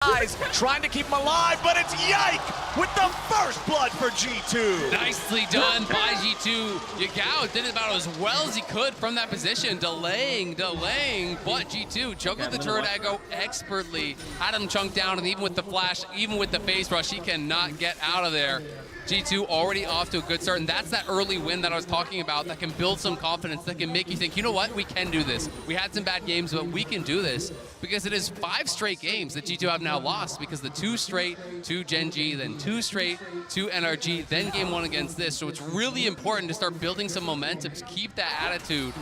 Eyes trying to keep him alive, but it's Yike with the first blood for G2. Nicely done by G2. Yagao did it about as well as he could from that position, delaying, but G2 juggled the turret Echo expertly, had him chunked down, and even with the flash, even with the face rush, he cannot get out of there. G2 already off to a good start, and that's that early win that I was talking about that can build some confidence, that can make you think, you know what, we can do this. We had some bad games, but we can do this, because it is 5 straight games that G2 have now lost, because the 2 straight to Gen G, then 2 straight to NRG, then game 1 against this. So it's really important to start building some momentum, to keep that attitude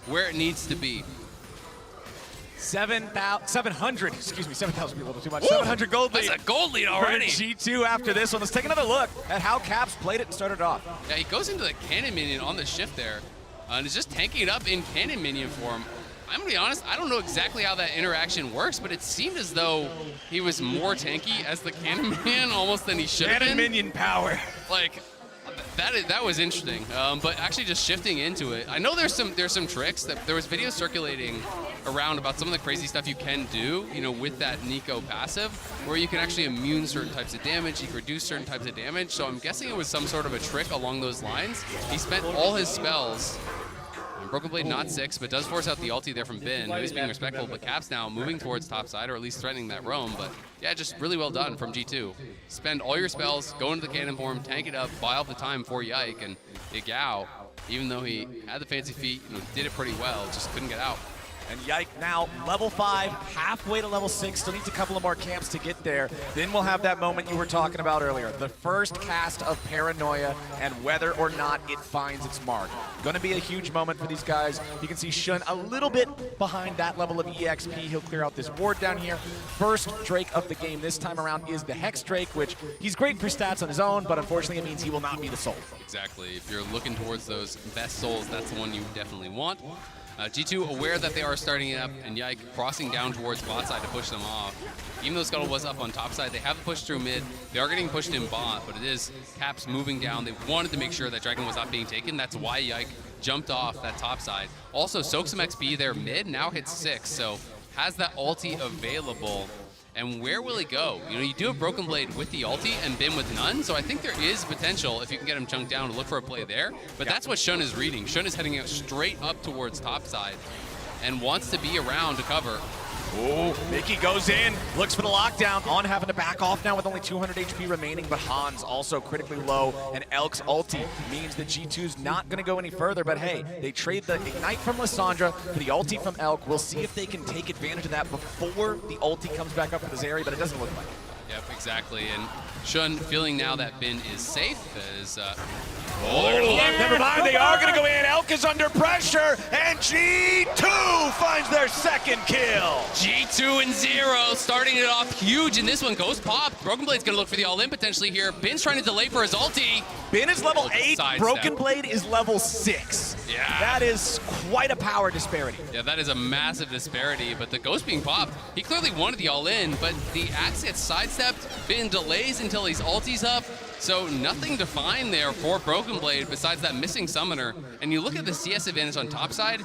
where it needs to be. 7,000 be a little too much. Ooh, 700 gold lead. That's a gold lead already. G2 after this one. Let's take another look at how Caps played it and started off. Yeah, he goes into the cannon minion on the shift there, and is just tanking it up in cannon minion form. I'm gonna be honest, I don't know exactly how that interaction works, but it seemed as though he was more tanky as the cannon minion almost than he should have been. Cannon minion power. Like, that was interesting, but actually just shifting into it. I know there's some tricks. That there was videos circulating around about some of the crazy stuff you can do, you know, with that Nico passive, where you can actually immune certain types of damage, you can reduce certain types of damage. So I'm guessing it was some sort of a trick along those lines. He spent all his spells. Broken Blade not 6, but does force out the ulti there from Bin, who's being respectful, but Caps now moving towards top side, or at least threatening that roam. But yeah, just really well done from G2. Spend all your spells, go into the cannon form, tank it up, buy off the time for Yike, and Yagao, even though he had the fancy feet, you know, did it pretty well, just couldn't get out. And Yike now level 5, halfway to level 6, still needs a couple of more camps to get there. Then we'll have that moment you were talking about earlier, the first cast of Paranoia and whether or not it finds its mark. Gonna be a huge moment for these guys. You can see Shun a little bit behind that level of EXP. He'll clear out this ward down here. First Drake of the game this time around is the Hex Drake, which he's great for stats on his own, but unfortunately it means he will not be the soul. Exactly, if you're looking towards those best souls, that's the one you definitely want. G2 aware that they are starting it up, and Yike crossing down towards bot side to push them off. Even though Scuttle was up on top side, they haven't pushed through mid. They are getting pushed in bot, but it is Caps moving down. They wanted to make sure that Dragon was not being taken. That's why Yike jumped off that top side. Also, soaks some XP there mid, now hits 6, so has that ulti available. And where will he go? You know, you do have Broken Blade with the ulti and Bin with none, so I think there is potential, if you can get him chunked down, to look for a play there. But that's what Shun is reading. Shun is heading out straight up towards topside and wants to be around to cover. Oh, Mickey goes in, looks for the lockdown. On having to back off now with only 200 HP remaining, but Hans also critically low, and Elk's ulti means that G2's not going to go any further, but hey, they trade the Ignite from Lissandra for the ulti from Elk. We'll see if they can take advantage of that before the ulti comes back up for this area, but it doesn't look like it. Yep, exactly, and Shun feeling now that Bin is safe as... Never mind, they are going to go in. Elk is under pressure, and G2 finds their second kill. G2 and 0, starting it off huge in this one. Ghost pop. Broken Blade's going to look for the all-in potentially here. Bin's trying to delay for his ulti. Bin is level 8, Broken Blade is level 6. Yeah. That is quite a power disparity. Yeah, that is a massive disparity, but the Ghost being popped, he clearly wanted the all-in, but the axe gets sidestepped. Bin delays until his ulti's up. So nothing to find there for Broken Blade besides that missing summoner. And you look at the CS advantage on top side,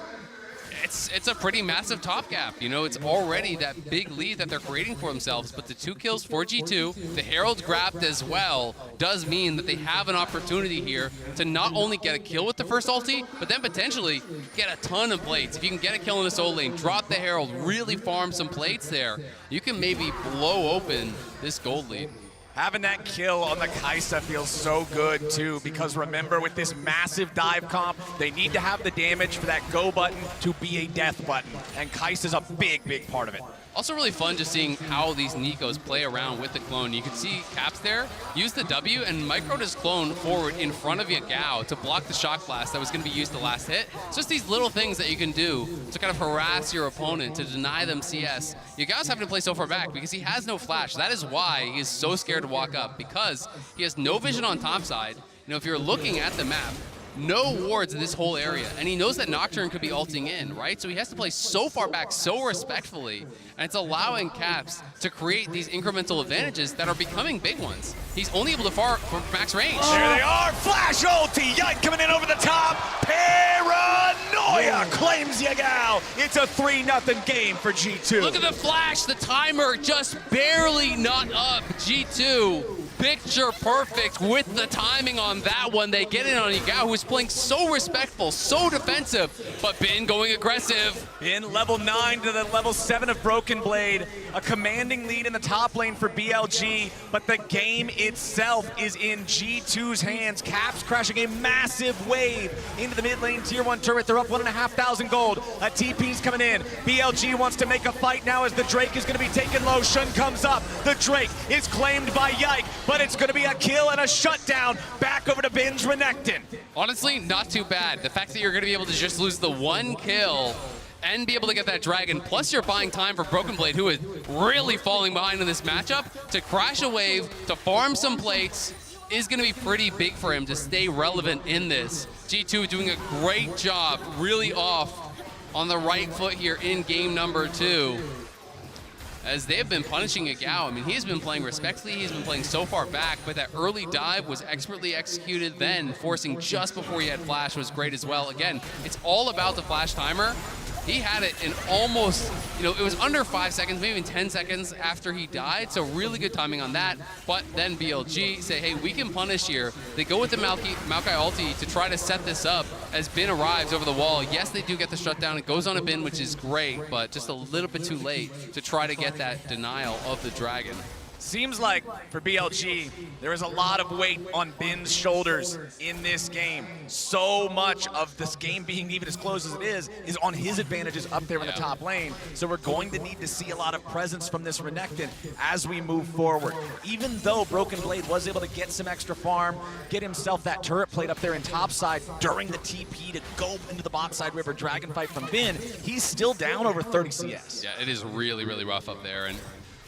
it's a pretty massive top gap. You know, it's already that big lead that they're creating for themselves, but the 2 kills for G2, the Herald grabbed as well, does mean that they have an opportunity here to not only get a kill with the first ulti, but then potentially get a ton of plates. If you can get a kill in the solo lane, drop the Herald, really farm some plates there, you can maybe blow open this gold lead. Having that kill on the Kai'Sa feels so good too, because remember, with this massive dive comp, they need to have the damage for that go button to be a death button, and Kai'Sa's a big part of it. Also really fun just seeing how these Nikos play around with the clone. You can see Caps there use the W and microed his clone forward in front of Yagao to block the shock blast that was going to be used the last hit. It's just these little things that you can do to kind of harass your opponent, to deny them CS. Yagao's having to play so far back because he has no flash. That is why he is so scared to walk up, because he has no vision on top side. You know, if you're looking at the map, no wards in this whole area, and he knows that Nocturne could be ulting in, right? So he has to play so far back, so respectfully, and it's allowing Caps to create these incremental advantages that are becoming big ones. He's only able to far from max range. There they are, flash ulti, Yike coming in over the top, Paranoia! Paranoia claims Yagao. It's a 3-0 game for G2. Look at the flash. The timer just barely not up. G2 picture perfect with the timing on that one. They get in on Yagao, who's playing so respectful, so defensive, but Bin going aggressive. In level 9 to the level 7 of Broken Blade, a commanding lead in the top lane for BLG, but the game itself is in G2's hands. Caps crashing a massive wave into the mid lane tier 1 turret. They're up 1,500 gold. A TP's coming in. BLG wants to make a fight now as the Drake is going to be taken low. Shun comes up. The Drake is claimed by Yike, but it's going to be a kill and a shutdown. Back over to Binge Renekton. Honestly, not too bad. The fact that you're going to be able to just lose the one kill and be able to get that dragon, plus you're buying time for Broken Blade, who is really falling behind in this matchup, to crash a wave, to farm some plates, is going to be pretty big for him to stay relevant in this. G2 doing a great job, really off on the right foot here in game number 2. As they have been punishing Yagao. I mean, he's been playing respectfully, he's been playing so far back, but that early dive was expertly executed then, forcing just before he had flash was great as well. Again, it's all about the flash timer. He had it in almost, it was under 5 seconds, maybe even 10 seconds after he died, so really good timing on that. But then BLG say, hey, we can punish here. They go with the Maokai ulti to try to set this up as Bin arrives over the wall. Yes, they do get the shutdown. It goes on a Bin, which is great, but just a little bit too late to try to get that denial of the dragon. Seems like for BLG, there is a lot of weight on Bin's shoulders in this game. So much of this game being even as close as it is on his advantages up there in the top lane. So we're going to need to see a lot of presence from this Renekton as we move forward. Even though Broken Blade was able to get some extra farm, get himself that turret plate up there in top side during the TP to go into the bot side river dragon fight from Bin, he's still down over 30 CS. Yeah, it is really, really rough up there. And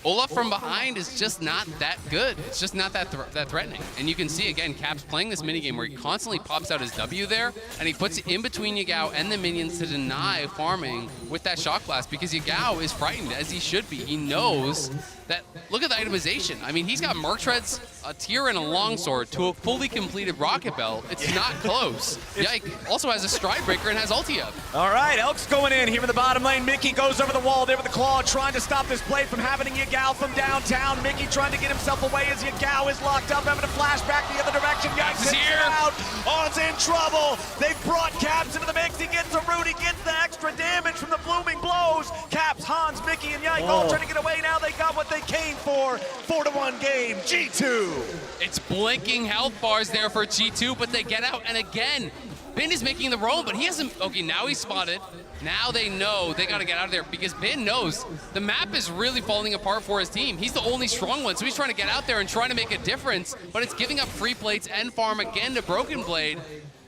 Olaf from behind is just not that good. It's just not that threatening. And you can see, again, Caps playing this minigame where he constantly pops out his W there, and he puts it in between Yagao and the minions to deny farming with that Shock Blast, because Yagao is frightened, as he should be. He knows that, look at the itemization. I mean, he's got Merc Treads, a tier, and a longsword to a fully completed Rocket Belt. It's not close. Yike also has a Stride Breaker and has ulti up. All right, Elk's going in here in the bottom lane. Mickey goes over the wall there with the claw, trying to stop this play from happening. Yagao from downtown. Mickey trying to get himself away as Yagao is locked up, having to flash back the other direction. Yikes is here. Out. On's in trouble. They've brought Caps into the mix. He gets a root. He gets the extra damage from the blooming blows. Caps, Hans, Mickey, and Yike all trying to get away. Now they got what they came for. 4-1 game. G2. It's blinking health bars there for G2, but they get out, and again, Bin is making the roam, but he hasn't. Okay, now he's spotted. Now they know they got to get out of there, because Bin knows the map is really falling apart for his team. He's the only strong one, so he's trying to get out there and trying to make a difference, but it's giving up free plates and farm again to Broken Blade,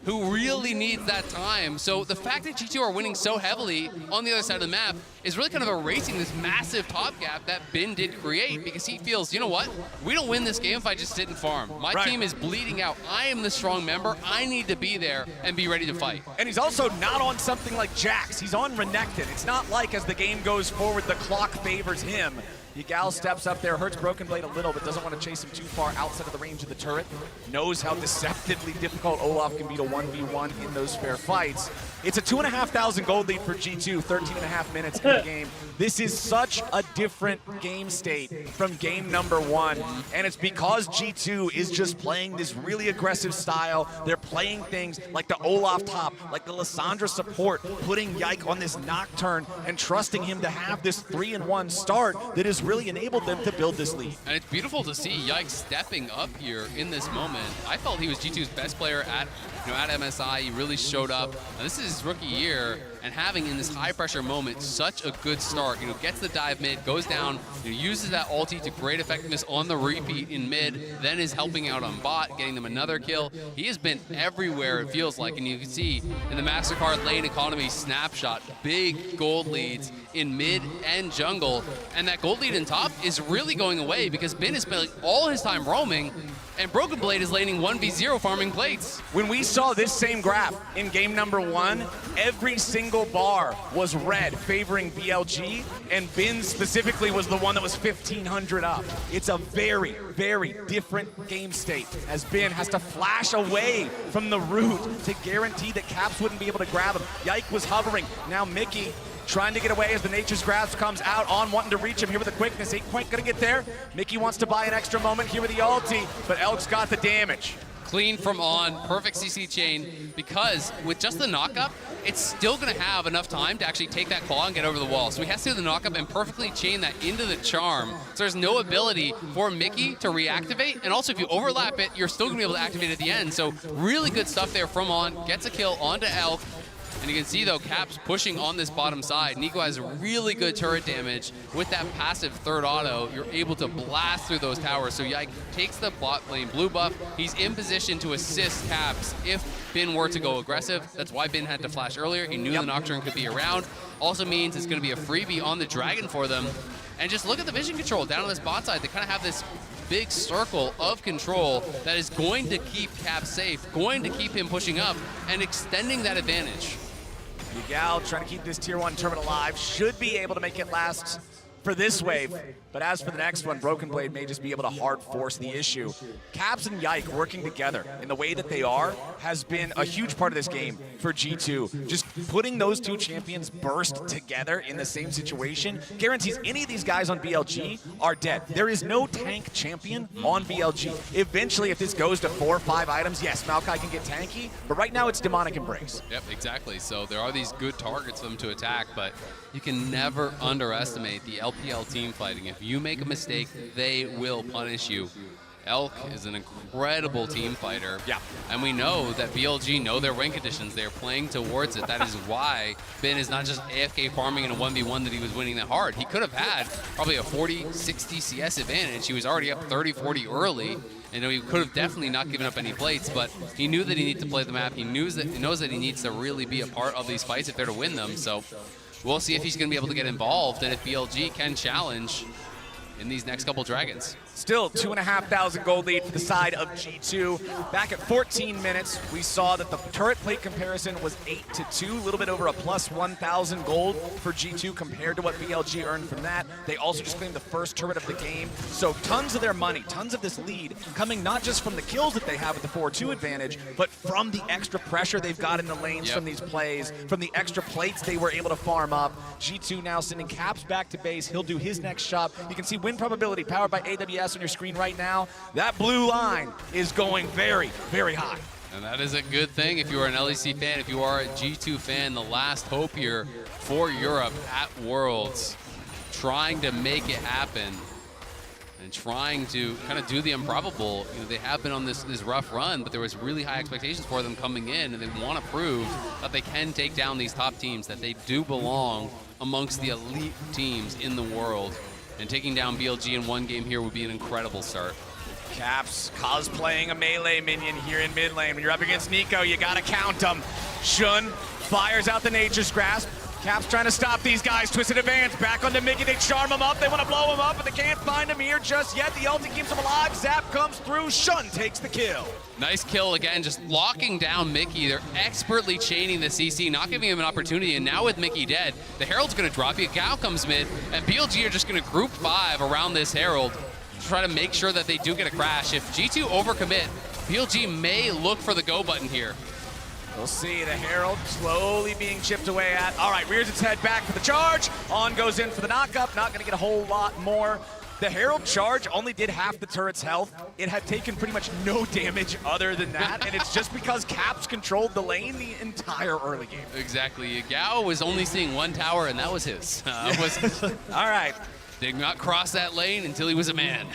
who really needs that time. So the fact that G2 are winning so heavily on the other side of the map is really kind of erasing this massive top gap that Bin did create, because he feels, you know what? We don't win this game if I just sit and farm. My team is bleeding out. I am the strong member. I need to be there and be ready to fight. And he's also not on something like Jax. He's on Renekton. It's not like as the game goes forward, the clock favors him. Yagao steps up there, hurts Broken Blade a little, but doesn't want to chase him too far outside of the range of the turret. Knows how deceptively difficult Olaf can be to 1v1 in those fair fights. It's a 2,500 gold lead for G2, 13.5 minutes in the game. This is such a different game state from game number 1, and it's because G2 is just playing this really aggressive style. They're playing things like the Olaf top, like the Lissandra support, putting Yike on this Nocturne and trusting him to have this 3-1 start that has really enabled them to build this lead. And it's beautiful to see Yike stepping up here in this moment. I felt he was G2's best player at MSI. He really showed up. Now, this is his rookie year, and having in this high pressure moment such a good start. Gets the dive mid, goes down, uses that ulti to great effectiveness on the repeat in mid, then is helping out on bot, getting them another kill. He has been everywhere, it feels like, and you can see in the MasterCard lane economy snapshot, big gold leads in mid and jungle, and that gold lead in top is really going away because Bin is spending all his time roaming, and Broken Blade is laning 1v0 farming plates. When we saw this same graph in game number 1, every single single bar was red, favoring BLG, and Bin specifically was the one that was 1,500 up. It's a very, very different game state, as Bin has to flash away from the root to guarantee that Caps wouldn't be able to grab him. Yike was hovering. Now Mickey trying to get away as the Nature's Grasp comes out on wanting to reach him here with the quickness. Ain't quite gonna get there. Mickey wants to buy an extra moment here with the ulti, but Elk's got the damage. Clean from on, perfect CC chain, because with just the knockup, it's still going to have enough time to actually take that claw and get over the wall. So he has to do the knockup and perfectly chain that into the charm. So there's no ability for Mickey to reactivate, and also if you overlap it, you're still going to be able to activate at the end. So really good stuff there from on, gets a kill onto Elk. And you can see, though, Caps pushing on this bottom side. Nico has really good turret damage. With that passive third auto, you're able to blast through those towers. So Yike takes the bot lane blue buff. He's in position to assist Caps if Bin were to go aggressive. That's why Bin had to flash earlier. He knew the Nocturne could be around. Also means it's going to be a freebie on the Dragon for them. And just look at the vision control down on this bot side. They kind of have this big circle of control that is going to keep Caps safe, going to keep him pushing up, and extending that advantage. Ygal trying to keep this tier 1 tournament alive, should be able to make it last for this wave, but as for the next one, Broken Blade may just be able to hard force the issue. Caps and Yike working together in the way that they are has been a huge part of this game for G2. Just putting those two champions burst together in the same situation guarantees any of these guys on BLG are dead. There is no tank champion on BLG. Eventually, if this goes to 4 or 5 items, yes, Maokai can get tanky, but right now it's Demonic Embrace. Yep, exactly. So there are these good targets for them to attack, but you can never underestimate the LPL team fighting. If you make a mistake, they will punish you. Elk is an incredible team fighter. Yeah. And we know that BLG know their win conditions. They're playing towards it. That is why Bin is not just AFK farming in a 1v1 that he was winning that hard. He could have had probably a 40, 60 CS advantage. He was already up 30, 40 early. And he could have definitely not given up any plates, but he knew that he needed to play the map. He knows that he needs to really be a part of these fights if they're to win them. So we'll see if he's going to be able to get involved and if BLG can challenge in these next couple Dragons. Still 2,500 gold lead for the side of G2. Back at 14 minutes, we saw that the turret plate comparison was 8-2, a little bit over a plus 1,000 gold for G2 compared to what BLG earned from that. They also just claimed the first turret of the game. So tons of their money, tons of this lead coming not just from the kills that they have with the 4-2 advantage, but from the extra pressure they've got in the lanes from these plays, from the extra plates they were able to farm up. G2 now sending Caps back to base. He'll do his next shot. You can see win probability powered by AWS on your screen right now. That blue line is going very, very high. And that is a good thing if you are an LEC fan. If you are a G2 fan, the last hope here for Europe at Worlds, trying to make it happen and trying to kind of do the improbable. You know, they have been on this rough run, but there was really high expectations for them coming in, and they want to prove that they can take down these top teams, that they do belong amongst the elite teams in the world. And taking down BLG in one game here would be an incredible start. Caps cosplaying a melee minion here in mid lane. When you're up against Nico, you gotta count them. Shun fires out the Nature's Grasp. Caps trying to stop these guys. Twisted advance, back onto Mickey. They charm him up. They want to blow him up, but they can't find him here just yet. The ulti keeps him alive. Zap comes through. Shun takes the kill. Nice kill again, just locking down Mickey. They're expertly chaining the CC, not giving him an opportunity. And now with Mickey dead, the Herald's going to drop you. Gao comes mid, and BLG are just going to group 5 around this Herald to try to make sure that they do get a crash. If G2 overcommit, BLG may look for the go button here. We'll see the Herald slowly being chipped away at. All right, rears its head back for the charge. On goes in for the knockup. Not going to get a whole lot more. The Herald charge only did half the turret's health. It had taken pretty much no damage other than that, and it's just because Caps controlled the lane the entire early game. Exactly. Gao was only seeing one tower, and that was his. All right. Did not cross that lane until he was a man.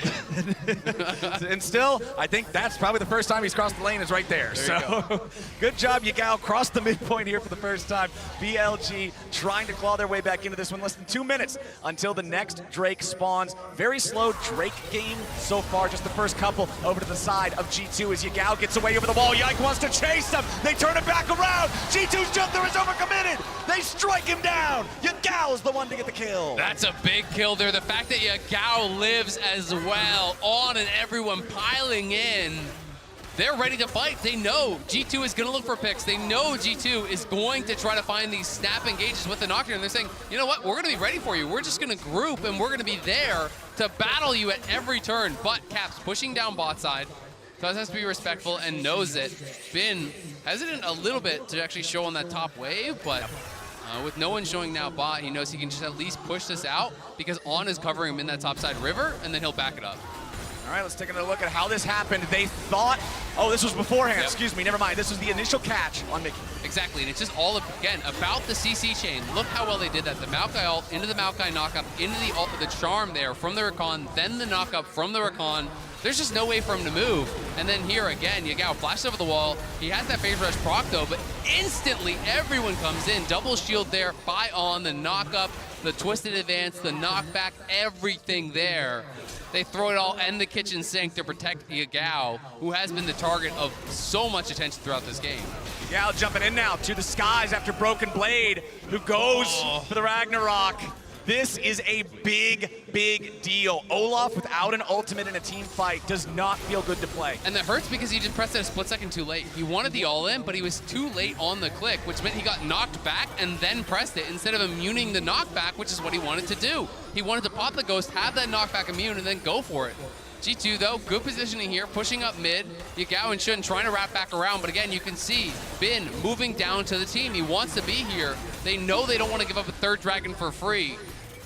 And still, I think that's probably the first time he's crossed the lane is right there. So good job, Yagao. Crossed the midpoint here for the first time. BLG trying to claw their way back into this one. Less than 2 minutes until the next Drake spawns. Very slow Drake game so far. Just the first couple over to the side of G2 as Yagao gets away over the wall. Yike wants to chase them. They turn it back around. G2's jumper is overcommitted. They strike him down. Yagao's the one to get the kill. That's a big kill there. The fact that Yagao lives as well, on and everyone piling in. they're ready to fight. They know G2 is going to look for picks. They know G2 is going to try to find these snap engages with the knockdown. They're saying, you know what, we're going to be ready for you. We're just going to group, and we're going to be there to battle you at every turn. But Caps pushing down bot side. Cuz has to be respectful and knows it. Been hesitant a little bit to actually show on that top wave, but with no one showing now bot, he knows he can just at least push this out because On is covering him in that top side river, and then he'll back it up. All right, let's take another look at how this happened. They thought, oh, this was beforehand. Yep. Excuse me, never mind. This was the initial catch on Mickey. Exactly, and it's just all, again, about the CC chain. Look how well they did that. The Maokai ult into the Maokai knockup, into the ult, the charm there from the Rakan, then the knockup from the Rakan. There's just no way for him to move. And then here again, Yagao flashes over the wall. He has that phase rush proc though, but instantly everyone comes in. Double shield there by On, the knockup, the twisted advance, the knockback, everything there. They throw it all in the kitchen sink to protect Yagao, who has been the target of so much attention throughout this game. Yagao jumping in now to the skies after Broken Blade, who goes for the Ragnarok. This is a big, big deal. Olaf without an ultimate in a team fight does not feel good to play. And that hurts because he just pressed it a split second too late. He wanted the all-in, but he was too late on the click, which meant he got knocked back and then pressed it instead of immuning the knockback, which is what he wanted to do. He wanted to pop the ghost, have that knockback immune, and then go for it. G2 though, good positioning here, pushing up mid. Yagao and Shun trying to wrap back around, but again, you can see Bin moving down to the team. He wants to be here. They know they don't want to give up a third dragon for free.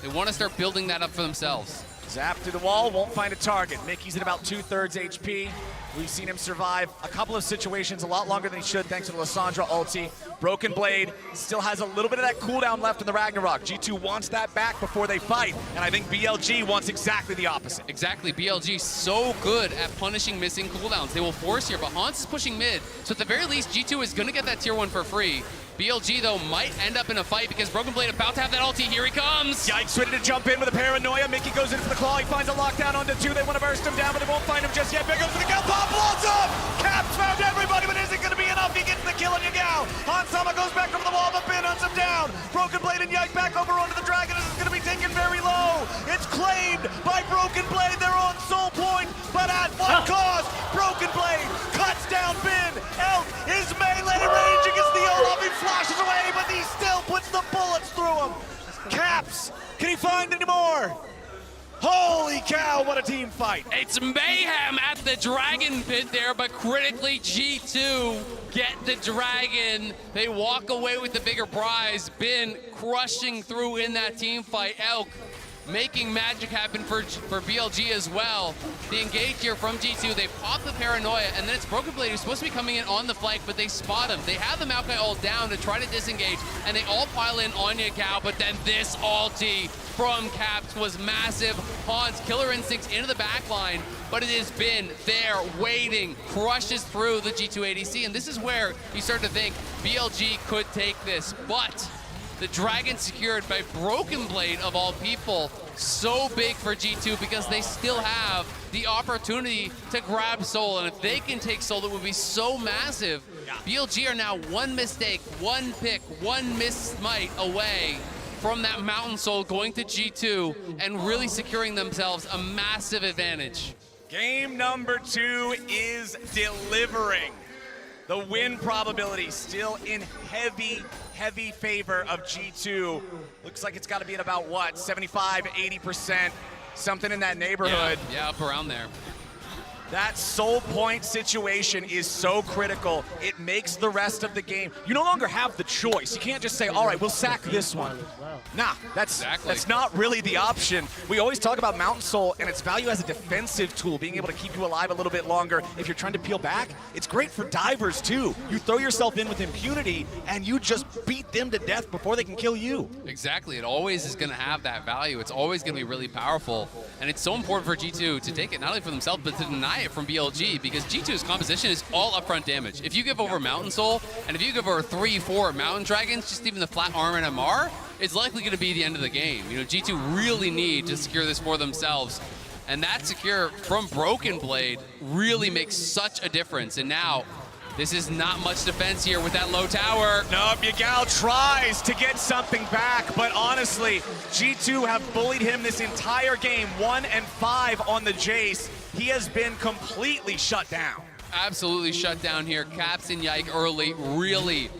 They want to start building that up for themselves. Zap through the wall, won't find a target. Mickey's at about 2/3 HP. We've seen him survive a couple of situations a lot longer than he should thanks to the Lissandra ulti. Broken Blade still has a little bit of that cooldown left in the Ragnarok. G2 wants that back before they fight, and I think BLG wants exactly the opposite. Exactly, BLG so good at punishing missing cooldowns. They will force here, but Hans is pushing mid, so at the very least, G2 is going to get that tier 1 for free. BLG, though, might end up in a fight because Broken Blade about to have that ulti. Here he comes. Yikes, ready to jump in with a paranoia. Mickey goes in for the claw. He finds a lockdown onto 2. They want to burst him down, but they won't find him just yet. Big goes for the kill. Pop blows up. Caps found everybody, but is it going to be enough? He gets the kill on Yagao. Hansama goes back over the wall, but Bin hunts him down. Broken Blade and Yike back over onto the dragon. This is going to be taken very low. It's claimed by Broken Blade. They're on soul point, but at what cost? Broken Blade cuts down Bin. Elk is melee range against the Olaf. He flashes away, but he still puts the bullets through him. Caps, can he find any more? Holy cow, what a team fight. It's mayhem at the dragon pit there, but critically G2 get the dragon. They walk away with the bigger prize. Bin crushing through in that team fight. Elk making magic happen for BLG as well. The engage here from G2, they pop the paranoia, and then it's Broken Blade who's supposed to be coming in on the flank, but they spot him. They have the Maokai ult down to try to disengage, and they all pile in on Yagao, but then this ulti from Caps was massive. Hans, killer instincts into the back line, but it has been there waiting, crushes through the G2 ADC, and this is where you start to think BLG could take this, but the dragon secured by Broken Blade of all people, so big for G2 because they still have the opportunity to grab Soul, and if they can take Soul, it would be so massive. BLG are now one mistake, one pick, one miss smite away from that Mountain Soul going to G2 and really securing themselves a massive advantage. Game number 2 is delivering. The win probability still in heavy favor of G2. Looks like it's got to be at about, what, 75, 80%, something in that neighborhood. Yeah, up around there. That soul point situation is so critical. It makes the rest of the game. You no longer have the choice. You can't just say, all right, we'll sack this one. Nah, that's not really the option. We always talk about Mountain Soul and its value as a defensive tool, being able to keep you alive a little bit longer if you're trying to peel back. It's great for divers too. You throw yourself in with impunity and you just beat them to death before they can kill you. Exactly, it always is gonna have that value. It's always gonna be really powerful. And it's so important for G2 to take it, not only for themselves, but to deny it from BLG, because G2's composition is all upfront damage. If you give over Mountain Soul, and if you give over 3-4 Mountain Dragons, just even the flat arm and MR, it's likely going to be the end of the game. You know, G2 really need to secure this for themselves. And that secure from Broken Blade really makes such a difference. And now, this is not much defense here with that low tower. Nope, Yagao tries to get something back, but honestly, G2 have bullied him this entire game, 1 and 5 on the Jace. He has been completely shut down. absolutely shut down here. Caps and Yike early, really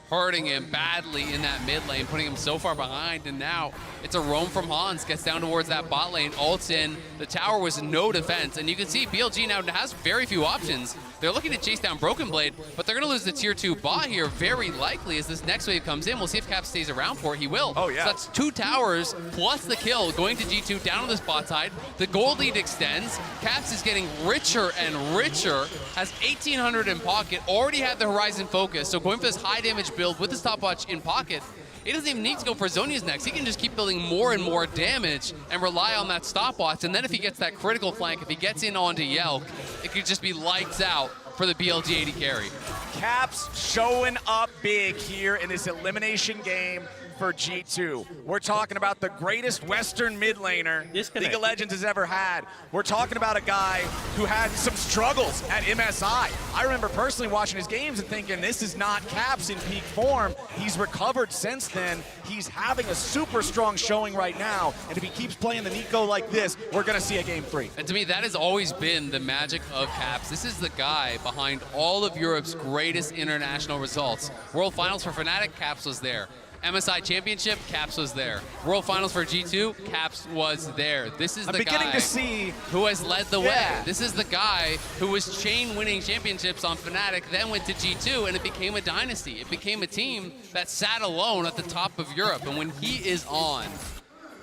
hurting him badly in that mid lane, putting him so far behind, and now it's a roam from Hans, gets down towards that bot lane, ults in. The tower was no defense, and you can see BLG now has very few options. They're looking to chase down Broken Blade, but they're going to lose the tier 2 bot here very likely as this next wave comes in. We'll see if Cap stays around for it. He will. Oh, yeah. So that's 2 towers plus the kill going to G2 down on this bot side. The gold lead extends. Caps is getting richer and richer, has 1,800 in pocket, already had the Horizon focus, so going for this high damage build with the stopwatch in pocket, he doesn't even need to go for Zhonya's next. He can just keep building more and more damage and rely on that stopwatch. And then if he gets that critical flank, if he gets in onto Yelk, it could just be lights out for the BLG AD carry. Caps showing up big here in this elimination game for G2. We're talking about the greatest Western mid laner League of Legends has ever had. We're talking about a guy who had some struggles at MSI. I remember personally watching his games and thinking, this is not Caps in peak form. He's recovered since then. He's having a super strong showing right now, and if he keeps playing the Nico like this, we're gonna see a game 3. And to me, that has always been the magic of Caps. This is the guy behind all of Europe's greatest international results. World Finals for Fnatic, Caps was there. MSI Championship, Caps was there. World Finals for G2, Caps was there. This is the guy to see who has led the way. This is the guy who was chain winning championships on Fnatic, then went to G2, and it became a dynasty. It became a team that sat alone at the top of Europe. And when he is on,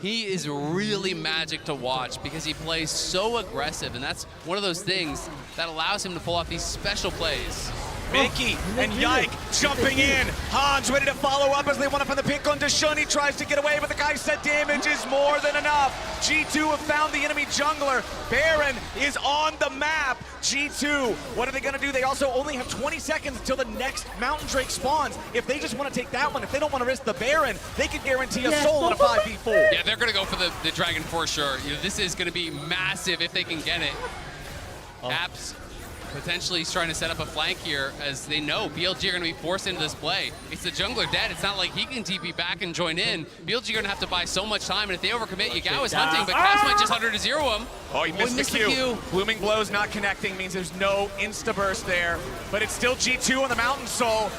he is really magic to watch because he plays so aggressive, and that's one of those things that allows him to pull off these special plays. Mickey and Yike jumping in. Hans ready to follow up as they want to find the pick onto Shun. He tries to get away, but the guy said damage is more than enough. G2 have found the enemy jungler. Baron is on the map. G2, what are they going to do? They also only have 20 seconds until the next Mountain Drake spawns. If they just want to take that one, if they don't want to risk the Baron, they could guarantee a soul in a 5v4. Yeah, they're going to go for the Dragon for sure. You know, this is going to be massive if they can get it. Caps potentially is trying to set up a flank here as they know BLG are going to be forced into this play. It's the jungler dead. It's not like he can TP back and join in. BLG are going to have to buy so much time, and if they overcommit, Yagao is hunting, but Caps might just 100 to 0 him. Oh, he missed the Q. Blooming Blows not connecting means there's no insta-burst there, but it's still G2 on the Mountain Soul.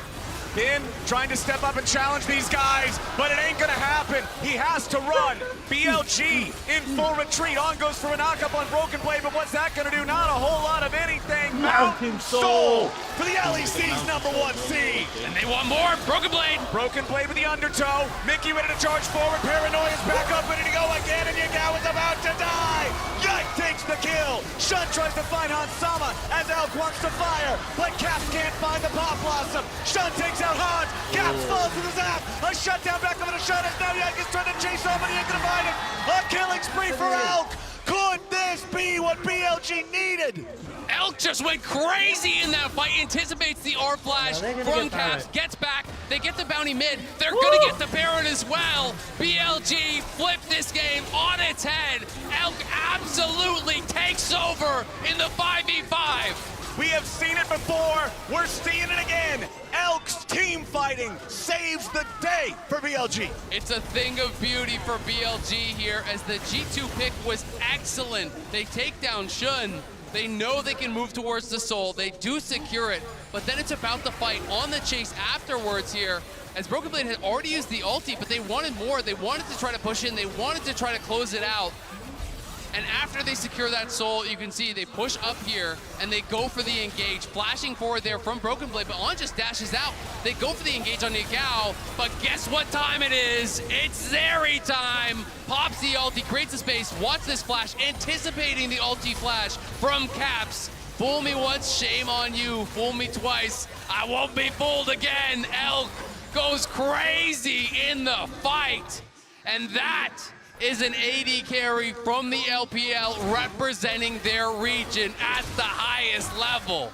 Bin trying to step up and challenge these guys, but it ain't gonna happen. He has to run. BLG in full retreat. On goes for a knockup on Broken Blade, but what's that gonna do? Not a whole lot of anything. Mountain Soul for the LEC's #1 seed. And they want more. Broken Blade. Broken Blade with the undertow. Mickey ready to charge forward. Paranoia's back up, ready to go again, and Yagao is about to die. Yike takes the kill. Shun tries to find Hansama as Elk wants to fire, but Caps can't find the Pop Blossom. Shun takes out Hans. Caps falls to the zap. A shutdown back up and a shot as now Yike is trying to chase off, but he ain't gonna find him. A killing spree for Elk. Could this be what BLG needed? Elk just went crazy in that fight, anticipates the R flash from Caps, gets back, they get the bounty mid, they're gonna get the Baron as well. BLG flipped this game on its head. Elk absolutely takes over in the 5v5. We have seen it before, we're seeing it again. Elk's team fighting saves the day for BLG. It's a thing of beauty for BLG here as the G2 pick was excellent. They take down Shun. They know they can move towards the soul. They do secure it, but then it's about the fight on the chase afterwards here as Broken Blade had already used the ulti, but they wanted more. They wanted to try to push in. They wanted to try to close it out. And after they secure that soul, you can see they push up here and they go for the engage. Flashing forward there from Broken Blade, but On just dashes out. They go for the engage on Yagao, but guess what time it is? It's Zeri time. Pops the ulti, creates a space, watch this flash, anticipating the ulti flash from Caps. Fool me once, shame on you. Fool me twice, I won't be fooled again. Elk goes crazy in the fight. And that is an AD carry from the LPL representing their region at the highest level.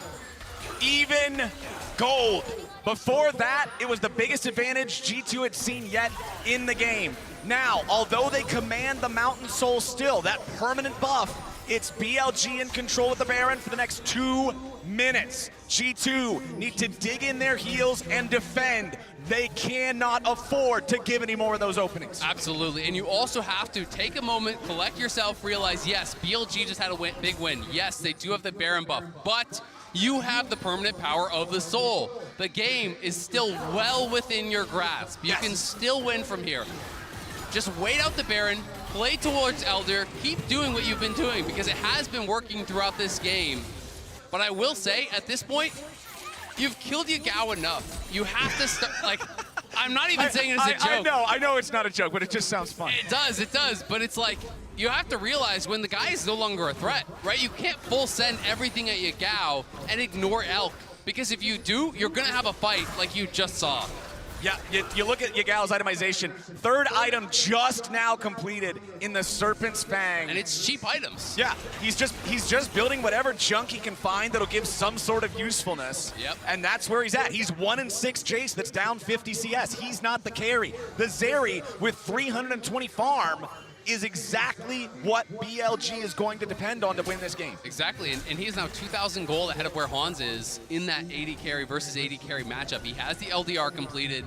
Even gold. Before that, it was the biggest advantage G2 had seen yet in the game. Now, although they command the Mountain Soul still, that permanent buff, it's BLG in control with the Baron for the next 2 minutes. G2 need to dig in their heels and defend. They cannot afford to give any more of those openings. Absolutely, and you also have to take a moment, collect yourself, realize, yes, BLG just had a big win. Yes, they do have the Baron buff, but You have the permanent power of the soul. The game is still well within your grasp. You can still win from here. Just wait out the Baron, play towards Elder, keep doing what you've been doing because it has been working throughout this game. But I will say, at this point, you've killed Yagao enough. You have to start, like, I'm not even saying it as a joke. I know it's not a joke, but it just sounds fun. It does, but it's like, you have to realize when the guy is no longer a threat, right? You can't full send everything at Yagao and ignore Elk, because if you do, you're gonna have a fight like you just saw. Yeah, you look at Yagao's itemization. Third item just now completed in the Serpent's Fang. And it's cheap items. Yeah, he's just building whatever junk he can find that'll give some sort of usefulness. Yep. And that's where he's at. He's 1-6 Jace that's down 50 CS. He's not the carry. The Zeri with 320 farm is exactly what BLG is going to depend on to win this game. Exactly, and he's now 2,000 gold ahead of where Hans is in that 80 carry versus 80 carry matchup. He has the LDR completed.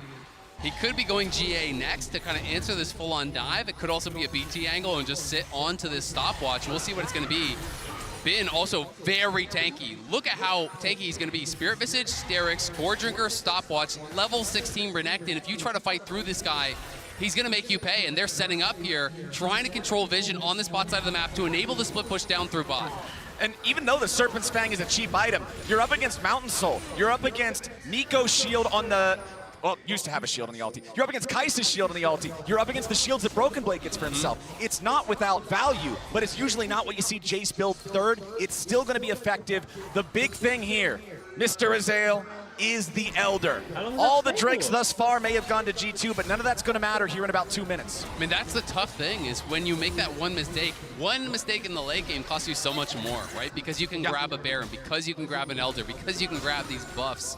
He could be going GA next to kind of answer this full-on dive. It could also be a BT angle and just sit onto this stopwatch. We'll see what it's going to be. Bin also very tanky. Look at how tanky he's going to be. Spirit Visage, Sterix, Core Drinker, Stopwatch, level 16 Renekton. If you try to fight through this guy, he's going to make you pay, and they're setting up here, trying to control vision on this bot side of the map to enable the split push down through bot. And even though the Serpent's Fang is a cheap item, you're up against Mountain Soul. You're up against Nico's shield on the... Well, used to have a shield on the ulti. You're up against Kai'Sa's shield on the ulti. You're up against the shields that Broken Blade gets for himself. It's not without value, but it's usually not what you see Jace build third. It's still going to be effective. The big thing here, Mr. Azael, is the Elder. All the Drakes thus far may have gone to G2, but none of that's going to matter here in about 2 minutes. I mean, that's the tough thing, is when you make that one mistake in the late game costs you so much more, right? Because you can grab a Baron, because you can grab an Elder, because you can grab these buffs.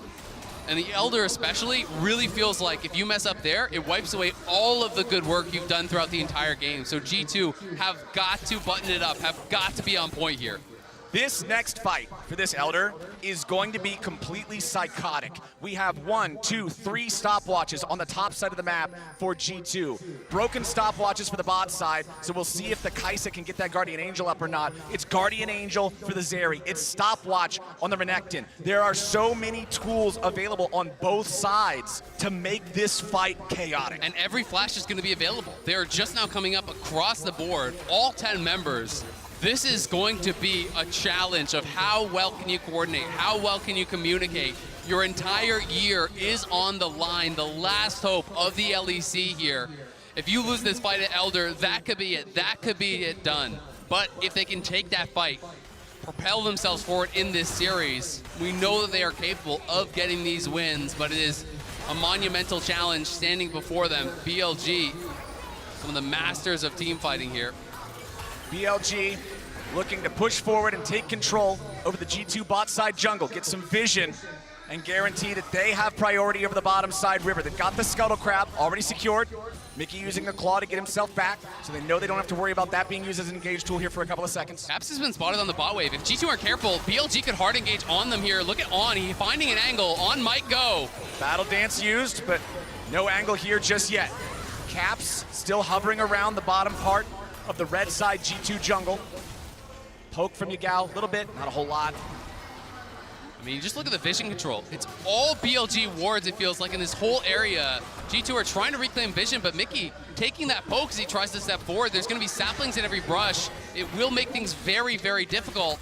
And the Elder especially really feels like if you mess up there, it wipes away all of the good work you've done throughout the entire game. So G2 have got to button it up, have got to be on point here. This next fight for this Elder is going to be completely psychotic. We have 1, 2, 3 stopwatches on the top side of the map for G2. Broken stopwatches for the bot side, so we'll see if the Kai'Sa can get that Guardian Angel up or not. It's Guardian Angel for the Zeri. It's stopwatch on the Renekton. There are so many tools available on both sides to make this fight chaotic. And every flash is going to be available. They're just now coming up across the board, all 10 members. This is going to be a challenge of how well can you coordinate, how well can you communicate. Your entire year is on the line, the last hope of the LEC here. If you lose this fight at Elder, that could be it done. But if they can take that fight, propel themselves forward in this series, we know that they are capable of getting these wins, but it is a monumental challenge standing before them. BLG, some of the masters of team fighting here. BLG looking to push forward and take control over the G2 bot side jungle, get some vision, and guarantee that they have priority over the bottom side river. They've got the Scuttle Crab already secured. Mickey using the claw to get himself back, so they know they don't have to worry about that being used as an engage tool here for a couple of seconds. Caps has been spotted on the bot wave. If G2 aren't careful, BLG could hard engage on them here. Look at On, he finding an angle. On might go. Battle Dance used, but no angle here just yet. Caps still hovering around the bottom part of the red side G2 jungle. Poke from Yagao, a little bit, not a whole lot. I mean, just look at the vision control. It's all BLG wards, it feels like, in this whole area. G2 are trying to reclaim vision, but Mickey taking that poke as he tries to step forward. There's going to be saplings in every brush. It will make things very, very difficult.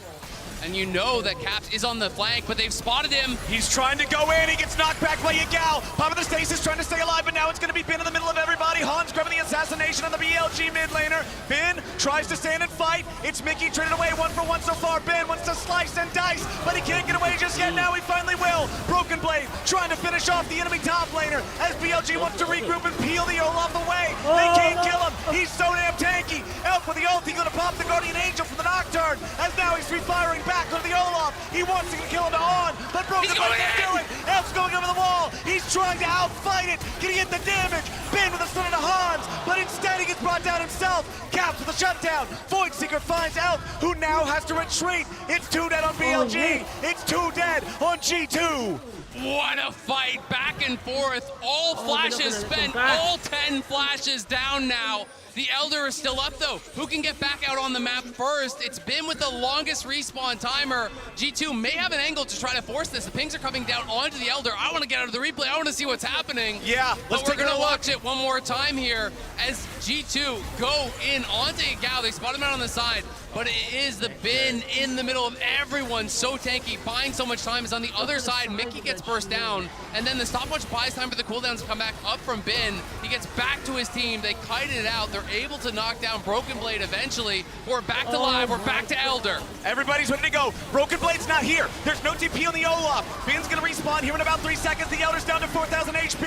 And you know that Caps is on the flank, but they've spotted him. He's trying to go in. He gets knocked back by Yagao. Pop of the stasis trying to stay alive, but now it's going to be Bin in the middle of everybody. Hans grabbing the assassination on the BLG mid laner. Bin tries to stand and fight. It's Mickey traded away 1 for 1 so far. Bin wants to slice and dice, but he can't get away just yet. Now he finally will. Broken Blade trying to finish off the enemy top laner as BLG wants to regroup and peel the Olaf away. They can't kill him. He's so damn tanky. Elf with the ult. He's going to pop the Guardian Angel from the Nocturne as now he's refiring back on the Olaf. He wants to kill him to On, but Broken Blade can't do it. Elf's going over the wall. He's trying to outfight it. Can he get the damage? Bin with a stun into Hans, but instead he gets brought down himself. Caps with a shutdown. Void Seeker finds Elf, who now has to retreat. It's 2 dead on BLG. It's 2 dead on G2. What a fight, back and forth. All flashes spent, all 10 flashes down now. The Elder is still up though. Who can get back out on the map first? It's been with the longest respawn timer. G2 may have an angle to try to force this. The pings are coming down onto the Elder. I want to get out of the replay. I want to see what's happening. Yeah, but we're going to watch it one more time here as G2 go in onto Gao. They spot him out on the side, but it is the bin in the middle of everyone. So tanky, buying so much time is on the other side. Mickey gets burst down, and then the stopwatch buys time for the cooldowns to come back up from bin. He gets back to his team. They kite it out. They're able to knock down Broken Blade eventually. We're back to live. We're back to Elder. Everybody's ready to go. Broken Blade's not here. There's no TP on the Olaf. Bin's gonna respawn here in about 3 seconds. The Elder's down to 4,000 HP.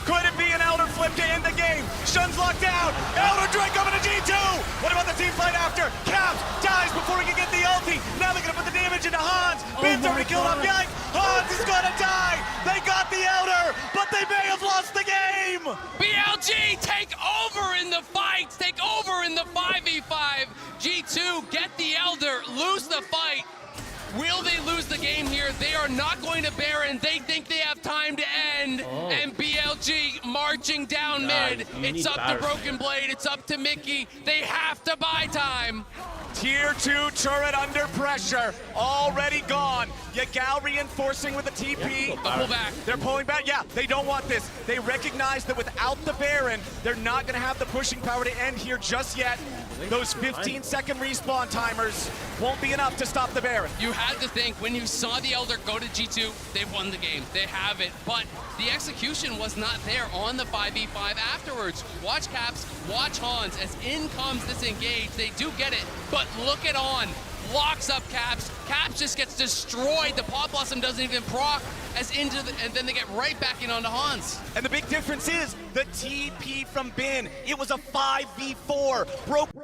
Could it be an Elder flip to end the game? Shun's locked down. Elder Drake coming to G2. What about the team fight after? Caps dies before he can get the ulti. Now they're gonna put the damage into Hans. Bin's already killed off Yike. Hans is gonna die. They got the Elder, but they may have lost the game. BLG take over in the fight. Take over in the 5v5. G2 get the Elder, lose the fight. Will they lose the game here? They are not going to Baron. They think they have time to end. And BLG marching down mid. It's up to Broken Blade. It's up to Mickey. They have to buy time. Tier 2 turret under pressure, already gone. Yagao reinforcing with a TP. They'll pull back. They're pulling back, yeah, they don't want this. They recognize that without the Baron, they're not gonna have the pushing power to end here just yet. Those 15-second respawn timers won't be enough to stop the Baron. You had to think when you saw the Elder go to G2, they won the game. They have it, but the execution was not there on the 5v5 afterwards. Watch Caps, watch Hans as in comes this engage. They do get it, but look at On. Locks up Caps. Caps just gets destroyed. The Pot Blossom doesn't even proc as into the, and then they get right back in onto Hans. And the big difference is the TP from Bin. It was a 5v4. Broken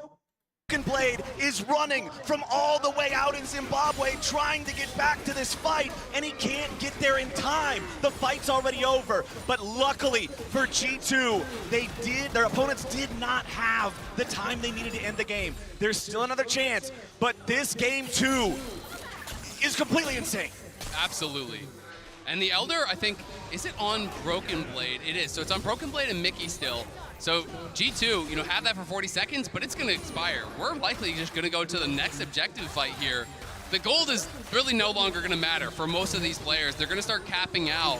Blade is running from all the way out in Zimbabwe trying to get back to this fight, and he can't get there in time. The fight's already over, but luckily for G2, their opponents did not have the time they needed to end the game. There's still another chance, but this game too is completely insane. Absolutely. And the Elder, I think, is it on Broken Blade? It is. So it's on Broken Blade and Mickey still. So G2, have that for 40 seconds, but it's going to expire. We're likely just going to go to the next objective fight here. The gold is really no longer going to matter for most of these players. They're going to start capping out,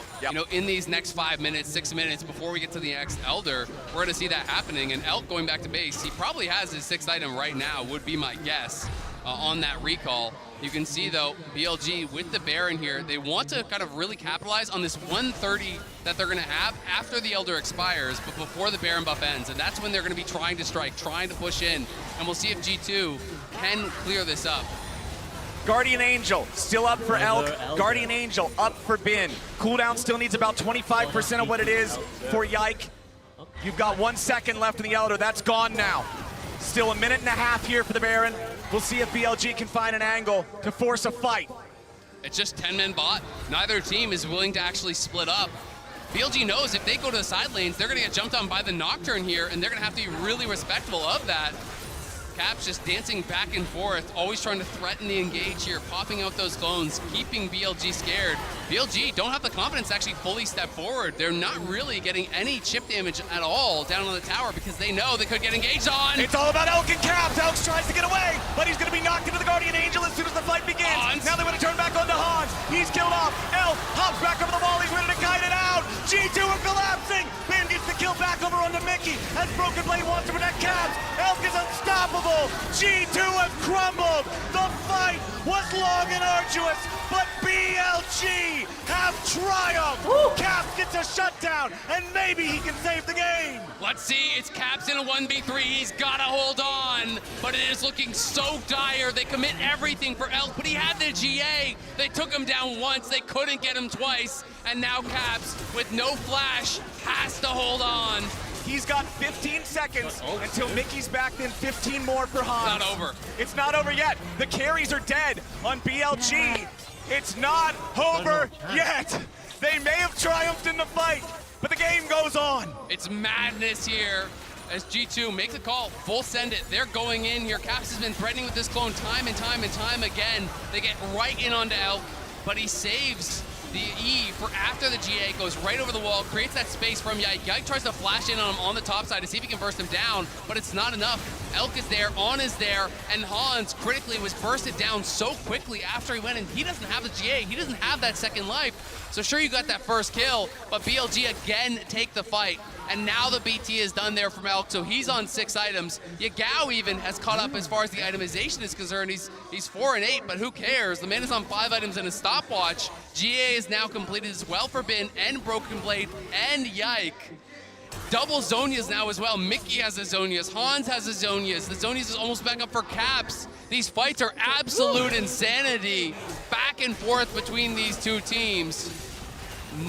in these next 5 minutes, 6 minutes before we get to the next Elder. We're going to see that happening. And Elk going back to base, he probably has his 6th item right now, would be my guess on that recall. You can see, though, BLG with the Baron here, they want to kind of really capitalize on this 130 that they're going to have after the Elder expires, but before the Baron buff ends. And that's when they're going to be trying to strike, trying to push in. And we'll see if G2 can clear this up. Guardian Angel still up for Elk. Guardian Angel up for Bin. Cooldown still needs about 25% of what it is for Yike. You've got 1 second left in the Elder. That's gone now. Still a minute and a half here for the Baron. We'll see if BLG can find an angle to force a fight. It's just 10-man bot. Neither team is willing to actually split up. BLG knows if they go to the side lanes, they're going to get jumped on by the Nocturne here, and they're going to have to be really respectful of that. Caps just dancing back and forth, always trying to threaten the engage here, popping out those clones, keeping BLG scared. BLG don't have the confidence to actually fully step forward. They're not really getting any chip damage at all down on the tower because they know they could get engaged on. It's all about Elk and Caps. Elk tries to get away, but he's going to be knocked into the Guardian Angel as soon as the fight begins. Hans. Now they want to turn back onto Hans. He's killed off. Elk hops back over the wall. He's ready to kite it out. G2 are collapsing. Ben gets the kill back over onto Mickey as Broken Blade wants to protect Caps. Elk is unstoppable. G2 have crumbled. The fight was long and arduous, but BLG have triumphed. Caps gets a shutdown, and maybe he can save the game. Let's see, it's Caps in a 1v3. He's got to hold on, but it is looking so dire. They commit everything for Elk, but he had the GA. They took him down once. They couldn't get him twice, and now Caps, with no flash, has to hold on. He's got 15 seconds until Mickey's back, then 15 more for Hans. It's not over. It's not over yet. The carries are dead on BLG. It's not over yet. They may have triumphed in the fight, but the game goes on. It's madness here as G2 make the call, full send it. They're going in here. Caps has been threatening with this clone time and time and time again. They get right in onto Elk, but he saves The E for after the GA goes right over the wall, creates that space from Yike. Yike tries to flash in on him on the top side to see if he can burst him down, but it's not enough. Elk is there, On is there, and Hans critically was bursted down so quickly after he went, and he doesn't have the GA. He doesn't have that second life. So sure, you got that first kill, but BLG again take the fight. And now the BT is done there from Elk, so he's on 6 items. Yagao even has caught up as far as the itemization is concerned. He's 4 and 8, but who cares? The man is on 5 items and a stopwatch. GA is now completed as well for Bin and Broken Blade and Yike. Double Zonias now as well. Mickey has the Zonias. Hans has the Zonias. The Zonias is almost back up for Caps. These fights are absolute insanity. Back and forth between these two teams.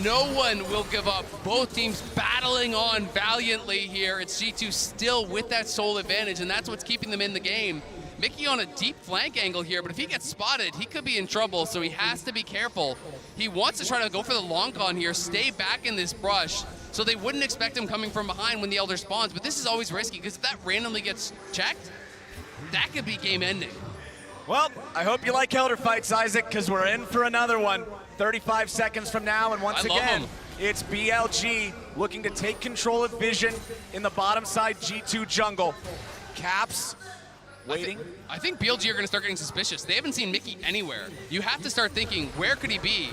No one will give up. Both teams battling on valiantly here. It's G2 still with that soul advantage, and that's what's keeping them in the game. Mickey on a deep flank angle here, but if he gets spotted, he could be in trouble, so he has to be careful. He wants to try to go for the long con here, stay back in this brush, so they wouldn't expect him coming from behind when the Elder spawns, but this is always risky, because if that randomly gets checked, that could be game ending. Well, I hope you like Elder fights, Isaac, because we're in for another one. 35 seconds from now, and once again, it's BLG looking to take control of Vision in the bottom side G2 jungle. Caps waiting. I think BLG are going to start getting suspicious. They haven't seen Mickey anywhere. You have to start thinking, where could he be?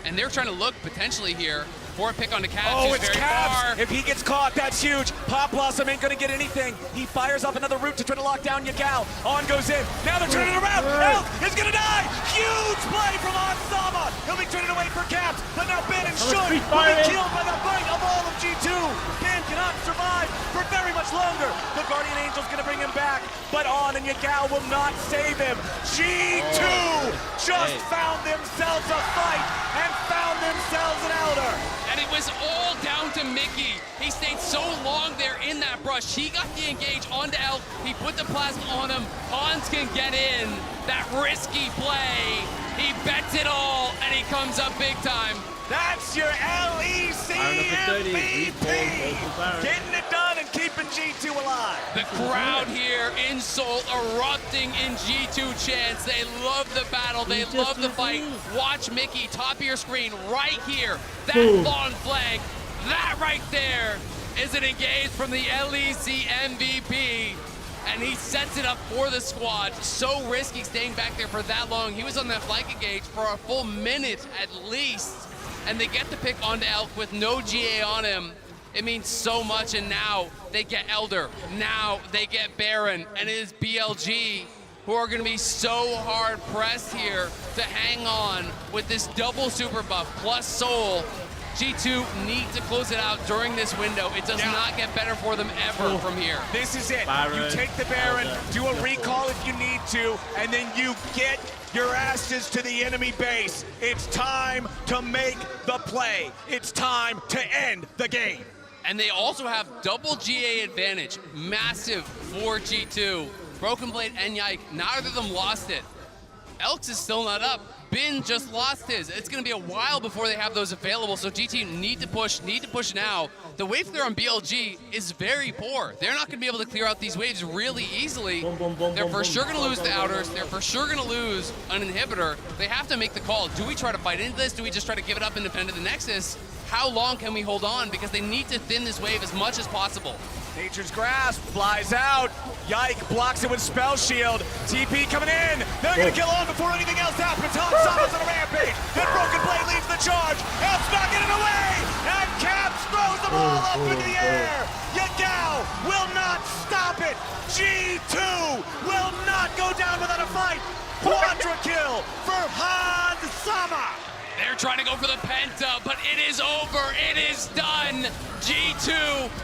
And they're trying to look potentially here for a pick onto Caps. Oh, it's very Caps! far. If he gets caught, that's huge. Pop Blossom ain't gonna get anything. He fires up another route to try to lock down Yagao. On goes in. Now they're turning around. Elk is gonna die! Huge play from Ansama! He'll be turning away for Caps, but now Ben and Shun will be killed by the bite of all of G2. Ben cannot survive for very much longer. The Guardian Angel's gonna bring him back, but On and Yagao will not save him. G2 just found themselves a fight and found themselves an Elder. And it was all down to Mickey. He stayed so long there in that brush. He got the engage onto Elk. He put the plasma on him. Hans can get in. That risky play. He bets it all, and he comes up big time. That's your LEC MVP! Getting it done and keeping G2 alive. The crowd here in Seoul erupting in G2 chants. They love the battle. They love the fight. Watch Mickey, top of your screen, right here. That long flank, that right there is an engage from the LEC MVP. And he sets it up for the squad. So risky staying back there for that long. He was on that flank engage for a full minute at least. And they get the pick onto Elk with no GA on him. It means so much, and now they get Elder. Now they get Baron, and it is BLG who are gonna be so hard pressed here to hang on with this double super buff plus soul. G2 need to close it out during this window. It does not get better for them ever from here. This is it. You take the Baron, do a recall if you need to, and then you get your asses to the enemy base. It's time to make the play. It's time to end the game. And they also have double GA advantage. Massive for G2. Broken Blade and Yike, neither of them lost it. Elks is still not up. Bin just lost his. It's going to be a while before they have those available, so GT need to push now. The wave clear on BLG is very poor. They're not going to be able to clear out these waves really easily. They're for sure going to lose the outers. They're for sure going to lose an inhibitor. They have to make the call. Do we try to fight into this? Do we just try to give it up and defend to the Nexus? How long can we hold on? Because they need to thin this wave as much as possible. Nature's Grasp flies out. Yike blocks it with Spell Shield. TP coming in. They're going to kill On before anything else happens. Hansa's on a rampage. Then Broken Blade leads the charge. Elf's knocking it away. And Caps throws the ball up into the air. Yagao will not stop it. G2 will not go down without a fight. Quadra kill for Hansama. They're trying to go for the Penta, but it is over. It is done. G2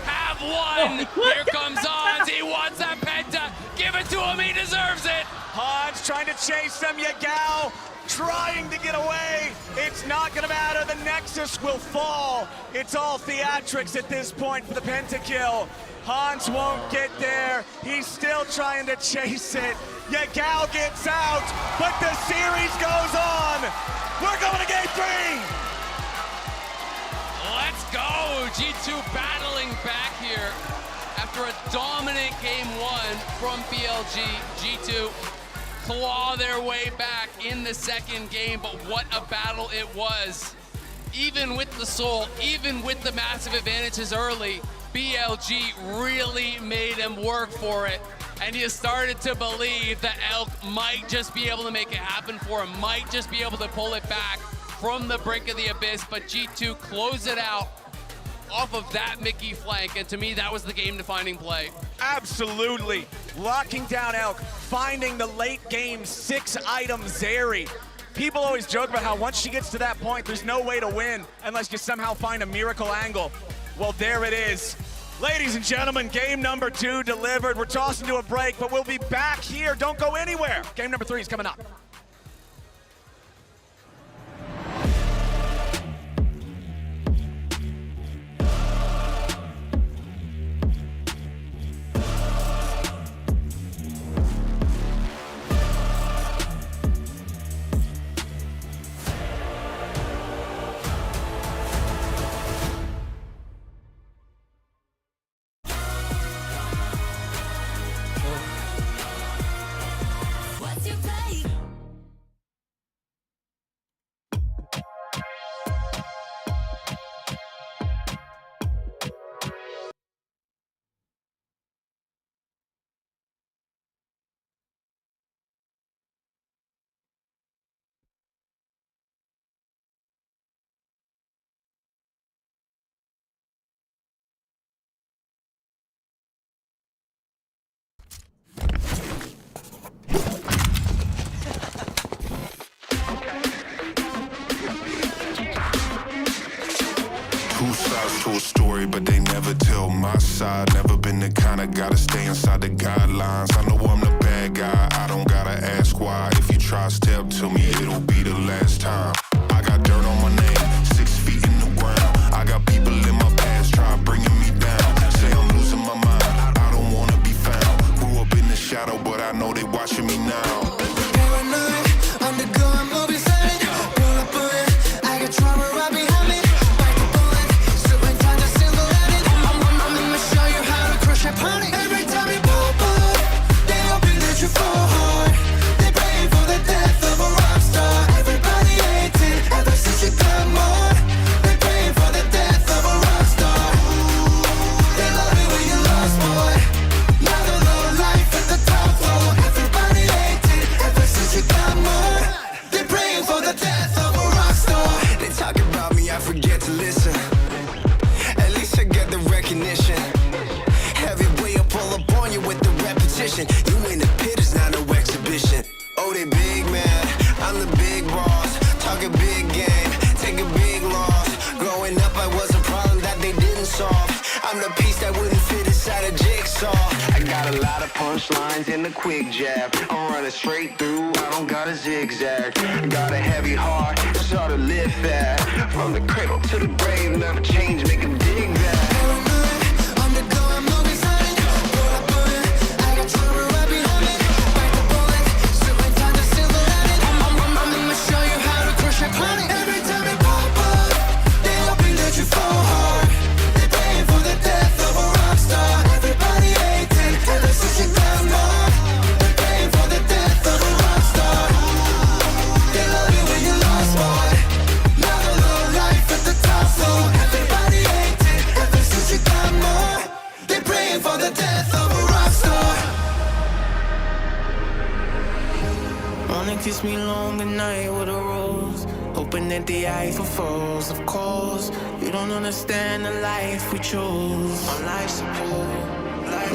have won. Here comes Hans. He wants that Penta. Give it to him. He deserves it. Hans trying to chase them. Yagao trying to get away. It's not going to matter. The Nexus will fall. It's all theatrics at this point for the pentakill. Hans won't get there. He's still trying to chase it. Yagao gets out, but the series goes on. We're going to game 3. Let's go. G2 battling back here after a dominant game 1 from BLG. G2 claw their way back in the second game, but what a battle it was. even with the soul, even with the massive advantages early, BLG really made him work for it. And you started to believe that Elk might just be able to make it happen for him, might just be able to pull it back from the brink of the abyss, but G2 closed it out off of that Mickey flank, and to me, that was the game-defining play. Absolutely. Locking down Elk, finding the late game 6-item Zeri. People always joke about how once she gets to that point, there's no way to win unless you somehow find a miracle angle. Well, there it is. Ladies and gentlemen, game number 2 delivered. We're tossing to a break, but we'll be back here. Don't go anywhere. Game number 3 is coming up. Two sides to a story, but they never tell my side. Never been the kind of guy to stay inside the guidelines. I know I'm the bad guy, I don't gotta ask why. If you try step to me, it'll be the last time. I got dirt on my name, 6 feet in the ground. I got people in my past try bringing me down. Say I'm losing my mind, I don't wanna be found. Grew up in the shadow, but I know they watching me now. Paranoid, undergoing movie setting. Pull up on it, I got trauma right behind me. Bite the bullet, certain times I single handed. I'm gonna show you how to crush a pony. Every time you pop up, they hoping that you fall hard. They praying for the death of a rock star. Everybody hates it, ever since you got more. They praying for the death of a rock star. They love it when you lost, boy. Now the low life at the top floor. Everybody hates it, ever since you got more. They praying for the death of a rock star. They talk about me, I forget to listen. At least I get the recognition. Heavyweight, I pull up on you with the repetition. You in the pit, it's not no exhibition. Oh, they big man, I'm the big boss. Talk a big game, take a big loss. Growing up, I was a problem that they didn't solve. I'm the piece that wouldn't fit inside a jigsaw. I got a lot of punchlines in the quick jab. I'm running straight through, I don't got a zigzag. Got a heavy heart, so to live fast. From the cradle to the grave, never change, make 'em dig that. Undergoing movies, honey. Pull up on it, I got trauma right behind me. Bite the bullet, certain times I single handed. I'm gonna show you how to crush a pony. Every time you pop up, they hoping that you fall hard. They praying for the death of a rock star. Everybody hates it, ever since you got more. They praying for the death of a rock star. They love you when you lost, boy. Now the low life at the top floor. Everybody hates it, ever since you got more. They praying for the death of a rock star. Wanna kiss me long at night with a rose, hoping that the Eiffel falls. Of course, you don't understand the life we chose. On life support,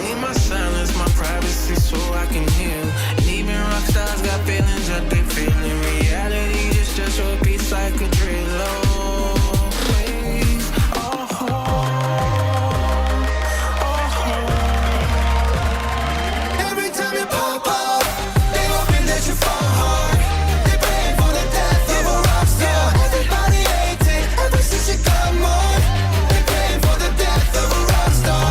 need my silence, my privacy, so I can heal. And even rock stars got feelings that they feel in reality. It's just repeats like a drill. Every time you pop up, they hoping that you fall hard. They praying for the death of a rock star. Everybody hates it, ever since you got more. They praying for the death of a rock star.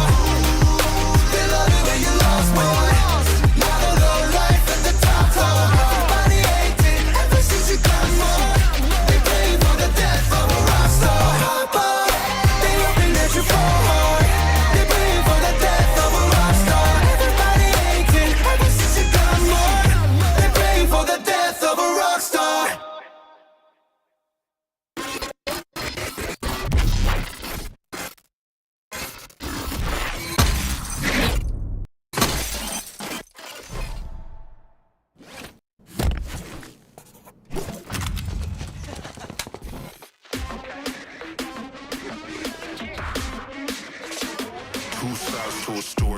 They love it when you lost, boy. Now the low life at the top floor. Everybody hates it, ever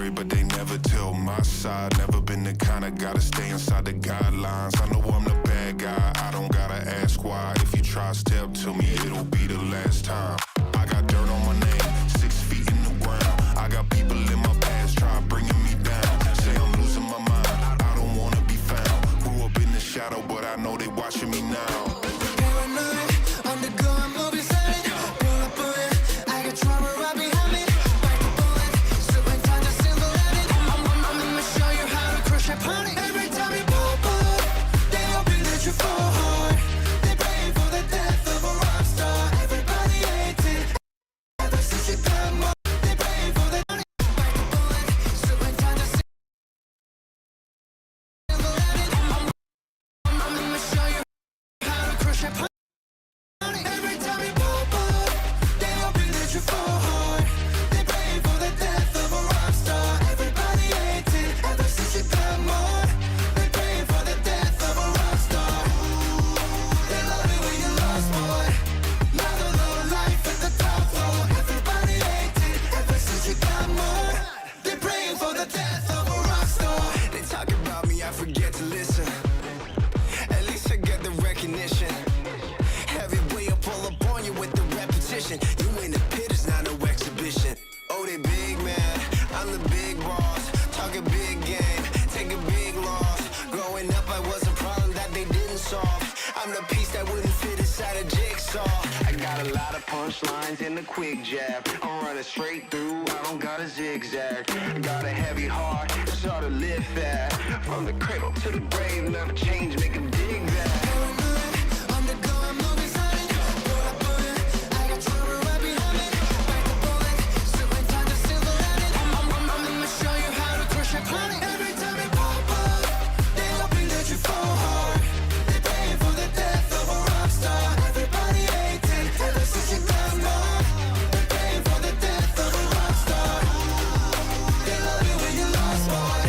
story, but they never tell my side. Never been the kind of gotta stay inside the guidelines. I know I'm the bad guy, I don't gotta ask why. If you try step to me, it'll be the last time. I got dirt on my name, 6 feet in the ground. I got people in my past try bringing me down. Say I'm losing my mind, I don't wanna be found. Grew up in the shadow, but I know they watching me now. Paranoid, undergoing movie set. Pull up on it, I got trauma right behind me. Bite the bullet, certain times I single at it. I'ma show you how to crush that panic. Every time you pop up, they hoping that you fall hard. They praying for the death of a rock star. Everybody hates it. Ever since you come up, they praying for the money. Bite the bullet, certain times I single at it. I'ma show you how to crush that panic. Every time you pop up, they hoping that you fall hard. They praying for the death of a rock star. Everybody hates it. Ever since you come on, they praying for the death of a rock star. They love it when you lost, boy. Now the low life at the top floor. Everybody hates it. Ever since you come on, they praying for the death of a rock star. They talk about me, I forget to listen. At least I get the recognition. Heavyweight up all up on you with the repetition. You in the pit, it's not no exhibition. Oh, they big man, I'm the big boss. Talk a big game, take a big loss. Growing up, I was a problem that they didn't solve. I'm the piece that wouldn't fit inside a jigsaw. I got a lot of punchlines and a quick jab. I'm running straight through, I don't got a zigzag. Got a heavy heart, sort of live fast. From the cradle to the grave, never change, make a dig that. Undergoing movie set. Pull up on it, I got trauma right behind me. Bite the bullet, certain times I single at it. I'ma show you how to crush that panic. Every time you pop up, they hoping that you fall hard. They praying for the death of a rock star. Everybody hates it. Ever since you come on, they praying for the death of a rock star. They love it when you lost, boy.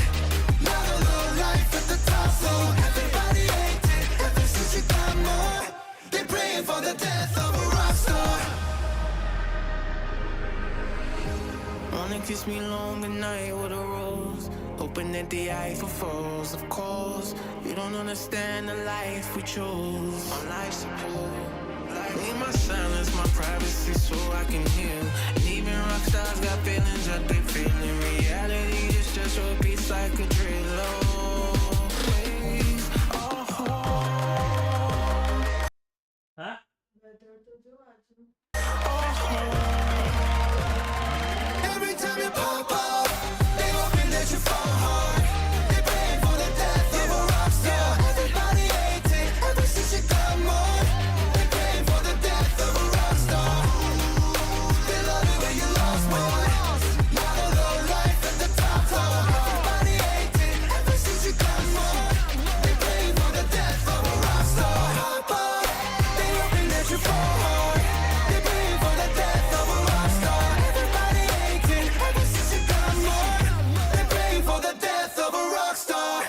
Now the low life at the top floor. Everybody hates it. Ever since you come on, they praying for the death of a rock star. Wanna kiss me long at night with a rose, hoping that the Eiffel falls. Of course, you don't understand the life we chose. On life support, need my silence, my privacy, so I can heal. And even rock stars got feelings that they feel in reality. It's just repeats like a drill. Every time you pop up, they hoping that you fall hard. They praying for the death of a rock star. Everybody hates it. Ever since you come on, they praying for the death of a rock star. They love it when you lost, boy. Now the low life at the top floor. Everybody hates it. Ever since you come on, they praying for the death of a rock star. Pop up, they hoping that you fall hard. They praying for the death of a rock star. Everybody hates it. Ever since you come on, they praying for the death of a rock star.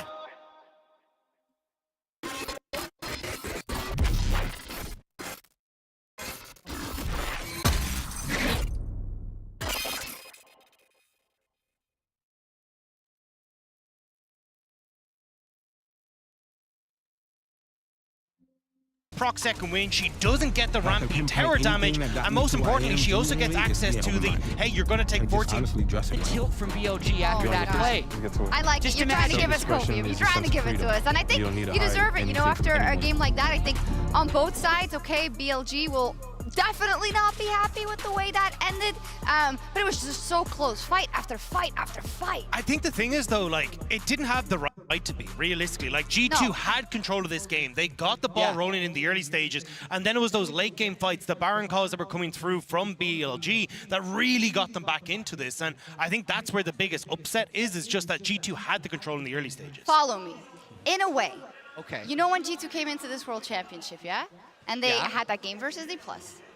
proc second win, she doesn't get the ramping tower damage, and most importantly, she also gets access to the, hey, you're going to take 14. The tilt from BLG after that play. I like it. You're trying to give us copium. You're trying to give it to us. And I think you deserve it. You know, after a game like that, I think on both sides, okay, BLG will definitely not be happy with the way that ended. But it was just so close. Fight after fight after fight. I think the thing is, though, like, it didn't have the right to be, realistically. Like, G2 No. had control of this game. They got the ball rolling in the early stages, and then it was those late game fights, the Baron calls that were coming through from BLG that really got them back into this. And I think that's where the biggest upset is just that G2 had the control in the early stages. Follow me. In a way. Okay. You know when G2 came into this World Championship, yeah? And they had that game versus D+.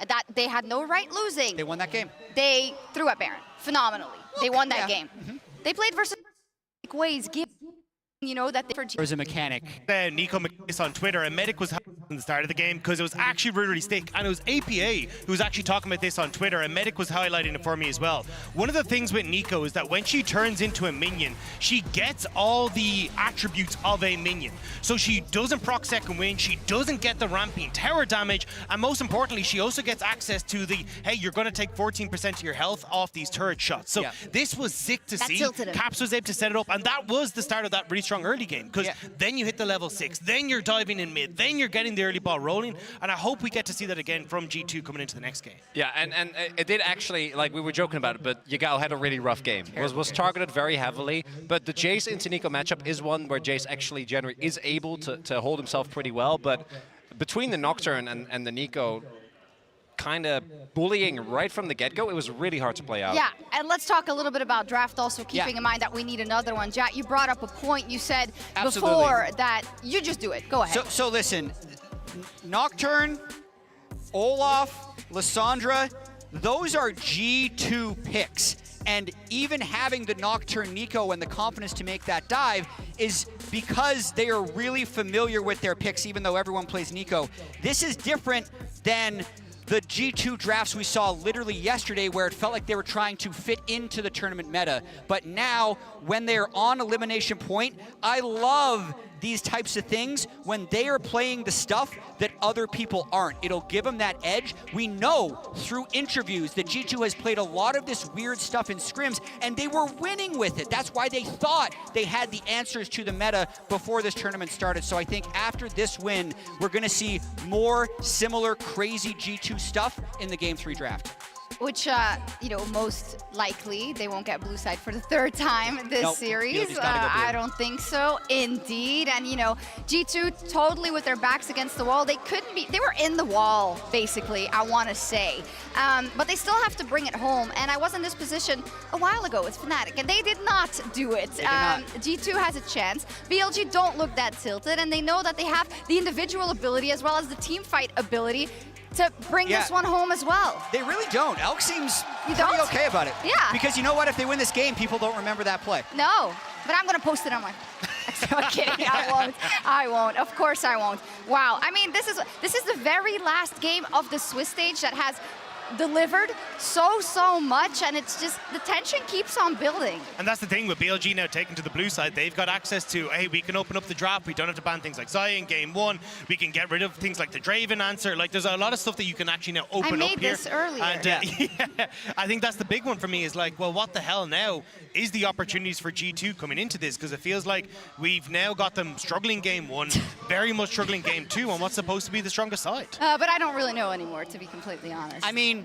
That they had no right losing. They won that game. They threw at Baron phenomenally. They won that game. Mm-hmm. They played versus ways, giving You know that There's a mechanic. Nico McGinnis on Twitter, and Medic was in the start of the game because it was actually really stick, and it was APA who was actually talking about this on Twitter, and Medic was highlighting it for me as well. One of the things with Nico is that when she turns into a minion, she gets all the attributes of a minion. So she doesn't proc second wind, she doesn't get the ramping tower damage, and most importantly, she also gets access to the, hey, you're going to take 14% of your health off these turret shots. So this was sick to see. Caps was able to set it up, and that was the start of that really strong early game, because then you hit the level 6, then you're diving in mid, then you're getting the early ball rolling, and I hope we get to see that again from G2 coming into the next game. Yeah, and it did actually, like we were joking about it, but Yagao had a really rough game. Was targeted very heavily, but the Jace into Nico matchup is one where Jace actually generally is able to hold himself pretty well, but between the Nocturne and the Nico kind of bullying right from the get-go, it was really hard to play out. Yeah, and let's talk a little bit about draft also, keeping in mind that we need another one. Jack, you brought up a point. You said before that you just do it. Go ahead. So listen, Nocturne, Olaf, Lissandra, those are G2 picks. And even having the Nocturne Nico and the confidence to make that dive is because they are really familiar with their picks, even though everyone plays Nico. This is different than the G2 drafts we saw literally yesterday, where it felt like they were trying to fit into the tournament meta. But now, when they're on elimination point, I love these types of things when they are playing the stuff that other people aren't. It'll give them that edge. We know through interviews that G2 has played a lot of this weird stuff in scrims, and they were winning with it. That's why they thought they had the answers to the meta before this tournament started. So I think after this win, we're going to see more similar crazy G2 stuff in the Game 3 draft. Which, you know, most likely they won't get blue side for the third time this series. I don't think so, indeed. And, you know, G2 totally with their backs against the wall. They couldn't be, they were in the wall, basically, I want to say. But they still have to bring it home. And I was in this position a while ago with Fnatic, and they did not do it. G2 has a chance. BLG don't look that tilted, and they know that they have the individual ability as well as the team fight ability to bring this one home as well. They really don't. Elk seems pretty okay about it. Yeah. Because you know what? If they win this game, people don't remember that play. No, but I'm going to post it on my... I'm kidding. I won't. I won't. Of course I won't. Wow. I mean, this is the very last game of the Swiss stage that has delivered so much, and it's just the tension keeps on building. And that's the thing with BLG now taken to the blue side. They've got access to, hey, we can open up the draft. We don't have to ban things like Xayah in game 1. We can get rid of things like the Draven answer. Like, there's a lot of stuff that you can actually now open up here. I made this earlier. And I think that's the big one for me, is like, well, what the hell now is the opportunities for G2 coming into this? Because it feels like we've now got them struggling game 1, very much struggling game 2 on what's supposed to be the strongest side. But I don't really know anymore, to be completely honest. I mean,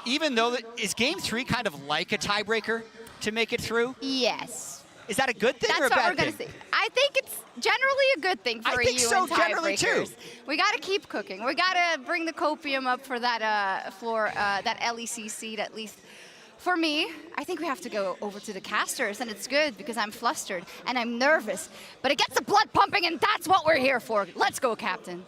even though, is game 3 kind of like a tiebreaker to make it through? Yes. Is that a good thing or a bad thing? That's what we're going to see. I think it's generally a good thing for you and tiebreakers. We got to keep cooking. We got to bring the copium up for that that LEC seed, at least. For me, I think we have to go over to the casters, and it's good because I'm flustered and I'm nervous. But it gets the blood pumping, and that's what we're here for. Let's go, Captain.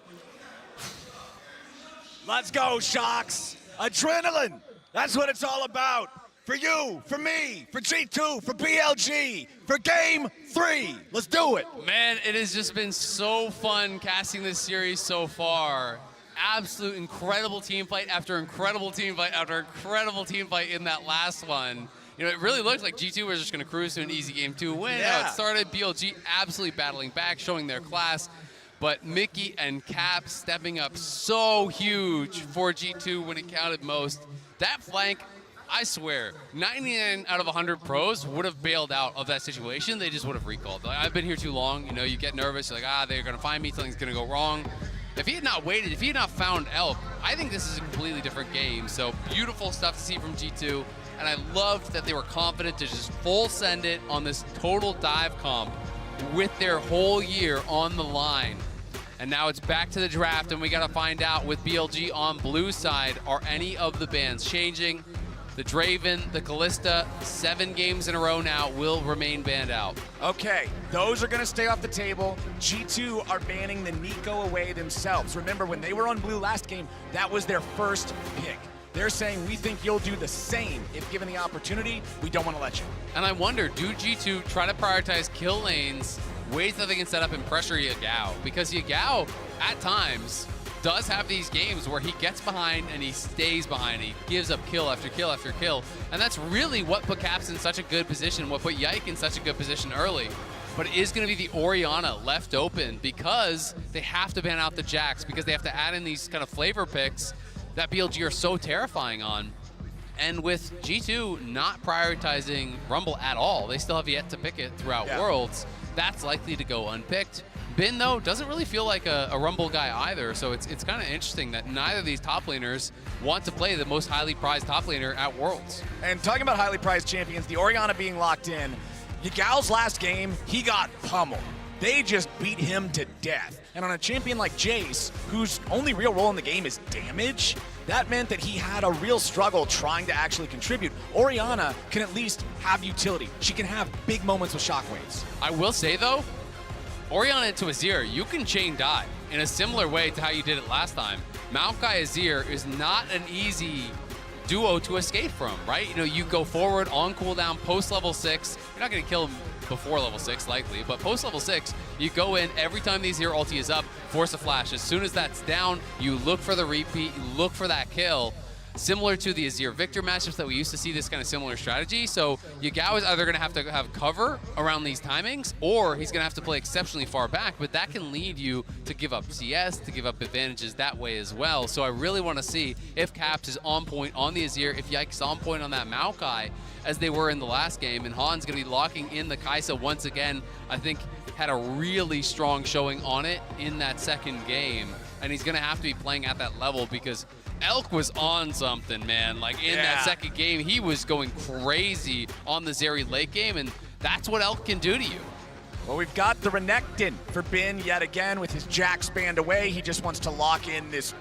Let's go, Shocks. Adrenaline. That's what it's all about. For you, for me, for G2, for BLG, for game 3. Let's do it. Man, it has just been so fun casting this series so far. Absolute incredible team fight after incredible team fight after incredible team fight in that last one. You know, it really looked like G2 was just going to cruise to an easy game 2 win. Yeah. How it started, BLG absolutely battling back, showing their class. But Mickey and Cap stepping up so huge for G2 when it counted most. That flank, I swear, 99 out of 100 pros would have bailed out of that situation. They just would have recalled. Like, I've been here too long. You know, you get nervous. You're like, they're going to find me. Something's going to go wrong. If he had not waited, if he had not found Elk, I think this is a completely different game. So beautiful stuff to see from G2. And I loved that they were confident to just full send it on this total dive comp with their whole year on the line. And now it's back to the draft, and we got to find out with BLG on blue side, are any of the bans changing? The Draven, the Kalista, 7 games in a row now will remain banned out. Okay, those are going to stay off the table. G2 are banning the Nico away themselves. Remember, when they were on blue last game, that was their first pick. They're saying, we think you'll do the same if given the opportunity. We don't want to let you. And I wonder, do G2 try to prioritize kill lanes ways that they can set up and pressure Yagao. Because Yagao, at times, does have these games where he gets behind and he stays behind. He gives up kill after kill after kill. And that's really what put Caps in such a good position, what put Yike in such a good position early. But it is going to be the Orianna left open because they have to ban out the Jax, because they have to add in these kind of flavor picks that BLG are so terrifying on. And with G2 not prioritizing Rumble at all, they still have yet to pick it throughout Worlds, that's likely to go unpicked. Bin, though, doesn't really feel like a Rumble guy either, so it's kind of interesting that neither of these top laners want to play the most highly prized top laner at Worlds. And talking about highly prized champions, the Orianna being locked in, Yagao's last game, he got pummeled. They just beat him to death. And on a champion like Jace, whose only real role in the game is damage, that meant that he had a real struggle trying to actually contribute. Orianna can at least have utility. She can have big moments with shockwaves. I will say, though, Orianna into Azir, you can chain die in a similar way to how you did it last time. Maokai Azir is not an easy duo to escape from, right? You know, you go forward on cooldown post level 6. You're not going to kill him before level 6 likely, but post level 6, you go in every time the Azir ulti is up, force a flash. As soon as that's down, you look for the repeat, you look for that kill. Similar to the Azir Victor matchups that we used to see this kind of similar strategy. So Yagao is either going to have cover around these timings, or he's going to have to play exceptionally far back, but that can lead you to give up CS, to give up advantages that way as well. So I really want to see if Caps is on point on the Azir, if Yike's on point on that Maokai, as they were in the last game, and Han's going to be locking in the Kai'Sa once again. I think had a really strong showing on it in that second game, and he's going to have to be playing at that level because Elk was on something, man. Like in that second game, he was going crazy on the Zeri late game, and that's what Elk can do to you. Well, we've got the Renekton for Bin yet again with his Jax banned away. He just wants to lock in this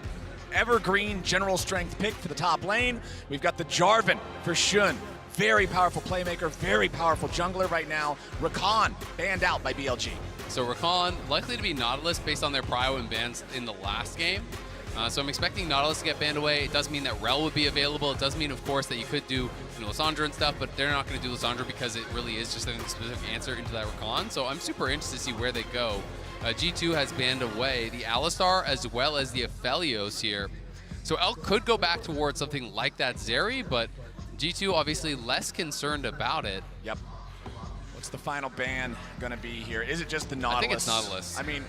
evergreen general strength pick for the top lane. We've got the Jarvan for Shun. Very powerful playmaker, very powerful jungler right now. Rakan banned out by BLG. So Rakan likely to be Nautilus based on their prio and bans in the last game. So I'm expecting Nautilus to get banned away. It does mean that Rel would be available. It does mean, of course, that you could do Lissandra and stuff, but they're not going to do Lissandra because it really is just a specific answer into that Rakan. So I'm super interested to see where they go. G2 has banned away the Alistar as well as the Aphelios here. So Elk could go back towards something like that Zeri, but G2 obviously less concerned about it. Yep. What's the final ban going to be here? Is it just the Nautilus? I think it's Nautilus. I mean,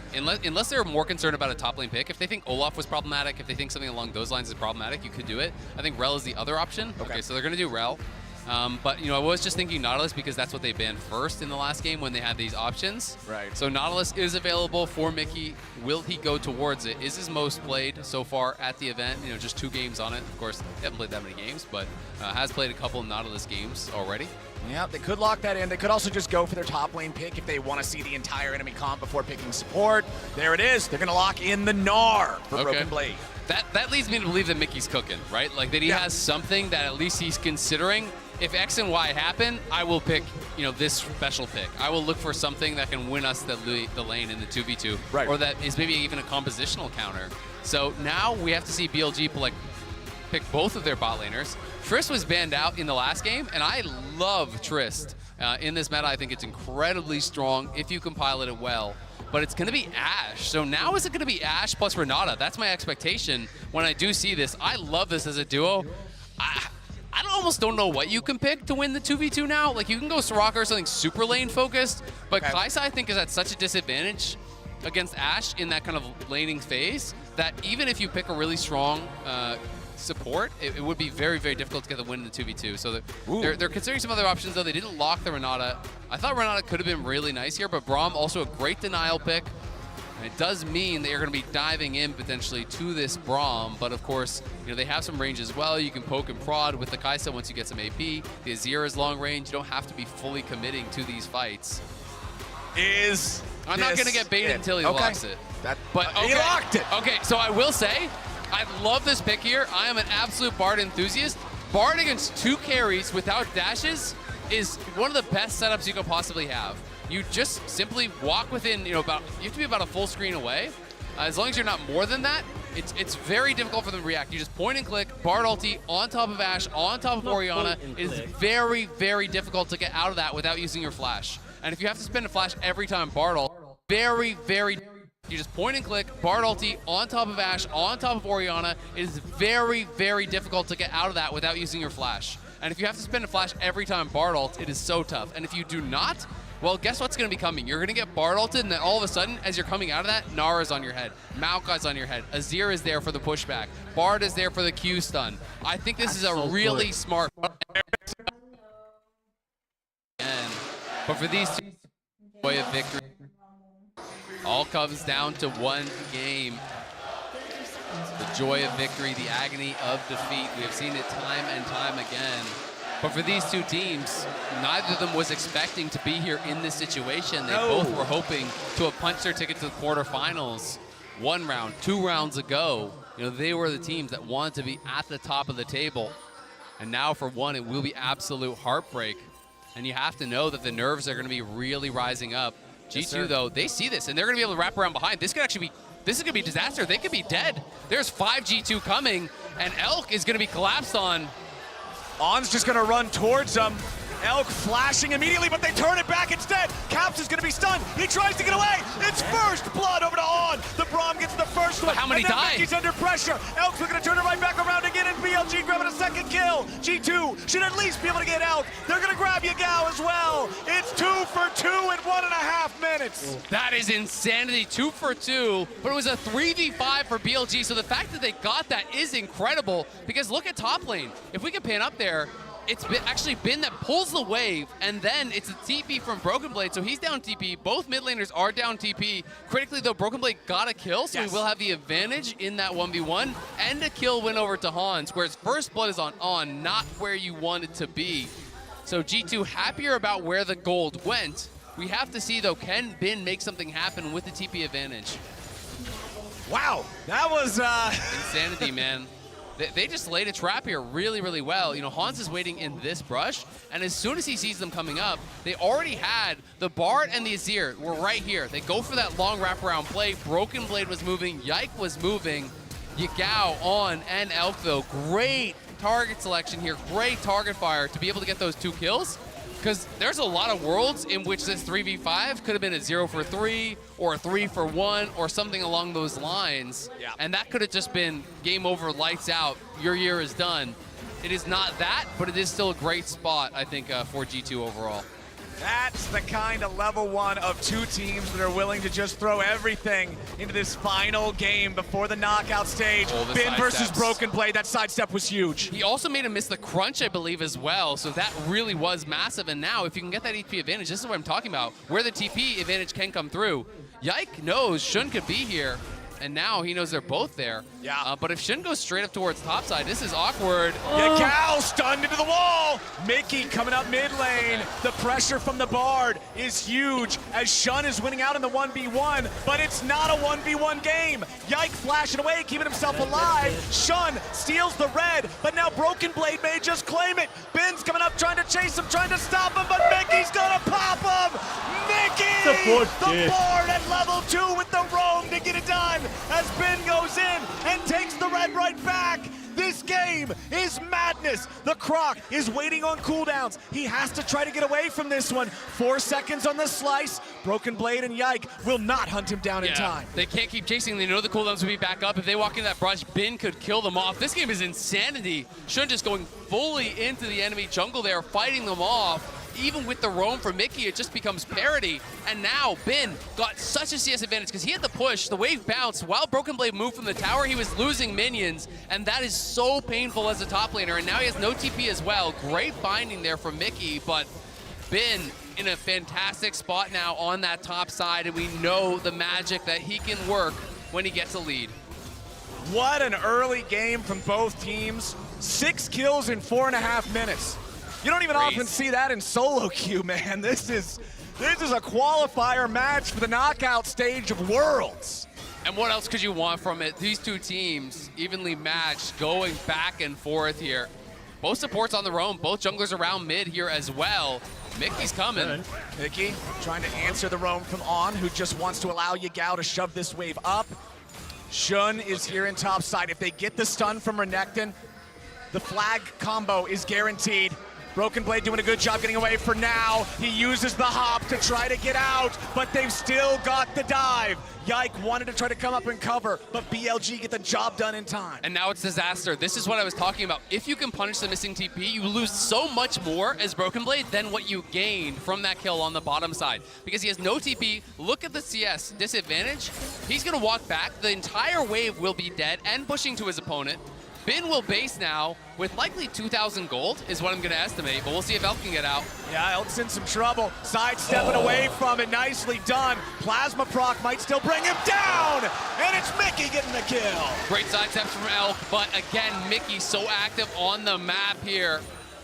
unless they're more concerned about a top lane pick. If they think Olaf was problematic, if they think something along those lines is problematic, you could do it. I think Rel is the other option. Okay, so they're going to do Rel. But, I was just thinking Nautilus because that's what they banned first in the last game when they had these options. Right. So Nautilus is available for Mickey. Will he go towards it? Is his most played so far at the event? Just 2 games on it. Of course, they haven't played that many games, but has played a couple Nautilus games already. Yeah, they could lock that in. They could also just go for their top lane pick if they want to see the entire enemy comp before picking support. There it is. They're going to lock in the Gnar for Broken Blade. That leads me to believe that Mickey's cooking, right? Like that he has something that at least he's considering. If X and Y happen, I will pick, this special pick. I will look for something that can win us the lane in the 2v2, or that is maybe even a compositional counter. So now we have to see BLG pick both of their bot laners. Trist was banned out in the last game, and I love Trist. In this meta, I think it's incredibly strong if you compile it well. But it's going to be Ashe. So now is it going to be Ashe plus Renata? That's my expectation when I do see this. I love this as a duo. I almost don't know what you can pick to win the 2v2 now. Like, you can go Soraka or something super lane focused, but Kai'Sa, I think, is at such a disadvantage against Ashe in that kind of laning phase that even if you pick a really strong support, it would be very, very difficult to get the win in the 2v2. So they're considering some other options, though. They didn't lock the Renata. I thought Renata could have been really nice here, but Braum also a great denial pick. And it does mean that you're going to be diving in potentially to this Braum, but of course, they have some range as well. You can poke and prod with the Kai'Sa once you get some AP. The Azir is long range. You don't have to be fully committing to these fights. I'm not going to get baited until he locks it. He locked it. Okay, so I will say, I love this pick here. I am an absolute Bard enthusiast. Bard against 2 carries without dashes is one of the best setups you could possibly have. You just simply walk within, you have to be about a full screen away. As long as you're not more than that, it's very difficult for them to react. You just point and click, Bard ulti on top of Ashe, on top of Orianna. It is very, very difficult to get out of that without using your flash. And if you have to spend a flash every time Bard ult, very, very, you just point and click, Bard ulti on top of Ashe, on top of Orianna. It is very, very difficult to get out of that without using your flash. And if you have to spend a flash every time Bard ult, it is so tough. And if you do not, well, guess what's going to be coming? You're going to get Bard ulted, and then all of a sudden, as you're coming out of that, Nara's on your head, Maokai's on your head, Azir is there for the pushback, Bard is there for the Q stun. I think this is a really smart. But for these two, joy of victory, all comes down to one game. The joy of victory, the agony of defeat. We have seen it time and time again. But for these two teams, neither of them was expecting to be here in this situation. They both were hoping to have punched their ticket to the quarterfinals 1 round, 2 rounds ago. You know, they were the teams that wanted to be at the top of the table. And now for one, it will be absolute heartbreak. And you have to know that the nerves are going to be really rising up. G2, though, they see this, and they're going to be able to wrap around behind. This could actually be, this is going to be disaster. They could be dead. There's 5 G2 coming, and Elk is going to be collapsed on. On's just gonna run towards them. Elk flashing immediately, but they turn it back instead. Caps is gonna be stunned. He tries to get away. It's first blood over to On. The Braum gets the first one. But how many died? He's under pressure. Elk's gonna turn it right back around again, and BLG grabbing a second kill. G2 should at least be able to get Elk. They're gonna grab Yagao as well. It's 2 for 2 in 1.5 minutes. That is insanity, 2 for 2, but it was a 3v5 for BLG, so the fact that they got that is incredible, because look at top lane. If we can pan up there, it's actually been that pulls the wave, and then it's a TP from Broken Blade, so he's down TP. Both mid laners are down TP. Critically, though, Broken Blade got a kill, so he will have the advantage in that 1v1, and a kill win over to Hans, whereas first blood is on, not where you want it to be. So G2 happier about where the gold went. We have to see, though, can Bin make something happen with the TP advantage? Wow, that was insanity, man. They just laid a trap here really, really well. You know, Hans is waiting in this brush, and as soon as he sees them coming up, they already had the Bard and the Azir were right here. They go for that long wraparound play. Broken Blade was moving, Yike was moving. Yagao, On, and Elk, though. Great target selection here, great target fire to be able to get those 2 kills. Because there's a lot of worlds in which this 3v5 could have been a 0 for 3 or a 3 for 1 or something along those lines. Yeah. And that could have just been game over, lights out, your year is done. It is not that, but it is still a great spot, I think, for G2 overall. That's the kind of level 1 of 2 teams that are willing to just throw everything into this final game before the knockout stage. Bin versus Broken Blade, that sidestep was huge. He also made him miss the crunch, I believe, as well, so that really was massive. And now, if you can get that HP advantage, this is what I'm talking about, where the TP advantage can come through. Yike knows Shun could be here, and now he knows they're both there. Yeah. But if Shun goes straight up towards topside, this is awkward. Yagao stunned into the wall. Mickey coming up mid lane. The pressure from the Bard is huge as Shun is winning out in the 1v1, but it's not a 1v1 game. Yike flashing away, keeping himself alive. Shun steals the red, but now Broken Blade may just claim it. Bin's coming up trying to chase him, trying to stop him, but Mickey's gonna pop him. Mickey! The Bard at level 2 with the roam to get it done as Bin goes in and takes the red right back. This game is madness. The Croc is waiting on cooldowns. He has to try to get away from this one. 4 seconds on the slice. Broken Blade and Yike will not hunt him down in time. They can't keep chasing. They know the cooldowns will be back up. If they walk into that brush, Bin could kill them off. This game is insanity. Shun just going fully into the enemy jungle there, fighting them off. Even with the roam for Mickey, it just becomes parity. And now Bin got such a CS advantage because he had the push, the wave bounced. While Broken Blade moved from the tower, he was losing minions, and that is so painful as a top laner. And now he has no TP as well. Great binding there from Mickey, but Bin in a fantastic spot now on that top side, and we know the magic that he can work when he gets a lead. What an early game from both teams. 6 kills in 4.5 minutes. You don't even often see that in solo queue, man. This is a qualifier match for the knockout stage of Worlds. And what else could you want from it? These two teams evenly matched, going back and forth here. Both supports on the roam, both junglers around mid here as well. Mickey's coming. Mickey trying to answer the roam from On, who just wants to allow Yagao to shove this wave up. Shun is here in top side. If they get the stun from Renekton, the flag combo is guaranteed. Broken Blade doing a good job getting away for now. He uses the hop to try to get out, but they've still got the dive. Yike wanted to try to come up and cover, but BLG get the job done in time. And now it's disaster. This is what I was talking about. If you can punish the missing TP, you lose so much more as Broken Blade than what you gain from that kill on the bottom side. Because he has no TP. Look at the CS disadvantage. He's going to walk back. The entire wave will be dead and pushing to his opponent. Bin will base now with likely 2,000 gold is what I'm going to estimate, but we'll see if Elk can get out. Yeah, Elk's in some trouble. Sidestepping away from it. Nicely done. Plasma proc might still bring him down, and it's Mickey getting the kill. Great sidesteps from Elk, but again, Mickey so active on the map here.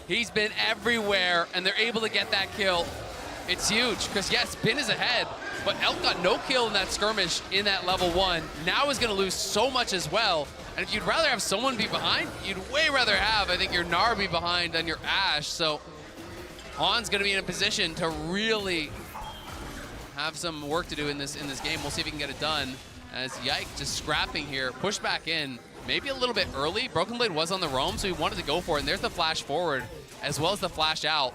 He's been everywhere, and they're able to get that kill. It's huge, because yes, Bin is ahead, but Elk got no kill in that skirmish in that level 1. Now is going to lose so much as well. And if you'd rather have someone be behind, you'd way rather have, I think, your Gnar be behind than your Ashe. So Han's going to be in a position to really have some work to do in this game. We'll see if he can get it done. As Yike just scrapping here, push back in, maybe a little bit early. Broken Blade was on the roam, so he wanted to go for it. And there's the flash forward, as well as the flash out.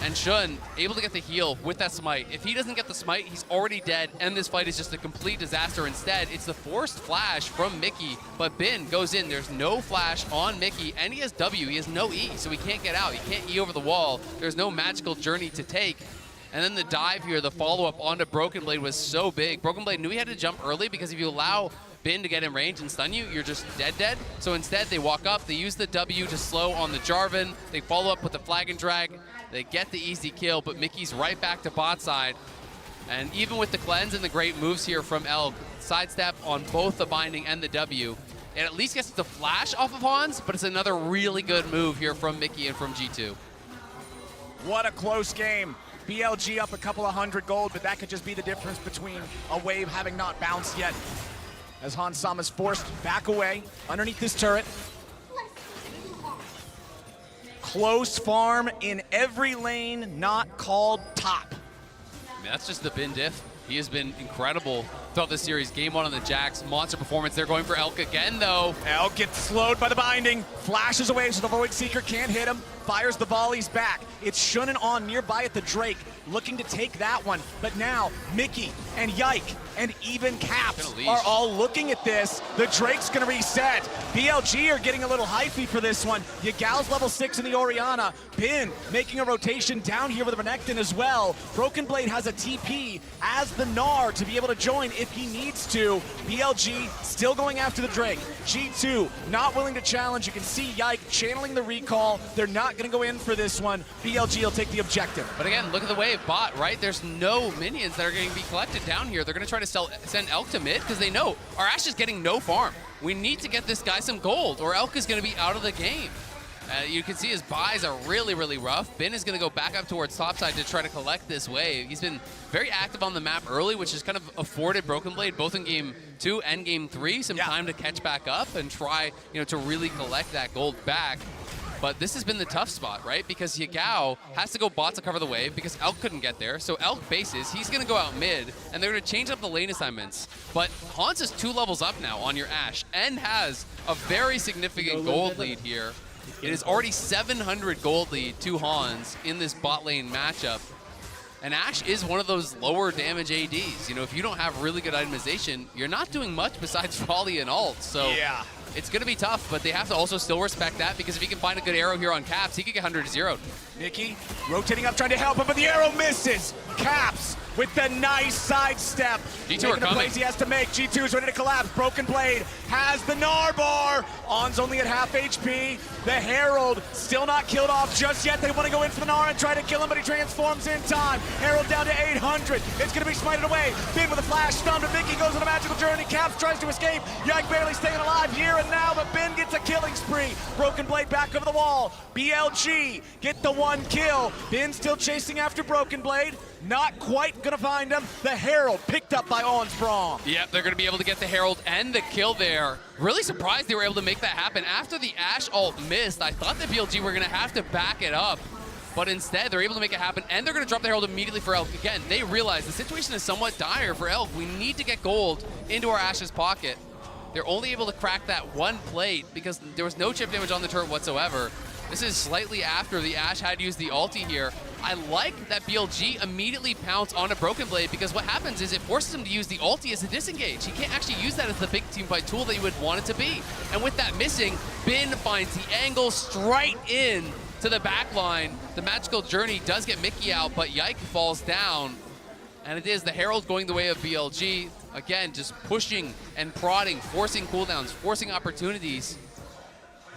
And Shun able to get the heal with that smite. If he doesn't get the smite, he's already dead, and this fight is just a complete disaster. Instead, it's the forced flash from Mickey, but Bin goes in. There's no flash on Mickey, and he has W. He has no E, so he can't get out. He can't E over the wall. There's no magical journey to take. And then the dive here, the follow-up onto Broken Blade was so big. Broken Blade knew he had to jump early because if you allow Bin to get in range and stun you, you're just dead. So instead, they walk up, they use the W to slow on the Jarvan, they follow up with the flag and drag, they get the easy kill, but Mickey's right back to bot side. And even with the cleanse and the great moves here from Elk, sidestep on both the binding and the W, it at least gets the flash off of Hans, but it's another really good move here from Mickey and from G2. What a close game. BLG up a couple of 100 gold, but that could just be the difference between a wave having not bounced yet. As Hans Sama is forced back away underneath this turret. Close farm in every lane not called top. I mean, that's just the Bin diff. He has been incredible throughout this series. Game 1 on the Jax, monster performance. They're going for Elk again, though. Elk gets slowed by the binding, flashes away so the Void Seeker can't hit him, fires the volleys back. It's Shunin on nearby at the Drake, looking to take that one. But now, Mickey and Yike and even Caps are all looking at this. The Drake's gonna reset. BLG are getting a little hyphy for this one. Yagal's level 6 in the Orianna. Bin making a rotation down here with the Renekton as well. Broken Blade has a TP as the Gnar to be able to join if he needs to. BLG still going after the Drake. G2 not willing to challenge. You can see Yike channeling the recall. They're not gonna go in for this one. BLG will take the objective. But again, look at the wave bot, right? There's no minions that are going to be collected down here. They're going to try to send Elk to mid because they know our Ashe is getting no farm. We need to get this guy some gold or Elk is going to be out of the game. You can see his buys are really, really rough. Bin is going to go back up towards topside to try to collect this wave. He's been very active on the map early, which has kind of afforded Broken Blade, both in Game 2 and Game 3, some time to catch back up and try, to really collect that gold back. But this has been the tough spot, right? Because Yagao has to go bot to cover the wave because Elk couldn't get there. So Elk bases, he's going to go out mid, and they're going to change up the lane assignments. But Hans is 2 levels up now on your Ashe and has a very significant gold lead here. It is already 700 gold lead to Hans in this bot lane matchup. And Ashe is one of those lower damage ADs. If you don't have really good itemization, you're not doing much besides volley and ult. So it's going to be tough, but they have to also still respect that because if he can find a good arrow here on Caps, he could get 100-0'd. Mickey rotating up, trying to help him, but the arrow misses. Caps with the nice sidestep. G2 are coming. Plays he has to make. G2 is ready to collapse. Broken Blade has the Gnar bar. On's only at half HP. The Herald still not killed off just yet. They want to go in for the Gnar and try to kill him, but he transforms in time. Herald down to 800. It's going to be smited away. Bin with a flash stun, but Mickey goes on a magical journey. Caps tries to escape. Yike barely staying alive here and now, but Bin gets a killing spree. Broken Blade back over the wall. BLG get the 1 kill. Bin still chasing after Broken Blade. Not quite gonna find him. The Herald picked up by Onsprong. Yep, they're gonna be able to get the Herald and the kill there. Really surprised they were able to make that happen. After the Ashe ult missed, I thought the BLG were gonna have to back it up. But instead, they're able to make it happen, and they're gonna drop the Herald immediately for Elk. Again, they realize the situation is somewhat dire for Elk. We need to get gold into our Ashe's pocket. They're only able to crack that 1 plate because there was no chip damage on the turret whatsoever. This is slightly after the Ashe had used the ulti here. I like that BLG immediately pounced on a Broken Blade because what happens is it forces him to use the ulti as a disengage. He can't actually use that as the big team fight tool that you would want it to be. And with that missing, Bin finds the angle straight in to the back line. The magical journey does get Mickey out, but Yike falls down. And it is the Herald going the way of BLG. Again, just pushing and prodding, forcing cooldowns, forcing opportunities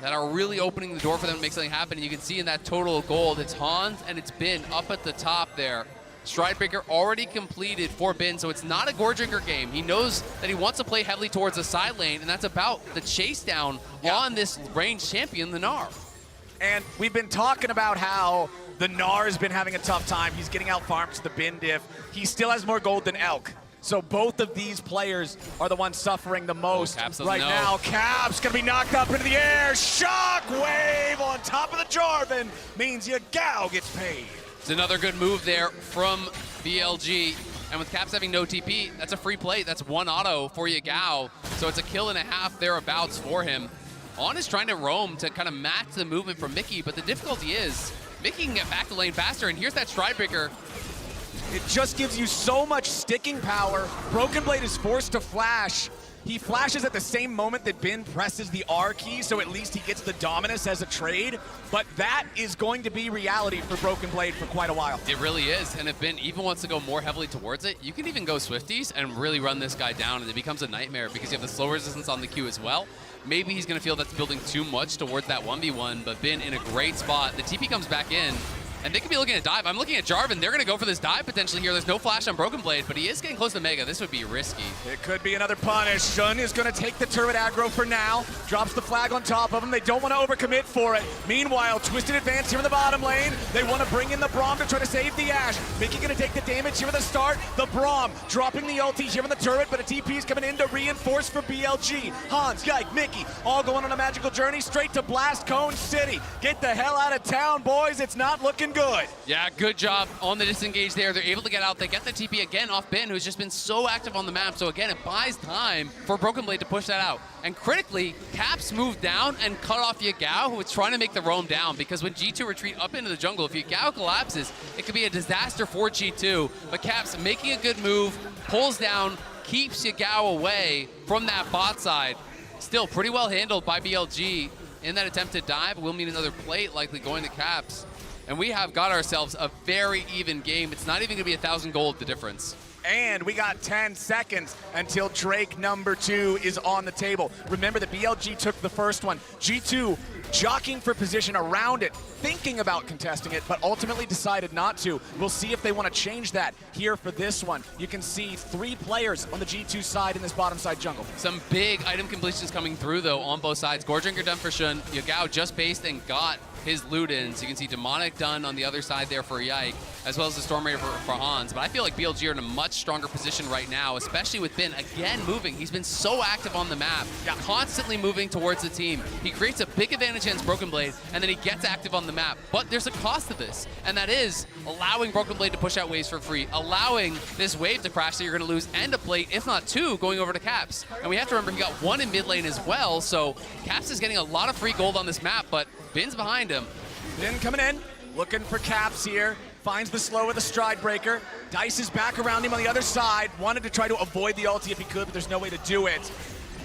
that are really opening the door for them to make something happen. And you can see in that total of gold, it's Hans and it's Bin up at the top there. Stridebreaker already completed for Bin, so it's not a Gore Drinker game. He knows that he wants to play heavily towards the side lane, and that's about the chase down on this ranged champion, the Gnar. And we've been talking about how the Gnar has been having a tough time. He's getting out farmed to the Bin diff. He still has more gold than Elk. So both of these players are the ones suffering the most right now. Caps gonna be knocked up into the air. Shockwave on top of the Jarvan means Yagao gets paid. It's another good move there from BLG. And with Caps having no TP, that's a free play. That's one auto for Yagao. So it's a kill and a half thereabouts for him. On is trying to roam to kind of match the movement from Mickey, but the difficulty is Mickey can get back to lane faster, and here's that Stridebreaker. It just gives you so much sticking power. Broken Blade is forced to flash. He flashes at the same moment that Bin presses the R key, so at least he gets the Dominus as a trade. But that is going to be reality for Broken Blade for quite a while. It really is, and if Bin even wants to go more heavily towards it, you can even go Swifties and really run this guy down, and it becomes a nightmare because you have the slow resistance on the Q as well. Maybe he's going to feel that's building too much towards that 1v1, but Bin in a great spot. The TP comes back in, and they could be looking at dive. I'm looking at Jarvan. They're going to go for this dive potentially here. There's no flash on Broken Blade, but he is getting close to Mega. This would be risky. It could be another punish. Shun is going to take the turret aggro for now. Drops the flag on top of him. They don't want to overcommit for it. Meanwhile, Twisted advance here in the bottom lane. They want to bring in the Braum to try to save the Ashe. Mickey going to take the damage here at the start. The Braum dropping the ulti here on the turret, but a TP is coming in to reinforce for BLG. Hans, Yike, Mickey, all going on a magical journey straight to Blast Cone City. Get the hell out of town, boys. It's not looking good. Yeah, good job on the disengage there. They're able to get out. They get the TP again off Bin, who's just been so active on the map. So again, it buys time for Broken Blade to push that out. And critically, Caps moved down and cut off Yagao, who was trying to make the roam down, because when G2 retreat up into the jungle, if Yagao collapses, it could be a disaster for G2. But Caps making a good move, pulls down, keeps Yagao away from that bot side. Still pretty well handled by BLG in that attempted dive. We'll meet another plate likely going to Caps. And we have got ourselves a very even game. It's not even going to be 1,000 gold, the difference. And we got 10 seconds until Drake number 2 is on the table. Remember that BLG took the first one. G2 jockeying for position around it, thinking about contesting it, but ultimately decided not to. We'll see if they want to change that here for this one. You can see 3 players on the G2 side in this bottom side jungle. Some big item completions coming through, though, on both sides. Gore Drinker done for Shun. Yagao just based and got his loot in. So you can see Demonic done on the other side there for Yike, as well as the Storm Raider for Hans. But I feel like BLG are in a much stronger position right now, especially with Bin again moving. He's been so active on the map, constantly moving towards the team. He creates a big advantage against Broken Blade, and then he gets active on the map. But there's a cost to this, and that is allowing Broken Blade to push out waves for free, allowing this wave to crash that you're going to lose and a plate, if not 2, going over to Caps. And we have to remember he got 1 in mid lane as well, so Caps is getting a lot of free gold on this map, but Bin's behind him. Bin coming in, looking for Caps here. Finds the slow with a Stridebreaker. Dice is back around him on the other side. Wanted to try to avoid the ulti if he could, but there's no way to do it.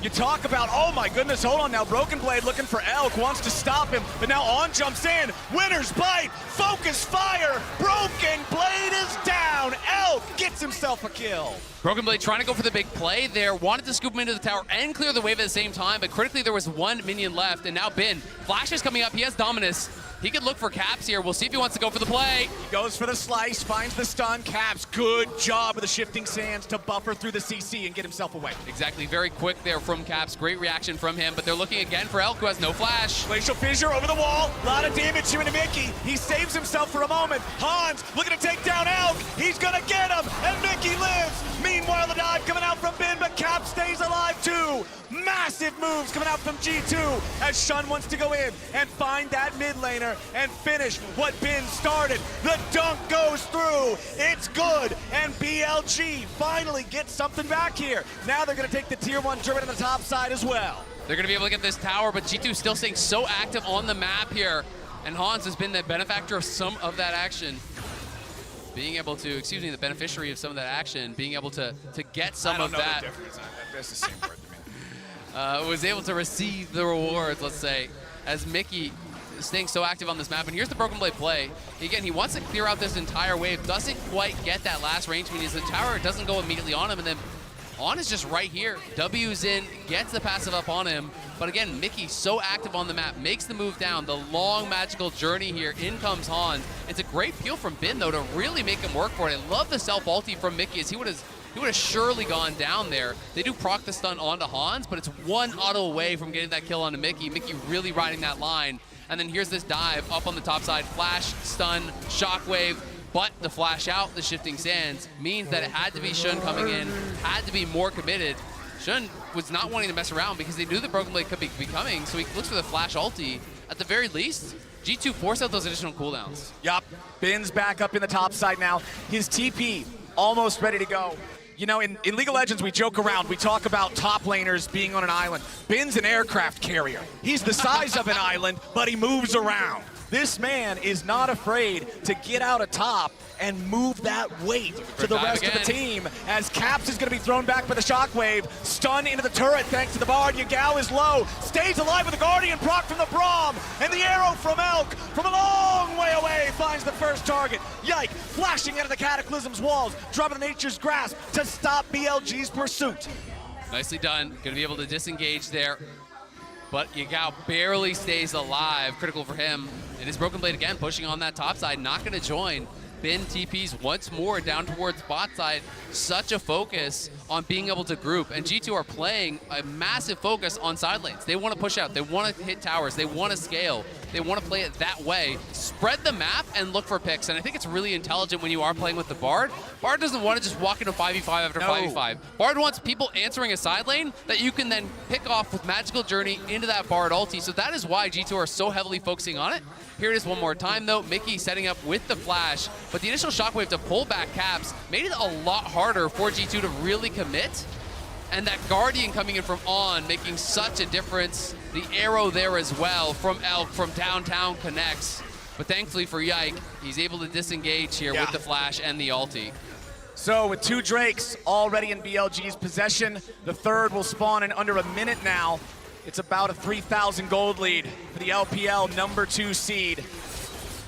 You talk about, oh my goodness, hold on now. Broken Blade looking for Elk, wants to stop him, but now On jumps in. Winner's bite, focus fire. Broken Blade is down. Elk gets himself a kill. Broken Blade trying to go for the big play there, wanted to scoop him into the tower and clear the wave at the same time, but critically there was 1 minion left, and now Bin. Flash is coming up, he has Dominus. He could look for Caps here. We'll see if he wants to go for the play. He goes for the slice, finds the stun. Caps, good job with the shifting sands to buffer through the CC and get himself away. Exactly, very quick there from Caps. Great reaction from him, but they're looking again for Elk, who has no flash. Glacial Fissure over the wall. A lot of damage here into Mickey. He saves himself for a moment. Hans looking to take down Elk. He's gonna get him, and Mickey lives. Meanwhile, the dive coming out from Bin, but Cap stays alive too. Massive moves coming out from G2 as Shun wants to go in and find that mid laner and finish what Bin started. The dunk goes through. It's good, and BLG finally gets something back here. Now they're gonna take the tier 1 turret on the top side as well. They're gonna be able to get this tower, but G2 still staying so active on the map here. And Hans has been the benefactor of some of that action. Being able to, excuse me, the beneficiary of some of that action, being able to get some of that. That's the same word to me. Was able to receive the rewards, let's say, as Mickey staying so active on this map. And here's the Broken Blade play. Again, he wants to clear out this entire wave, doesn't quite get that last range when he's the tower. It doesn't go immediately on him, and then On is just right here. W's in, gets the passive up on him. But again, Mickey so active on the map, makes the move down, the long magical journey here. In comes Hans. It's a great peel from Bin, though, to really make him work for it. I love the self-ulti from Mickey, as he would have surely gone down there. They do proc the stun onto Hans, but it's one auto away from getting that kill onto Mickey. Mickey really riding that line. And then here's this dive up on the top side. Flash, stun, shockwave. But the flash out, the shifting sands, means that it had to be Shun coming in, had to be more committed. Shun was not wanting to mess around because they knew the Broken Blade could be coming, so he looks for the flash ulti. At the very least, G2 force out those additional cooldowns. Yup, Bin's back up in the top side now. His TP almost ready to go. You know, in League of Legends, we joke around. We talk about top laners being on an island. Bin's an aircraft carrier. He's the size of an island, but he moves around. This man is not afraid to get out atop and move that weight to the rest of the team, as Caps is going to be thrown back by the shockwave. Stun into the turret thanks to the Bard. Yagao is low, stays alive with the Guardian proc from the Braum, and the arrow from Elk from a long way away finds the first target. Yike flashing out of the Cataclysm's walls, dropping Nature's Grasp to stop BLG's pursuit. Nicely done. Going to be able to disengage there. But Yagao barely stays alive. Critical for him. It is Broken Blade again, pushing on that top side, not going to join. Bin TPs once more down towards bot side. Such a focus on being able to group. And G2 are playing a massive focus on side lanes. They want to push out. They want to hit towers. They want to scale. They want to play it that way. Spread the map and look for picks. And I think it's really intelligent when you are playing with the Bard. Bard doesn't want to just walk into 5v5 after 5v5. Bard wants people answering a side lane that you can then pick off with Magical Journey into that Bard ulti. So that is why G2 are so heavily focusing on it. Here it is one more time, though. Mickey setting up with the flash, but the initial shockwave to pull back Caps made it a lot harder for G2 to really commit. And that Guardian coming in from On, making such a difference. The arrow there as well from Elk, from downtown connects. But thankfully for Yike, he's able to disengage here with the flash and the ulti. So with two Drakes already in BLG's possession, the third will spawn in under a minute now. It's about a 3,000 gold lead for the LPL #2 seed.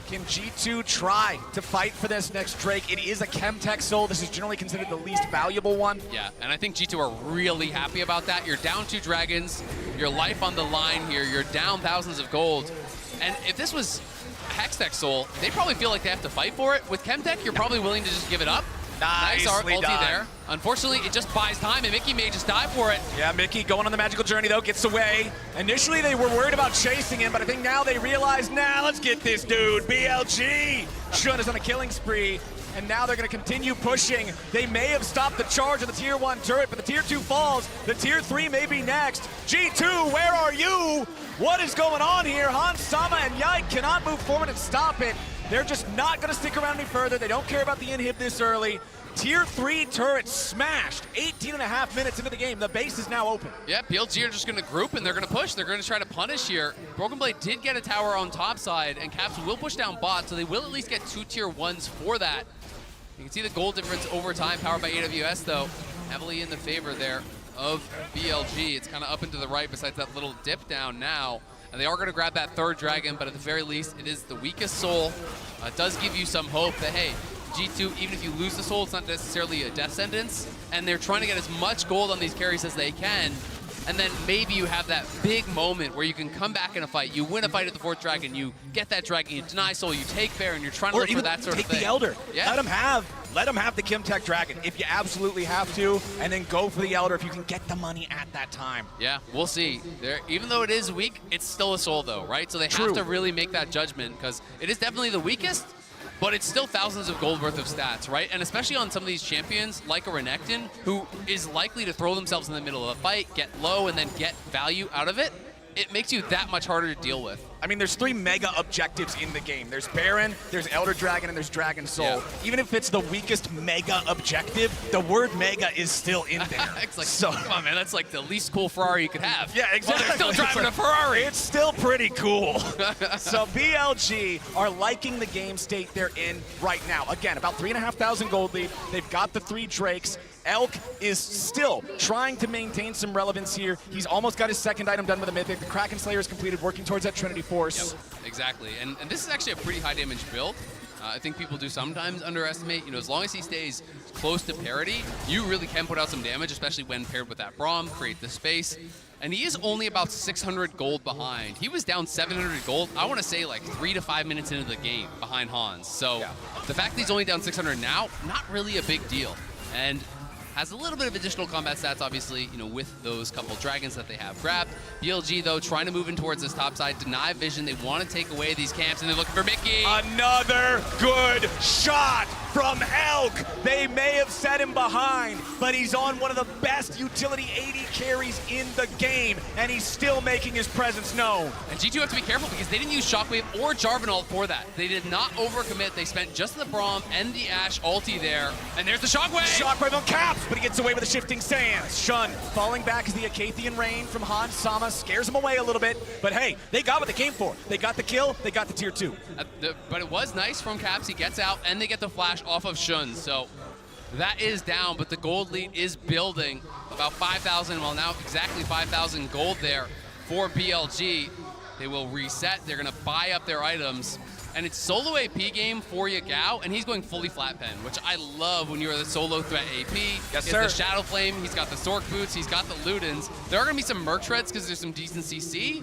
Can G2 try to fight for this next Drake? It is a Chemtech soul. This is generally considered the least valuable one. Yeah, and I think G2 are really happy about that. You're down 2 dragons, your life on the line here, you're down thousands of gold. And if this was Hextech soul, they probably feel like they have to fight for it. With Chemtech, you're probably willing to just give it up. Nice ulti there. Unfortunately, it just buys time, and Mickey may just die for it. Yeah, Mickey going on the magical journey, though, gets away. Initially, they were worried about chasing him, but I think now they realize, nah, let's get this dude, BLG. Shun is on a killing spree, and now they're going to continue pushing. They may have stopped the charge of the Tier 1 turret, but the Tier 2 falls. The Tier 3 may be next. G2, where are you? What is going on here? Hans, Sama, and Yike cannot move forward and stop it. They're just not going to stick around any further. They don't care about the inhib this early. Tier 3 turret smashed 18.5 minutes into the game. The base is now open. Yeah, BLG are just going to group and they're going to push. They're going to try to punish here. Broken Blade did get a tower on top side, and Caps will push down bot, so they will at least get 2 Tier 1s for that. You can see the goal difference over time, powered by AWS, though, heavily in the favor there of BLG. It's kind of up and to the right besides that little dip down now. And they are going to grab that third dragon, but at the very least, it is the weakest soul. It does give you some hope that, hey, G2, even if you lose the soul, it's not necessarily a death sentence. And they're trying to get as much gold on these carries as they can. And then maybe you have that big moment where you can come back in a fight. You win a fight at the 4th dragon, you get that dragon, you deny soul, you take Baron, you're trying to look for that sort of thing. Take the Elder. Yeah. Let him have the Chemtech Dragon if you absolutely have to, and then go for the Elder if you can get the money at that time. Yeah, we'll see. Even though it is weak, it's still a soul though, right? So they have to really make that judgment, because it is definitely the weakest, but it's still thousands of gold worth of stats, right? And especially on some of these champions, like a Renekton, who is likely to throw themselves in the middle of a fight, get low, and then get value out of it. it makes you that much harder to deal with. I mean, there's 3 mega objectives in the game. There's Baron, there's Elder Dragon, and there's Dragon Soul. Yeah. Even if it's the weakest mega objective, the word mega is still in there. It's like, come on, man, that's like the least cool Ferrari you could have. Yeah, exactly. Well, they're still driving a Ferrari. It's still pretty cool. So BLG are liking the game state they're in right now. Again, about 3,500 gold lead. They've got the 3 Drakes. Elk is still trying to maintain some relevance here. He's almost got his 2nd item done with a Mythic. The Kraken Slayer is completed, working towards that Trinity Force. Yep, exactly. And this is actually a pretty high damage build. I think people do sometimes underestimate, as long as he stays close to parity, you really can put out some damage, especially when paired with that Braum, create the space. And he is only about 600 gold behind. He was down 700 gold, I want to say like 3 to 5 minutes into the game behind Hans. So the fact that he's only down 600 now, not really a big deal. And has a little bit of additional combat stats, obviously, with those couple dragons that they have grabbed. BLG, though, trying to move in towards this top side, deny vision. They want to take away these camps, and they're looking for Mickey. Another good shot from Elk. They may have set him behind, but he's on one of the best utility 80 carries in the game, and he's still making his presence known. And G2 have to be careful because they didn't use Shockwave or Jarvan ult for that. They did not overcommit. They spent just the Braum and the Ashe ulti there, and there's the Shockwave. Shockwave on Caps, but he gets away with the shifting sands. Shun falling back as the Acathian Rain from Hans Sama scares him away a little bit, but hey, they got what they came for. They got the kill, they got the tier 2. But it was nice from Caps. He gets out, and they get the flash off of Shun. So that is down, but the gold lead is building. About 5,000, well, now exactly 5,000 gold there for BLG. They will reset. They're going to buy up their items. And it's solo AP game for Yagao, and he's going fully flat pen, which I love when you're the solo threat AP. Yes, he sir. has the Shadow Flame, he's got the Sork Boots, he's got the Ludens. There are going to be some Merc Shreds because there's some decent CC,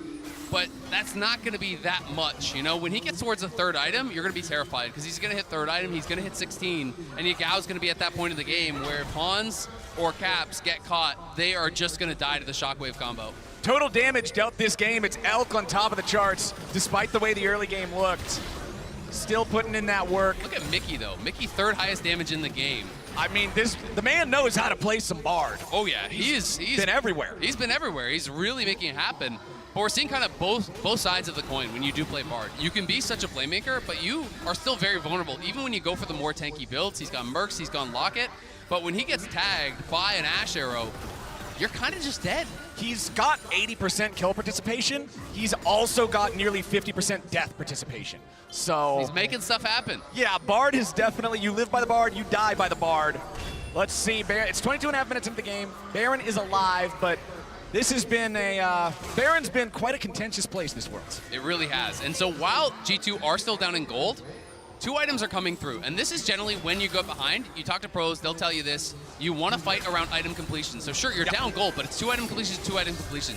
but that's not going to be that much. When he gets towards the 3rd item, you're going to be terrified because he's going to hit 3rd item, he's going to hit 16, and Yagao's going to be at that point in the game where if Hans or Caps get caught, they are just going to die to the Shockwave combo. Total damage dealt this game. It's Elk on top of the charts, despite the way the early game looked. Still putting in that work. Look at Mickey, though. Mickey, 3rd highest damage in the game. I mean, the man knows how to play some Bard. Oh, yeah. He's been everywhere. He's been everywhere. He's really making it happen. But we're seeing kind of both sides of the coin when you do play Bard. You can be such a playmaker, but you are still very vulnerable. Even when you go for the more tanky builds, he's got Mercs, he's gone Locket. But when he gets tagged by an Ashe Arrow, you're kind of just dead. He's got 80% kill participation. He's also got nearly 50% death participation. So he's making stuff happen. Yeah, Bard is definitely, you live by the Bard, you die by the Bard. Let's see, it's 22.5 minutes into the game. Baron is alive, but this has been Baron's been quite a contentious place this Worlds. It really has. And so while G2 are still down in gold, 2 items are coming through, and this is generally when you go behind. You talk to pros, they'll tell you this. You want to fight around item completion. So sure, you're down gold, but it's 2 item completion, 2 item completion.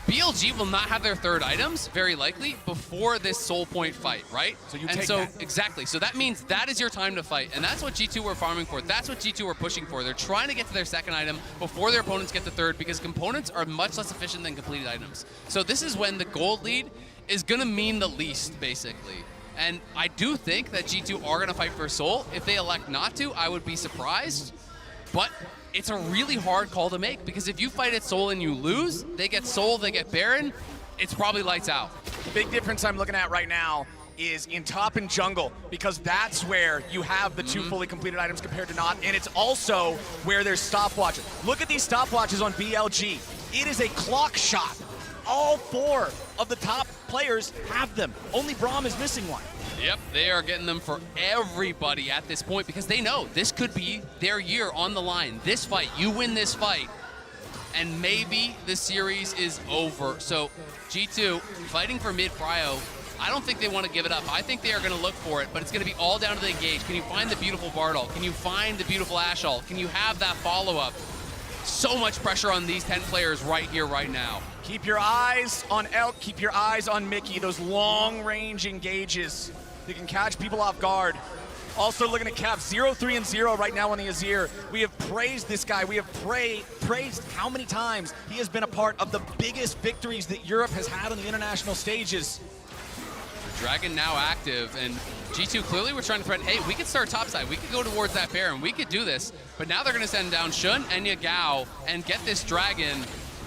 BLG will not have their 3rd items, very likely, before this soul point fight, right? So you and take so that. exactly. So that means that is your time to fight, and that's what G2 were farming for. That's what G2 were pushing for. They're trying to get to their 2nd item before their opponents get the 3rd, because components are much less efficient than completed items. So this is when the gold lead is going to mean the least, basically. And I do think that G2 are going to fight for Soul. If they elect not to, I would be surprised. But it's a really hard call to make, because if you fight at Soul and you lose, they get Soul, they get Baron, it's probably lights out. The big difference I'm looking at right now is in top and jungle, because that's where you have the 2 fully completed items compared to not, and it's also where there's stopwatches. Look at these stopwatches on BLG. It is a clock shot. All 4 of the top players have them. Only Braum is missing one. Yep, they are getting them for everybody at this point, because they know this could be their year on the line. This fight, you win this fight, and maybe the series is over. So G2 fighting for mid prio. I don't think they want to give it up. I think they are going to look for it, but it's going to be all down to the engage. Can you find the beautiful Bard ult? Can you find the beautiful Ashe ult? Can you have that follow-up? So much pressure on these 10 players right here, right now. Keep your eyes on Elk, keep your eyes on Mickey. Those long-range engages, they can catch people off guard. Also looking at Cap, 0-3-0 right now on the Azir. We have praised this guy. We have praised how many times he has been a part of the biggest victories that Europe has had on the international stages. Dragon now active, and G2 clearly were trying to threaten, hey, we could start topside, we could go towards that Baron, we could do this, but now they're going to send down Shun and Yagao and get this Dragon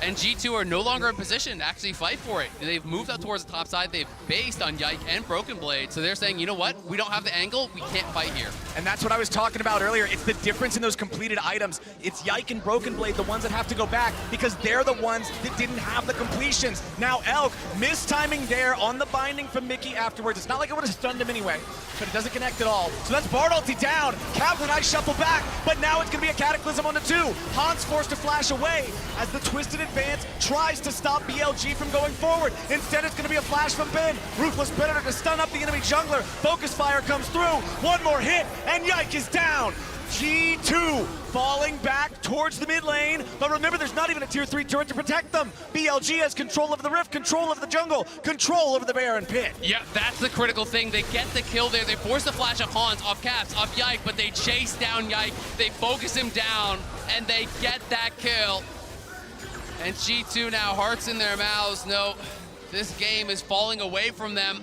And G2 are no longer in position to actually fight for it. They've moved up towards the top side. They've based on Yike and Broken Blade. So they're saying, you know what? We don't have the angle. We can't fight here. And that's what I was talking about earlier. It's the difference in those completed items. It's Yike and Broken Blade, the ones that have to go back because they're the ones that didn't have the completions. Now Elk, mistiming there on the binding from Mickey afterwards. It's not like it would have stunned him anyway, but it doesn't connect at all. So that's Bard ulti down. Cap with a nice shuffle back, but now it's going to be a Cataclysm on the 2. Hans forced to flash away as the Twisted Advance tries to stop BLG from going forward. Instead, it's going to be a flash from Ben. Ruthless Predator to stun up the enemy jungler. Focus Fire comes through. One more hit, and Yike is down. G2 falling back towards the mid lane, but remember there's not even a tier 3 turret to protect them. BLG has control of the rift, control of the jungle, control over the Baron pit. Yeah, that's the critical thing. They get the kill there. They force the flash off Hans, off Caps, off Yike, but they chase down Yike. They focus him down, and they get that kill. And G2 now, hearts in their mouths. No, this game is falling away from them.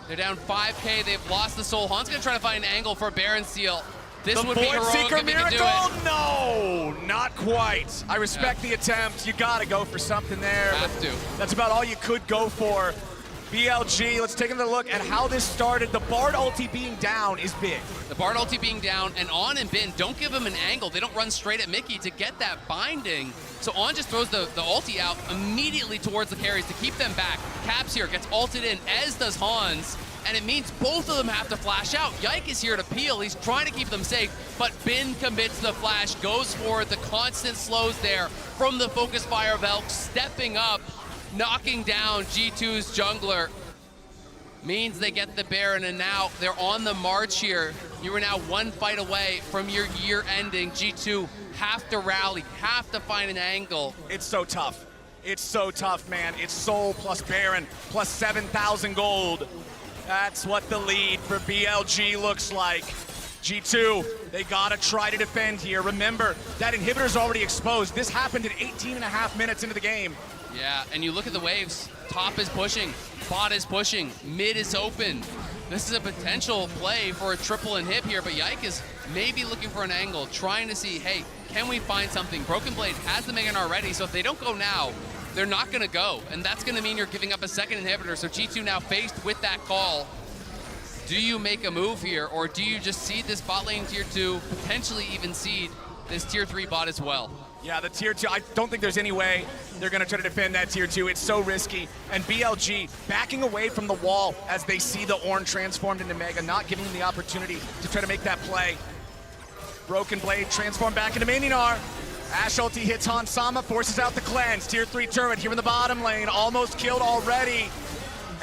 They're down 5K. They've lost the soul. Han's gonna try to find an angle for a Baron Seal. This would be heroic if he could do it. No, not quite. I respect the attempt. You gotta go for something there. Have to. That's about all you could go for. BLG, let's take another look at how this started. The Bard ulti being down is big. The Bard ulti being down, and On and Bin don't give him an angle. They don't run straight at Mickey to get that binding. So On just throws the ulti out immediately towards the carries to keep them back. Caps here gets ulted in, as does Hans. And it means both of them have to flash out. Yike is here to peel. He's trying to keep them safe, but Bin commits the flash, goes for it. The constant slows there from the focus fire of Elk, stepping up, knocking down G2's jungler. Means they get the Baron, and now they're on the march here. You are now one fight away from your year ending. G2 have to rally, have to find an angle. It's so tough. It's so tough, man. It's Soul plus Baron plus 7,000 gold. That's what the lead for BLG looks like. G2, they gotta try to defend here. Remember, that inhibitor's already exposed. This happened at 18.5 minutes into the game. Yeah, and you look at the waves. Top is pushing, bot is pushing, mid is open. This is a potential play for a triple inhib here, but Yike is maybe looking for an angle, trying to see, hey, can we find something? Broken Blade has the Mega already, so if they don't go now, they're not gonna go, and that's gonna mean you're giving up a second inhibitor. So G2 now faced with that call. Do you make a move here, or do you just seed this bot lane tier 2, potentially even seed this tier 3 bot as well? Yeah, the tier 2, I don't think there's any way they're gonna try to defend that tier 2. It's so risky. And BLG backing away from the wall as they see the Ornn transformed into Mega, not giving them the opportunity to try to make that play. Broken Blade transformed back into Mininar. Ash ulti hits Hans Sama, forces out the cleanse. Tier 3 turret here in the bottom lane, almost killed already.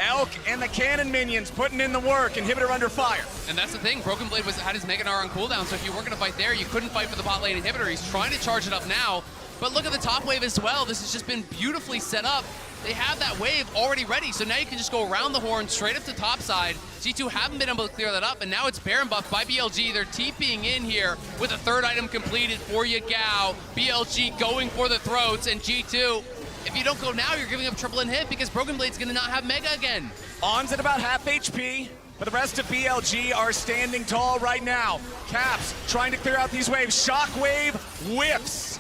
Elk and the cannon minions putting in the work. Inhibitor under fire. And that's the thing, Broken Blade had his Mega on cooldown, so if you weren't gonna fight there, you couldn't fight for the bot lane inhibitor. He's trying to charge it up now, but look at the top wave as well. This has just been beautifully set up. They have that wave already ready, so now you can just go around the horn, straight up to top side. G2 haven't been able to clear that up, and now it's Baron buff by BLG. They're TPing in here with a third item completed for Yagao. BLG going for the throats, and G2, if you don't go now, you're giving up triple inhib because Broken Blade's gonna not have Mega again. On's at about half HP, but the rest of BLG are standing tall right now. Caps trying to clear out these waves. Shockwave whiffs.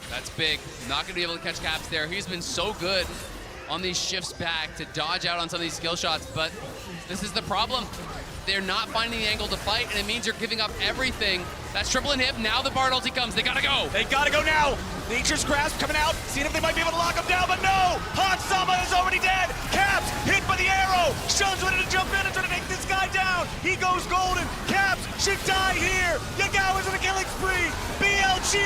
That's big. Not gonna be able to catch Caps there. He's been so good on these shifts back to dodge out on some of these skill shots, but this is the problem. They're not finding the angle to fight, and it means you're giving up everything. That's triple inhib. Now the Bard ulti comes. They gotta go. They gotta go now. Nature's Grasp coming out, seeing if they might be able to lock him down, but no! Hans Sama is already dead. Caps hit by the arrow. Shun's ready to jump in and try to take this guy down. He goes golden. Caps should die here. Yagao is on a killing spree. BLG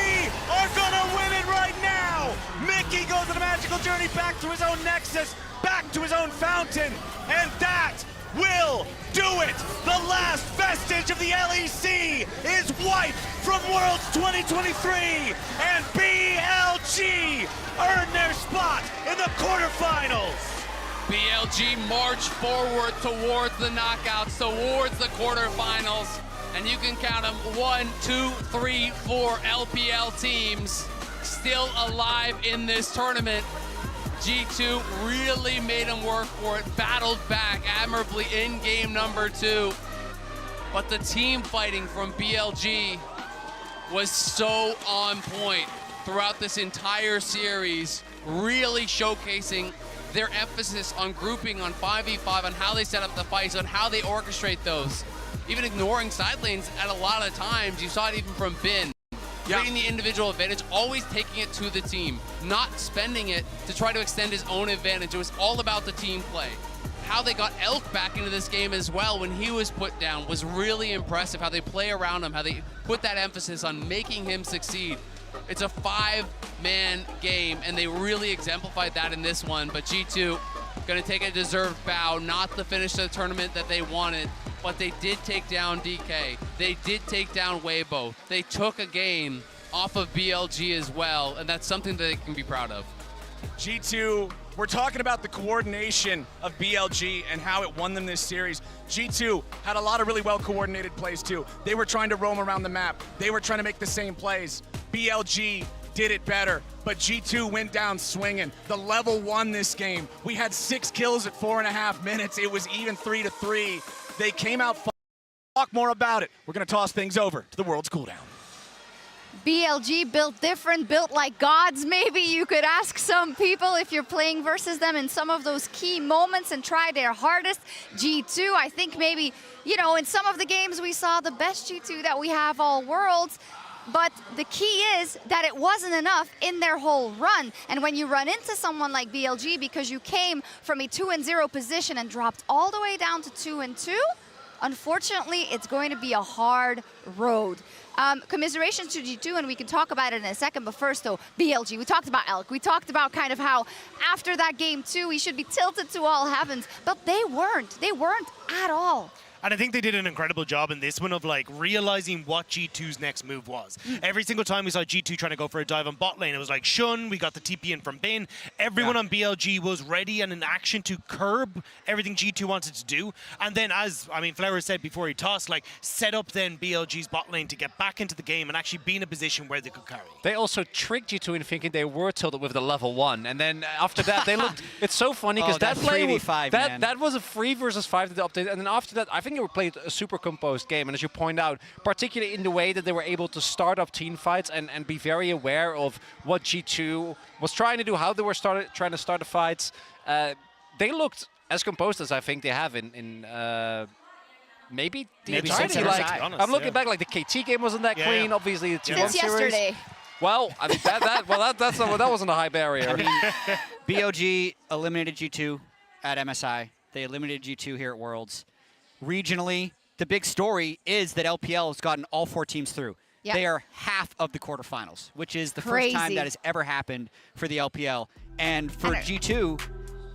are gonna win it right now. Mickey goes on a magical journey back to his own Nexus, back to his own fountain, and that will do it. The last vestige of the LEC is wiped from Worlds 2023, and BLG earn their spot in the quarterfinals. BLG march forward towards the knockouts, towards the quarterfinals, and you can count them 1, 2, 3, 4 LPL teams still alive in this tournament. G2 really made them work for it, battled back admirably in game number 2. But the team fighting from BLG was so on point throughout this entire series. really showcasing their emphasis on grouping, on 5v5, on how they set up the fights, on how they orchestrate those. Even ignoring side lanes at a lot of times. You saw it even from Bin. Creating the individual advantage, always taking it to the team, not spending it to try to extend his own advantage. It was all about the team play. How they got Elk back into this game as well when he was put down was really impressive. How they play around him, how they put that emphasis on making him succeed. It's a 5-man game, and they really exemplified that in this one. But G2 gonna take a deserved bow, not the finish of the tournament that they wanted, but they did take down DK. They did take down Weibo. They took a game off of BLG as well, and that's something that they can be proud of. G2, we're talking about the coordination of BLG and how it won them this series. G2 had a lot of really well-coordinated plays too. They were trying to roam around the map. They were trying to make the same plays. BLG did it better, but G2 went down swinging. The level won this game. We had 6 kills at 4.5 minutes. It was even 3-3. They came out. Talk more about it. We're going to toss things over to the World's Cooldown. BLG built different, built like gods. Maybe you could ask some people if you're playing versus them in some of those key moments and try their hardest. G2, I think maybe, you know, in some of the games we saw the best G2 that we have all worlds. But the key is that it wasn't enough in their whole run. And when you run into someone like BLG because you came from a 2-0 position and dropped all the way down to 2-2, unfortunately, it's going to be a hard road. Commiserations to G2, and we can talk about it in a second, but first though, BLG, we talked about Elk, we talked about kind of how after that game too, we should be tilted to all heavens, but they weren't at all. And I think they did an incredible job in this one of like realizing what G2's next move was. Every single time we saw G2 trying to go for a dive on bot lane, it was like Shun, we got the TP in from Bin. Everyone on BLG was ready and in action to curb everything G2 wanted to do. And then as, I mean, Flower said before he tossed, like set up then BLG's bot lane to get back into the game and actually be in a position where they could carry. They also tricked G2 in thinking they were tilted with the level 1. And then after that, they looked, it's so funny because that play, that was a 3 versus 5 that they updated. And then after that, I think they were played a super composed game, and as you point out, particularly in the way that they were able to start up team fights and be very aware of what G2 was trying to do, how they were trying to start the fights. They looked as composed as I think they have in maybe the entirety. Like, I'm looking back, like the KT game wasn't that clean. Obviously, the T1 Since yesterday. Well, I mean that wasn't a high barrier. I mean, BOG eliminated G2 at MSI. They eliminated G2 here at Worlds. Regionally, the big story is that LPL has gotten all 4 teams through. Yep. They are half of the quarterfinals, which is the first time that has ever happened for the LPL. And for G2,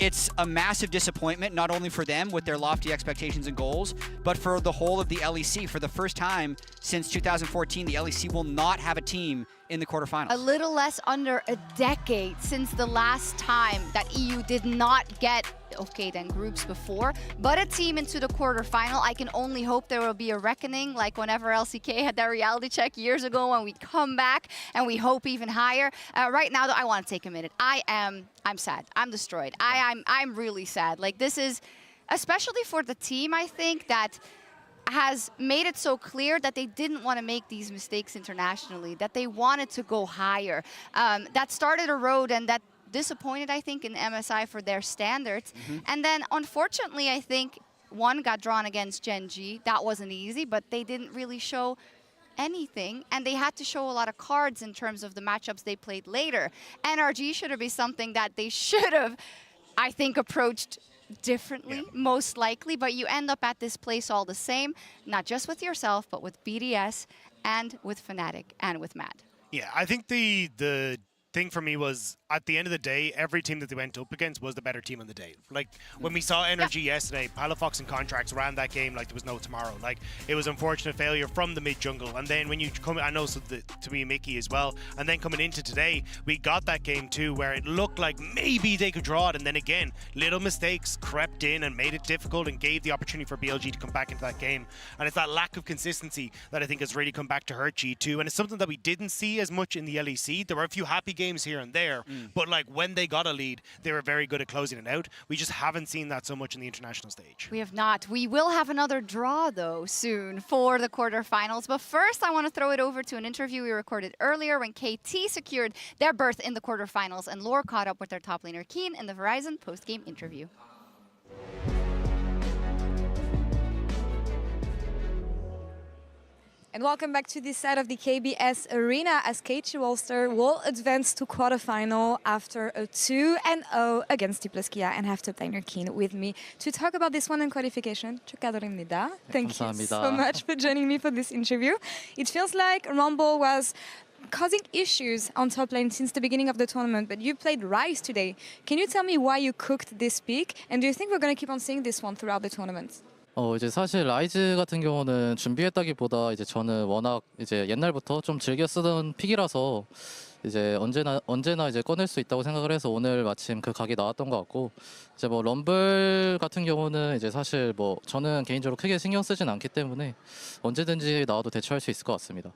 it's a massive disappointment, not only for them with their lofty expectations and goals, but for the whole of the LEC. For the first time since 2014, the LEC will not have a team in the quarterfinals. A little less under a decade since the last time that EU did not get, okay, then groups before, but a team into the quarterfinal. I can only hope there will be a reckoning, like whenever LCK had that reality check years ago, when we come back and we hope even higher. Right now, though, I want to take a minute. I'm sad. I'm destroyed. I'm really sad. Like, this is, especially for the team, I think, that has made it so clear that they didn't want to make these mistakes internationally, that they wanted to go higher. That started a road and that disappointed, I think, in MSI for their standards. And then, unfortunately, I think one got drawn against Gen G. That wasn't easy, but they didn't really show anything, and they had to show a lot of cards in terms of the matchups they played later. NRG should have been something that they should have, I think, approached differently, most likely, but you end up at this place all the same, not just with yourself, but with BDS and with Fnatic and with Mad. Yeah, I think the thing for me was, at the end of the day, every team that they went up against was the better team on the day. Like, when we saw NRG yesterday, Palafox and Contracts ran that game like there was no tomorrow. Like, it was unfortunate failure from the mid-jungle. And then when you come, I know, so to me, Mickey as well, and then coming into today, we got that game too, where it looked like maybe they could draw it, and then again, little mistakes crept in and made it difficult and gave the opportunity for BLG to come back into that game. And it's that lack of consistency that I think has really come back to hurt G2, and it's something that we didn't see as much in the LEC. There were a few happy games games here and there, but like when they got a lead, they were very good at closing it out. We just haven't seen that so much in the international stage. We have not. We will have another draw, though, soon for the quarterfinals. But first, I want to throw it over to an interview we recorded earlier when KT secured their berth in the quarterfinals and Lore caught up with their top laner Keen in the Verizon post-game interview. And welcome back to this side of the KBS Arena as KT Rolster will advance to quarterfinal after a 2-0 against T+Kia and have top laner Keen with me to talk about this one in qualification. 축하드립니다. Thank you so much for joining me for this interview. It feels like Rumble was causing issues on top lane since the beginning of the tournament, but you played Rise today. Can you tell me why you cooked this pick? And do you think we're going to keep on seeing this one throughout the tournament? 이제 사실 라이즈 같은 경우는 준비했다기보다 이제 저는 워낙 이제 옛날부터 좀 즐겨 쓰던 픽이라서 이제 언제나 이제 꺼낼 수 있다고 생각을 해서 오늘 마침 그 각이 나왔던 것 같고 이제 뭐 럼블 같은 경우는 이제 사실 뭐 저는 개인적으로 크게 신경 쓰진 않기 때문에 언제든지 나와도 대처할 수 있을 것 같습니다.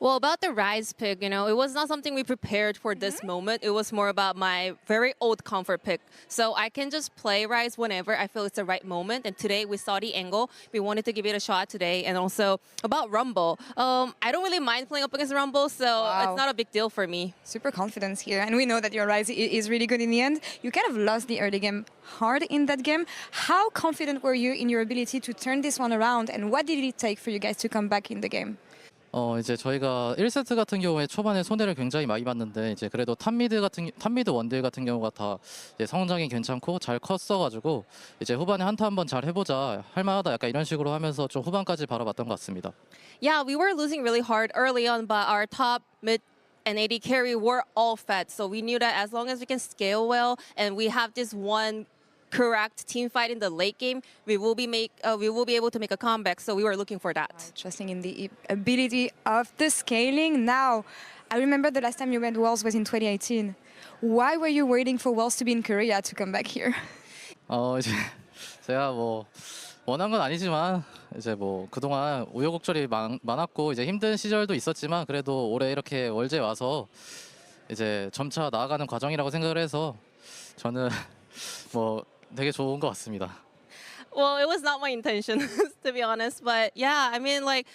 Well, about the Rise pick, it was not something we prepared for this moment. It was more about my very old comfort pick. So I can just play Rise whenever I feel it's the right moment. And today we saw the angle. We wanted to give it a shot today. And also about Rumble. I don't really mind playing up against Rumble, so it's not a big deal for me. Super confidence here. And we know that your Rise is really good in the end. You kind of lost the early game hard in that game. How confident were you in your ability to turn this one around? And what did it take for you guys to come back in the game? 이제 저희가 1세트 같은 경우에 초반에 손해를 굉장히 많이 봤는데 이제 그래도 탑미드 원딜 같은 경우가 다 이제 성장이 괜찮고 잘 컸어가지고 이제 후반에 한타 한번 잘 해보자 할만하다 약간 이런 식으로 하면서 좀 후반까지 바라봤던 것 같습니다. Yeah, we were losing really hard early on, but our top, mid, and AD carry were all fed. So we knew that as long as we can scale well and we have this one correct team fight in the late game, we will be able to make a comeback. So we were looking for that. Trusting in the ability of the scaling. Now, I remember the last time you went Worlds was in 2018. Why were you waiting for Worlds to be in Korea to come back here? 이제 제가 뭐 원한 건 아니지만 이제 뭐 그동안 우여곡절이 많았고 이제 힘든 시절도 있었지만 그래도 올해 이렇게 월드에 와서 이제 점차 나아가는 과정이라고 생각을 해서 저는 뭐 되게 좋은 것 같습니다. Well, it was not my intention, to be honest. But yeah, I mean, like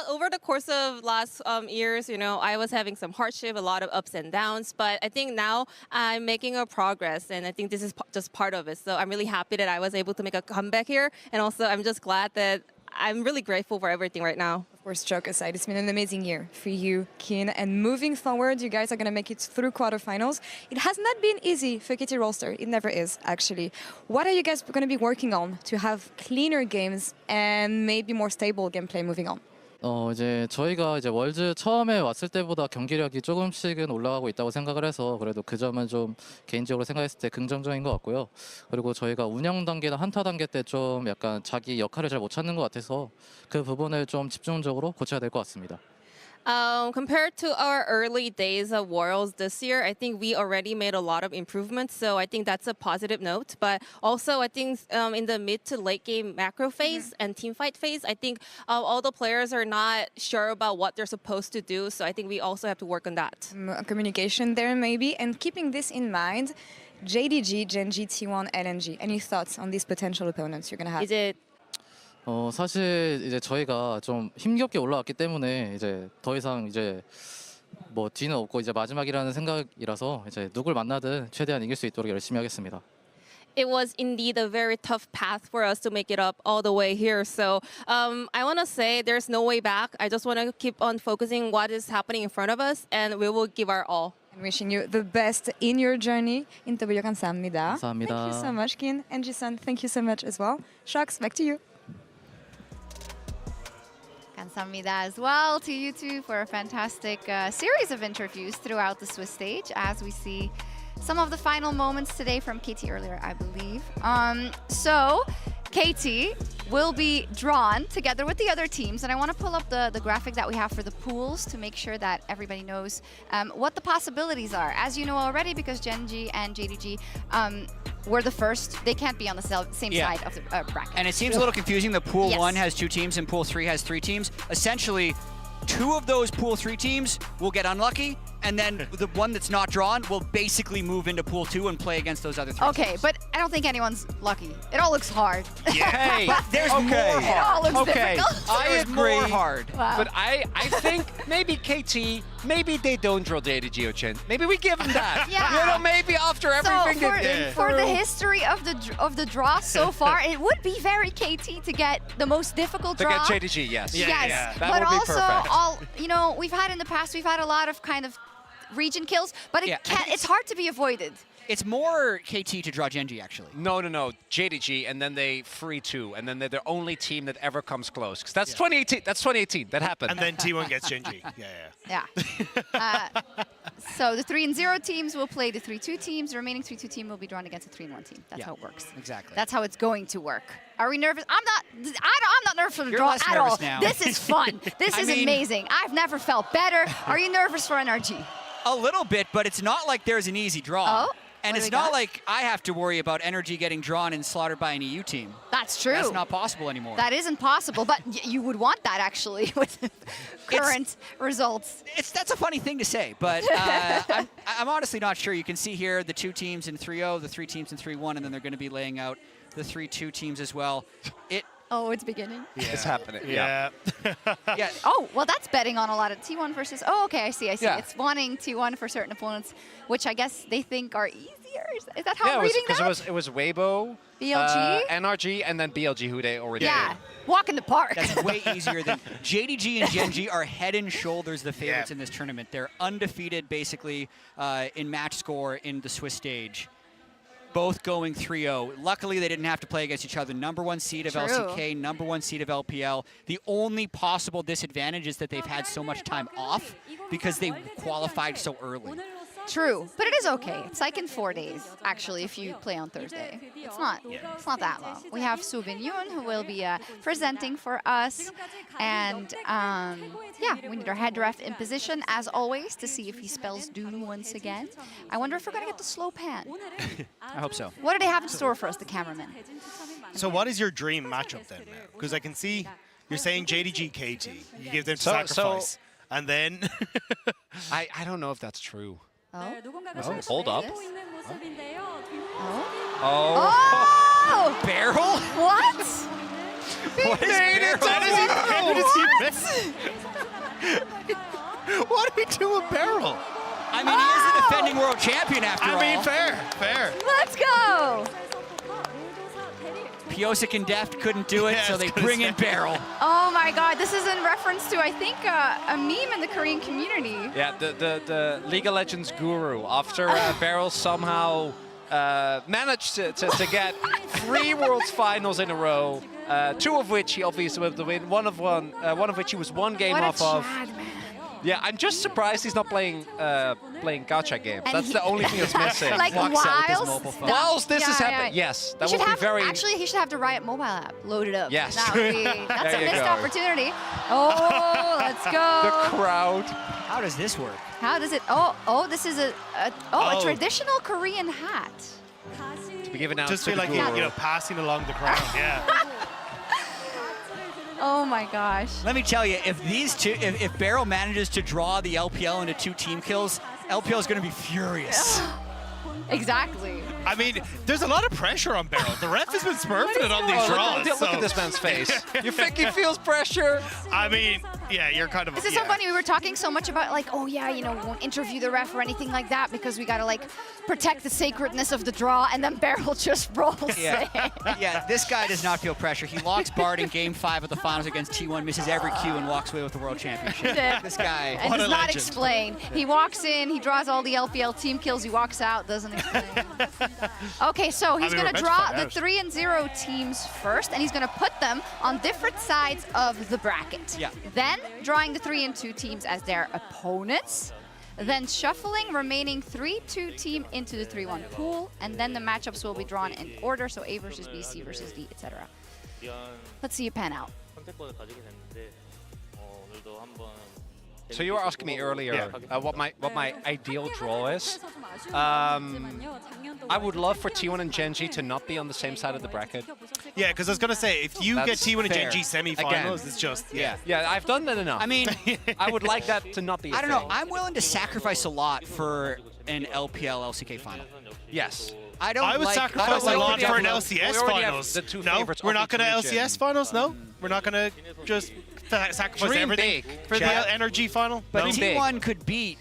over the course of last years, I was having some hardship, a lot of ups and downs. But I think now I'm making a progress, and I think this is just part of it. So I'm really happy that I was able to make a comeback here, and also I'm just glad that I'm really grateful for everything right now. Of course, joke aside, it's been an amazing year for you, Keen. And moving forward, you guys are going to make it through quarterfinals. It has not been easy for KT Rolster. It never is, actually. What are you guys going to be working on to have cleaner games and maybe more stable gameplay moving on? 이제 저희가 이제 월드 처음에 왔을 때보다 경기력이 조금씩은 올라가고 있다고 생각을 해서 그래도 그 점은 좀 개인적으로 생각했을 때 긍정적인 것 같고요. 그리고 저희가 운영 단계나 한타 단계 때 좀 약간 자기 역할을 잘 못 찾는 것 같아서 그 부분을 좀 집중적으로 고쳐야 될 것 같습니다. Compared to our early days of Worlds this year, I think we already made a lot of improvements. So I think that's a positive note. But also, I think in the mid to late game macro phase and team fight phase, I think all the players are not sure about what they're supposed to do. So I think we also have to work on that. Communication there maybe. And keeping this in mind, JDG, Genji, T1, LNG. Any thoughts on these potential opponents you're going to have? Is it 사실 이제 저희가 좀 힘겹게 올라왔기 때문에 이제 더 이상 이제 뭐 뒤는 없고 이제 마지막이라는 생각이라서 이제 누굴 만나든 최대한 이길 수 있도록 열심히 하겠습니다. It was indeed a very tough path for us to make it up all the way here. So I want to say there's no way back. I just want to keep on focusing what is happening in front of us, and we will give our all. And wishing you the best in your journey. 인터뷰 감사합니다. 감사합니다. Thank you so much, Kin. And Jisun, thank you so much as well. Shucks, back to you. Kamsahamnida as well to you two for a fantastic series of interviews throughout the Swiss stage as we see some of the final moments today from KT earlier, I believe. So KT will be drawn together with the other teams, and I want to pull up the graphic that we have for the pools to make sure that everybody knows what the possibilities are. As you know already, because Genji and JDG were the first, they can't be on the same side of the bracket. And it seems a little confusing. The Pool 1 has 2 teams and Pool 3 has 3 teams. Essentially, 2 of those Pool 3 teams will get unlucky, and then the one that's not drawn will basically move into pool 2 and play against those other 3 Okay, teams. but I don't think anyone's lucky. It all looks hard. Hey, But there's more It all hard. looks Okay, difficult. I There's agree. more hard. Wow. But I think maybe KT, maybe they don't draw Data Geochin. Maybe we give them that. Yeah. You know, maybe after everything so they've been for the through. history of the draw so far, it would be very KT to get the most difficult To draw. get JDG, yes. Yes, That but would be also perfect. you know, we've had in the past, we've had a lot of kind of region kills, but Yeah. it's hard to be avoided. It's more KT to draw Genji, actually. No, JDG, and then they free 2, and then they're the only team that ever comes close. Because that's 2018. That's 2018. That happened. And then T1 gets Genji. Yeah. So the 3-0 teams will play the 3-2 teams. The remaining 3-2 team will be drawn against the 3-1 team. That's Yeah, how it works. exactly. That's how it's going to work. Are we nervous? I'm not nervous for the You're draw less at nervous all. now. This is fun. This I is mean- amazing. I've never felt better. Are you nervous for NRG? A little bit, but it's not like there's an easy draw. Oh? And What it's do we not got? like I have to worry about Energy getting drawn and slaughtered by an EU team. That's true. That's not possible anymore. That isn't possible, but you would want that actually with current results. That's a funny thing to say, but I'm honestly not sure. You can see here the 2 teams in 3-0, the 3 teams in 3-1, and then they're going to be laying out the 3-2 teams as well. Oh, it's beginning. It's happening. Yeah. Yeah. Oh, well, that's betting on a lot of T1 versus. Oh, okay, I see. Yeah. It's wanting T1 for certain opponents, which I guess they think are easier. Is that how Yeah, I'm reading that? because it was Weibo, BLG? NRG, and then BLG, who they already yeah. did. Walk in the park. That's way easier than JDG and Genji are head and shoulders the favorites in this tournament. They're undefeated basically in match score in the Swiss stage. Both going 3-0. Luckily, they didn't have to play against each other. Number 1 seed of True. LCK, number 1 seed of LPL. The only possible disadvantage is that they've had so much time off because they qualified so early. True, but it is okay. It's like in 4 days, actually, if you play on Thursday. It's not that long. We have Subin Yoon, who will be presenting for us. And yeah, we need our head ref in position, as always, to see if he spells Doom once again. I wonder if we're going to get the slow pan. I hope so. What do they have in store for us, the cameraman? So what is your dream matchup then now? Because I can see you're saying JDG KT. You give them to So- sacrifice. And then I don't know if that's true. Oh, Oh, hold up. Oh! Oh. Barrel? What? What is barrel? What do we do with Barrel? I mean, he is the defending world champion after all. I mean, fair. Let's go! Piosik and Deft couldn't do it, Yeah, so I was they gonna bring say. in Barrel. Oh my god, this is in reference to, I think, a meme in the Korean community. Yeah, the League of Legends guru, after Beryl somehow managed to get 3 Worlds Finals in a row, 2 of which he obviously was to win, one of which he was 1 game What a off of. Chad, man. Yeah, I'm just surprised he's not playing gacha games. And That's he- the only thing that's missing. Like Walks out with his whilst mobile phone. Whilst this is Yeah, happening, yeah. yes, He that should would be have, very. actually, he should have the Riot mobile app loaded up. Yes. That would be, that's There a you missed go. opportunity. Oh, let's go. The crowd. How does this work? How does it? Oh, this is a Oh. traditional Korean hat. To be given out Just to feel the like guru. you know, passing along the crowd. Yeah. Oh my gosh. Let me tell you, if these two, if Barrel manages to draw the LPL into 2 team kills, LPL is going to be furious. Exactly. I mean, there's a lot of pressure on Barrel. The ref has been smurfing it on these draws. Look at this man's face. You think he feels pressure? I mean, yeah, you're kind of. This is so funny. We were talking so much about like, oh yeah, you know, we won't interview the ref or anything like that because we gotta like protect the sacredness of the draw, and then Beryl just rolls Yeah. it. Yeah, this guy does not feel pressure. He locks Bard in Game 5 of the finals against T1, misses every Q, and walks away with the World Championship. This guy. And What does a not legend. explain. He walks in, he draws all the LPL team kills, he walks out, doesn't explain. Okay, so he's I mean, going we're to meant to draw find the out. 3-0 teams first, and he's going to put them on different sides of the bracket. Yeah. Then drawing the 3-2 teams as their opponents. Then shuffling remaining 3-2 team into the 3-1 pool, and then the matchups will be drawn in order, so A versus B, C versus D, etc. Let's see you pan out. 선택권을 가지게 됐는데 오늘도 한번 So you were asking me earlier what my ideal draw is. I would love for T1 and Gen.G to not be on the same side of the bracket. Yeah, because I was gonna say if you get That's T1 and fair. Gen.G semifinals, it's just Yeah, I've done that enough. I mean, I would like that to not be. I don't know. I'm willing to sacrifice a lot for an LPL LCK final. Yes. I would sacrifice a lot for an LCS finals. No, we're not gonna LCS finals. No, we're not gonna just sacrifice Dream everything big, for chat. the energy final. But No? T1 could beat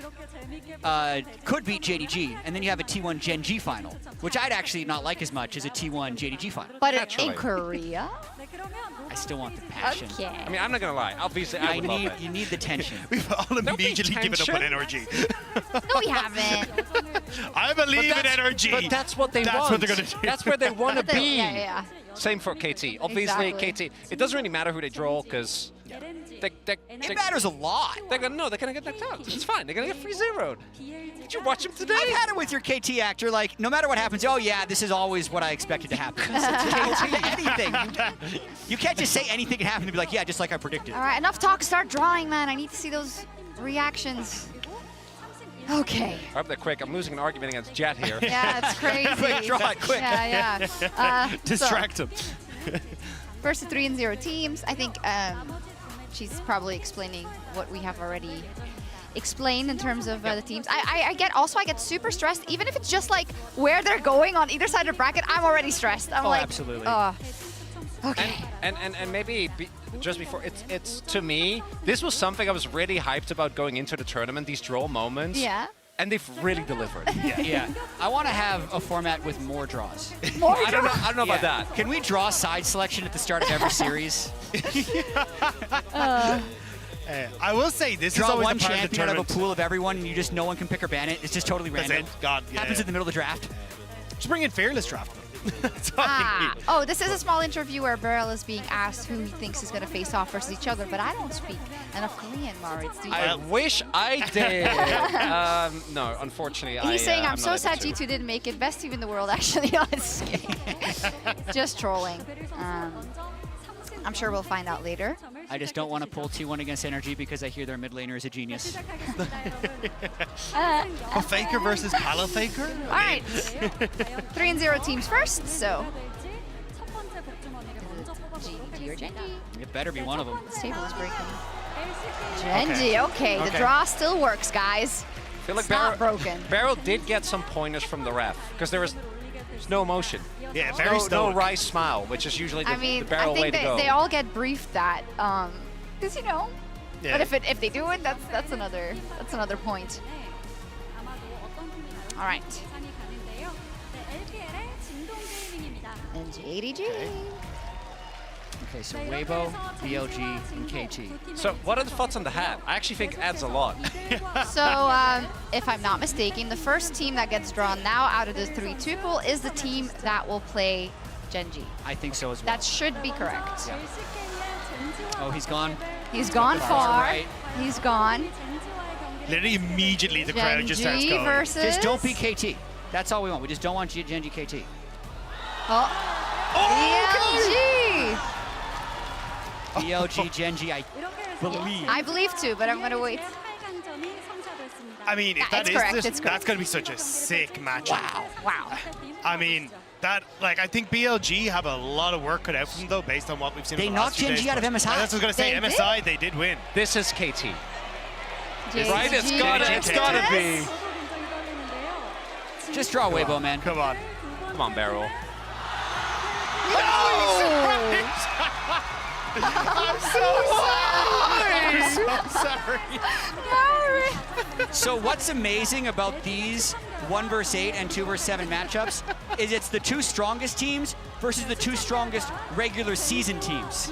JDG, and then you have a T1 Gen.G final, which I'd actually not like as much as a T1 JDG final. But Naturally. in Korea? I still want the passion. Okay. I mean, I'm not gonna lie. Obviously, I would love it. You need the tension. We've all immediately given up on tension. NRG. No, we haven't. I believe in NRG. But that's what they That's want. what they're gonna do. That's where they want to be. Yeah. Same for KT. Obviously, Exactly. KT. It doesn't really matter who they draw because It matters a lot. They're gonna get knocked out. It's fine. They're gonna get 3-0'd. Did you watch them today? I've had it with your KT actor. Like, no matter what happens, oh yeah, this is always what I expected to happen. KT, anything. You can't just say anything can happen and be like, yeah, just like I predicted. All right, enough talk. Start drawing, man. I need to see those reactions. Okay. I hope they're quick. I'm losing an argument against Jet here. Yeah, it's crazy. Quick, draw it, quick. Yeah. Distract him. Versus 3-0 teams. I think she's probably explaining what we have already explained in terms of the teams. I get super stressed, even if it's just like where they're going on either side of the bracket. I'm already stressed. I'm like, absolutely. Okay. And maybe just before, it's to me, this was something I was really hyped about going into the tournament, these draw moments. Yeah. And they've really delivered. Yeah. I want to have a format with more draws. More I don't know about Yeah. that. Can we draw side selection at the start of every series? I will say this is Draw always one the part of the champion out of a tournament. pool of everyone, and you just no one can pick or ban it. It's just totally That's random. it. God, yeah, Happens yeah. in the middle of the draft. Just bring in fearless draft. That's all you need. Oh, this is a small interview where Beryl is being asked who he thinks is going to face off versus each other, but I don't speak enough Korean, Maurits. Do you? I wish I did. No, unfortunately, He's saying, I'm so not sad able to. G2 didn't make it. Best team in the world, actually, on this game. Just trolling. I'm sure we'll find out later. I just don't want to pull T1 against Energy because I hear their mid laner is a genius. A Faker versus Palo Faker? All right. 3-0 teams first, so. G or Gen.G? It better be one of them. This table is breaking. Gen.G, okay. The draw still works, guys. I feel like It's not broken. Beryl did get some pointers from the ref because there's no emotion. Yeah, very no stoic. wry smile, which is usually the, I mean, the Beryl I way think to go. they all get briefed that, because you know. Yeah. But if they do it, that's another point. All right. And JDG. Okay, so Weibo, BLG, and KT. So what are the thoughts on the hat? I actually think it adds a lot. So, if I'm not mistaken, the first team that gets drawn now out of the 3-2 pool is the team that will play Gen.G. I think so as well. That should be correct. Yeah. Oh, he's gone. He's gone far. Right. He's gone. Literally immediately the crowd just starts Gen.G going. versus. Just don't be KT. That's all we want. We just don't want Gen.G KT. Oh. BLG. BLG, Gen.G, I believe. I believe too, but I'm gonna wait. I mean, if Yeah, that it's is correct, this, it's correct. that's going to be such a sick matchup. Wow. I mean, that, like, I think BLG have a lot of work cut out for them, though, based on what we've seen They in the last knocked few Gen.G days, out of but- MSI. That's what I was going to say. They MSI, they did win. This is KT. JDG. Right? It's gotta be. Just draw Weibo, man. Come on. Come on, Beryl. I'm so sorry. So what's amazing about these 1 vs 8 and 2 vs 7 matchups is it's the two strongest teams versus the two strongest regular season teams.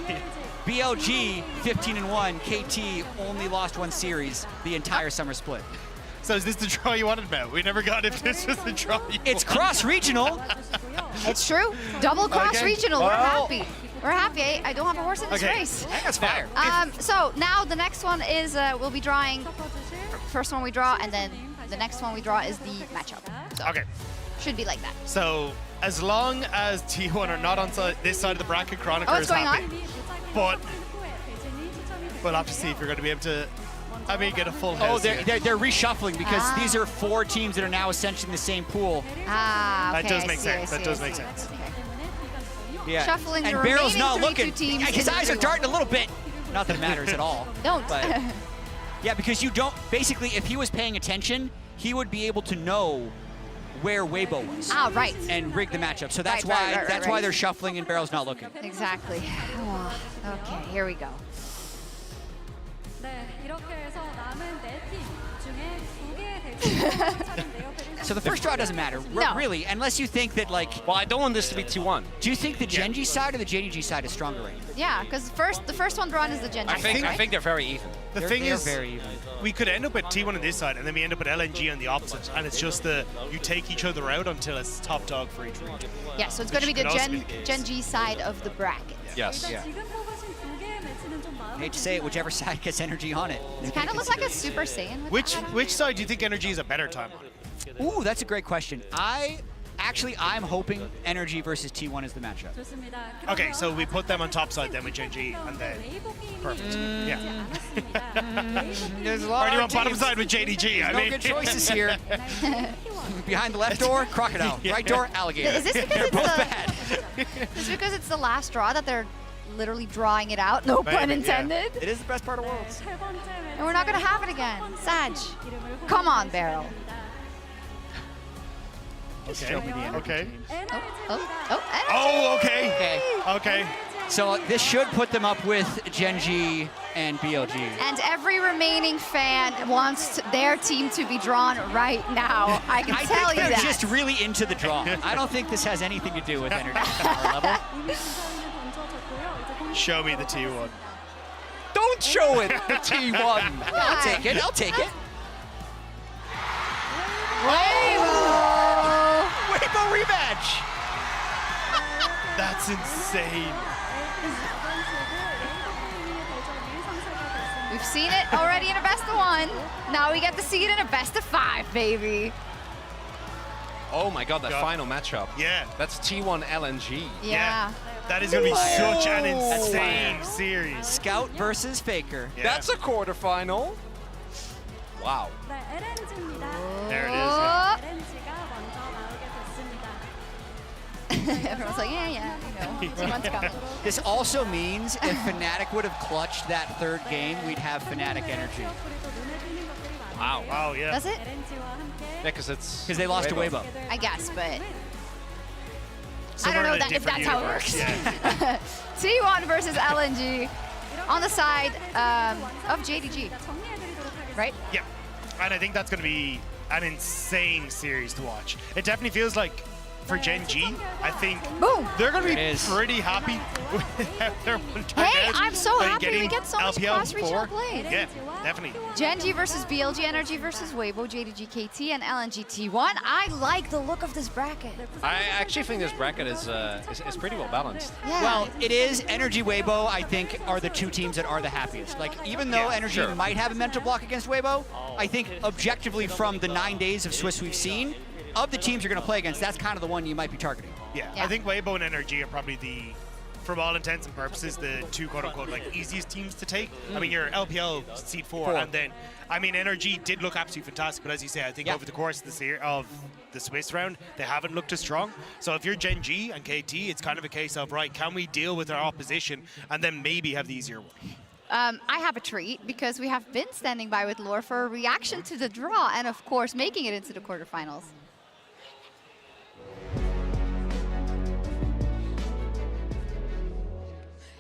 BLG 15-1, KT only lost one series the entire summer split. So is this the draw you wanted, Matt? We never got if this was the draw you It's wanted. cross-regional. It's true. Double cross Okay. regional. We're Well- happy. We're happy. I don't have a horse in this Okay. race. That's fire. So now the next one is we'll be drawing. First one we draw, and then the next one we draw is the matchup. So Okay. should be like that. So as long as T1 are not on this side of the bracket, Chronicle Oh, what's is going happy. on? But we'll have to see if you're going to be able to I may get a full Oh, house. here. they're reshuffling because these are 4 teams that are now essentially in the same pool. Ah, okay. That does I make see, I sense. see, That does I make see. sense. Yeah. Shuffling and the Barrel's remaining not 32 looking. teams His into eyes are the darting a little bit. Not that it matters at all. Don't. But yeah, because you don't. Basically, if he was paying attention, he would be able to know where Weibo was. Ah, right. And rig the matchup. So that's Right, why right, that's right. why they're shuffling and Barrel's not looking. Exactly. Oh, okay, here we go. So the first draw doesn't matter, No. really, unless you think that, like... Well, I don't want this to be 2-1. Do you think the Genji side or the JDG side is stronger right now? Yeah, because the first one drawn is the Gen G. I think they're very even. The thing they're is, very even. we could end up at T1 on this side, and then we end up at LNG on the opposite, and it's just you take each other out until it's top dog for each region. Yeah, so it's going to be the Which could also be the case. Gen G side of the bracket. Yes. Yeah. I hate to say it, whichever side gets energy on it. It kind of looks like a Super Saiyan. with Which that on. which side do you think Energy is a better time on? Ooh, that's a great question. I'm hoping Energy versus T1 is the matchup. Okay, so we put them on top side then with Gen G, and then perfect. Yeah. There's a Or lot do you of want bottom teams. side with JDG? I No mean, good choices here. Behind the left door, crocodile. Right door, alligator. Is this because They're it's both the- bad. Is it because it's the last draw that they're literally drawing it out? No pun Maybe, yeah. intended. It is the best part of Worlds. And we're not going to have it again. Sag. Come on, Barrel. Show me the energy Okay. teams. Oh, okay. Okay. Okay. So this should put them up with Genji and BLG. And every remaining fan wants their team to be drawn right now. I can I tell think you they're that. just really into the draw. I don't think this has anything to do with energy power level. Show me the T1. Don't show it, the T1. I'll take it. I'll take it. Weibo rematch. That's insane. We've seen it already in a best of 1. Now we get to see it in a best of 5, baby. Oh my god, that God. final matchup. Yeah. That's T1 LNG. Yeah. That is going to be such an That's insane series. Scout versus Faker. Yeah. That's a quarterfinal. Wow. There it is. Oh. Everyone's like, yeah, you know, 2 months coming. This also means if Fnatic would have clutched that third game, we'd have Fnatic energy. Wow. Wow, yeah. Does it? Yeah, because it's... Because they lost to Weibo. I guess, but So I don't we're know in a that, if different that's how it universe. works. Yeah. T1 versus LNG on the side of JDG, right? Yeah. And I think that's going to be an insane series to watch. It definitely feels like for Gen G, I think Boom. they're going to It be is. pretty happy with how their one turned Hey, out I'm so by happy we getting get so much LPL cross-regional 4. play. Yeah, definitely. Gen G versus BLG, Energy versus Weibo, JDG KT, and LNG T1. I like the look of this bracket. I actually think this bracket is pretty well balanced. Yeah. Well, it is. Energy Weibo, I think, are the 2 teams that are the happiest. Like, even though Yeah, Energy sure. might have a mental block against Weibo, I think objectively from the 9 days of Swiss we've seen, of the teams you're going to play against, that's kind of the one you might be targeting. Yeah, Yeah. I think Weibo and Energy are probably from all intents and purposes, the 2 quote-unquote like easiest teams to take. I mean, your LPL seed 4, and then, I mean, Energy did look absolutely fantastic, but as you say, I think Yeah. over the course of the Swiss round, they haven't looked as strong. So if you're Gen G and KT, it's kind of a case of, right, can we deal with our opposition and then maybe have the easier one? I have a treat because we have been standing by with Lore for a reaction to the draw and, of course, making it into the quarterfinals.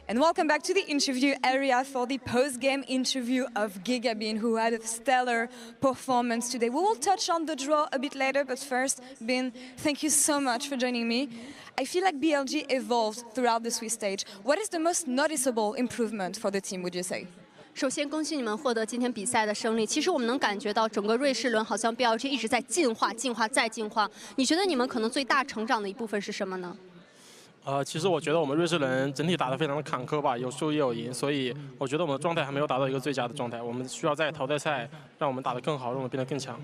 And welcome back to the interview area for the post-game interview of Gigabin, who had a stellar performance today. We will touch on the draw a bit later, but first, Bin, thank you so much for joining me. I feel like BLG evolved throughout the Swiss stage. What is the most noticeable improvement for the team, would you say? 首先，恭喜你们获得今天比赛的胜利。其实我们能感觉到整个瑞士轮好像 BLG 一直在进化、进化再进化。你觉得你们可能最大成长的一部分是什么呢？其实我觉得我们瑞士人整体打得非常的坎坷吧，有输也有赢，所以我觉得我们的状态还没有达到一个最佳的状态。我们需要在淘汰赛让我们打得更好，让我们变得更强。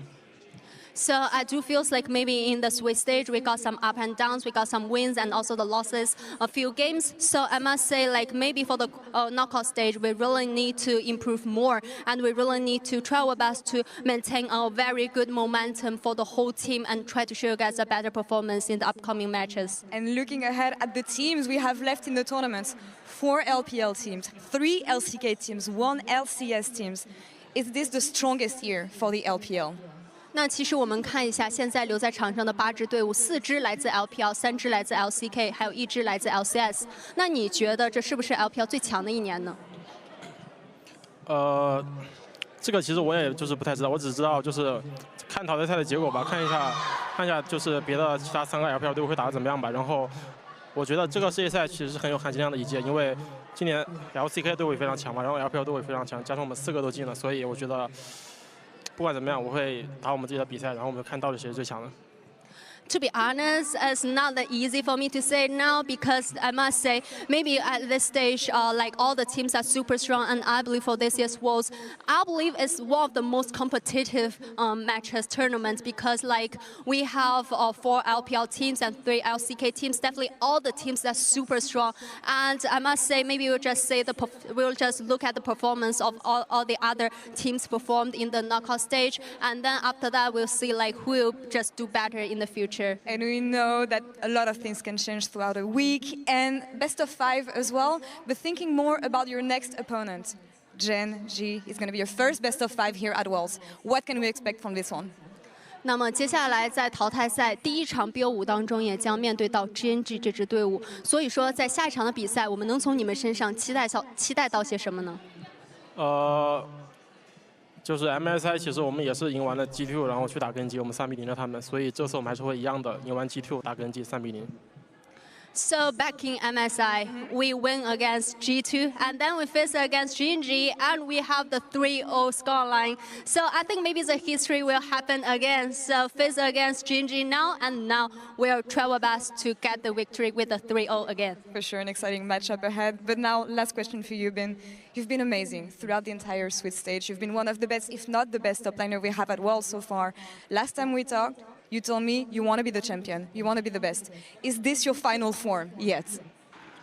So I do feel like maybe in the Swiss stage we got some up and downs, we got some wins and also the losses a few games. So I must say like maybe for the knockout stage we really need to improve more and we really need to try our best to maintain our very good momentum for the whole team and try to show you guys a better performance in the upcoming matches. And looking ahead at the teams we have left in the tournament, 4 LPL teams, 3 LCK teams, 1 LCS teams. Is this the strongest year for the LPL? 那其实我们看一下，现在留在场上的8支队伍，4支来自 LPL， 3支来自 LCK， 还有1支来自 LCS。那你觉得这是不是 LPL 最强的一年呢？这个其实我也就是不太知道，我只知道就是看淘汰赛的结果吧，看一下就是别的其他3个 LPL 队伍会打得怎么样吧。然后我觉得这个世界赛其实是很有含金量的一届，因为今年 LCK 队伍也非常强嘛，然后 LPL 队伍也非常强，加上我们4个都进了，所以我觉得。 不管怎么样，我会打我们自己的比赛，然后我们看到底谁是最强的。 To be honest, it's not that easy for me to say now because I must say maybe at this stage, like all the teams are super strong, and I believe for this year's Worlds, I believe it's one of the most competitive matches tournaments because like we have 4 LPL teams and 3 LCK teams. Definitely all the teams are super strong, and I must say maybe we'll just look at the performance of all the other teams performed in the knockout stage, and then after that we'll see like who will just do better in the future. And we know that a lot of things can change throughout a week and best of 5 as well. But thinking more about your next opponent, Gen G is going to be your first best of 5 here at Worlds. What can we expect from this one? 那么接下来在淘汰赛第1场 BO5 当中，也将面对到 GNG 这支队伍。所以说，在下一场的比赛，我们能从你们身上期待到些什么呢？就是 MSI 其实我们也是赢完了 G2， 然后去打根基，我们3比0了他们，所以这次我们还是会一样的赢完 G2 打根基3比0。 So back in MSI, we win against G2, and then we face against GNG, and we have the 3-0 scoreline. So I think maybe the history will happen again. So face against GNG now, and now we'll try our best to get the victory with the 3-0 again. For sure, an exciting matchup ahead. But now, last question for you, Ben. You've been amazing throughout the entire Swiss stage. You've been one of the best, if not the best top liner we have at Worlds so far. Last time we talked, you told me you want to be the champion, you want to be the best. Is this your final form yet?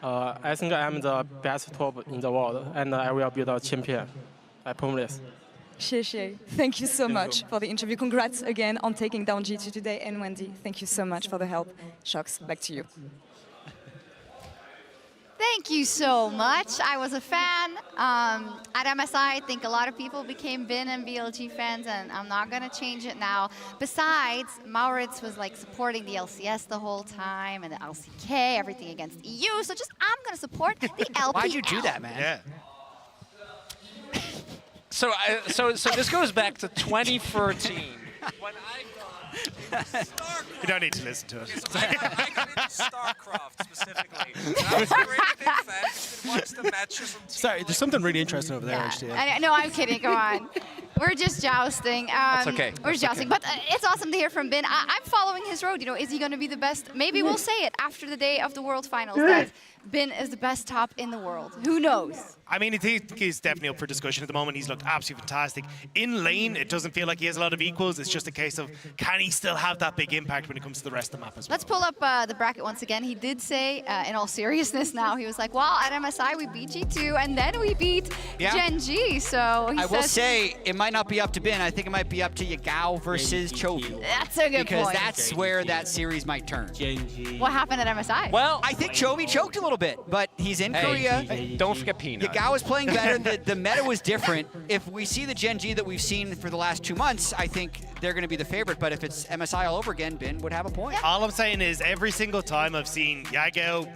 I think I'm the best top in the world, and I will be the champion. I promise. 谢谢. Thank you so much for the interview. Congrats again on taking down G2 today. And Wendy, thank you so much for the help. Shox, back to you. Thank you so much. I was a fan. At MSI, I think a lot of people became Bin and BLG fans, and I'm not going to change it now. Besides, Maurits was like supporting the LCS the whole time, and the LCK, everything against EU. So just, I'm going to support the LPL. Why'd you do that, man? Yeah. So this goes back to 2013 when I You don't need to listen to it. I got into StarCraft specifically. I was a really big fan. You could watch the matches on TV. Sorry, there's something really interesting over there, actually. No, I'm kidding. Come on. We're just jousting. That's okay. We're just jousting. But it's awesome to hear from Bin. I'm following his road. You know, is he going to be the best? Maybe we'll say it after the day of the World Finals that Bin is the best top in the world. Who knows? I mean, I think he's definitely up for discussion at the moment. He's looked absolutely fantastic. In lane, it doesn't feel like he has a lot of equals. It's just a case of, can he still have that big impact when it comes to the rest of the map as well? Let's pull up the bracket once again. He did say, in all seriousness now, he was like, well, at MSI we beat G2, and then we beat Gen G. So he I will say, it might not be up to Bin. I think it might be up to Yagao versus Chovy. That's a good because point. Because that's where that series might turn. What happened at MSI? Well, I think Chovy choked a little bit, but he's in Korea. Hey, don't forget Peanut. Yagao is playing better. The meta was different. If we see the Gen G that we've seen for the last 2 months, I think they're going to be the favorite. But if it's MSI all over again, Bin would have a point. All I'm saying is every single time I've seen Yagao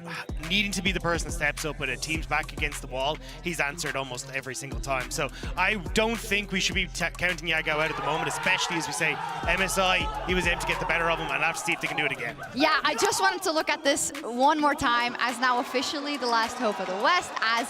needing to be the person that steps up when a team's back against the wall, he's answered almost every single time. So I don't think we should be counting Yagao out at the moment, especially as we say MSI, he was able to get the better of him, and I'll have to see if they can do it again. Yeah, I just wanted to look at this one more time as now officially the last hope of the West, as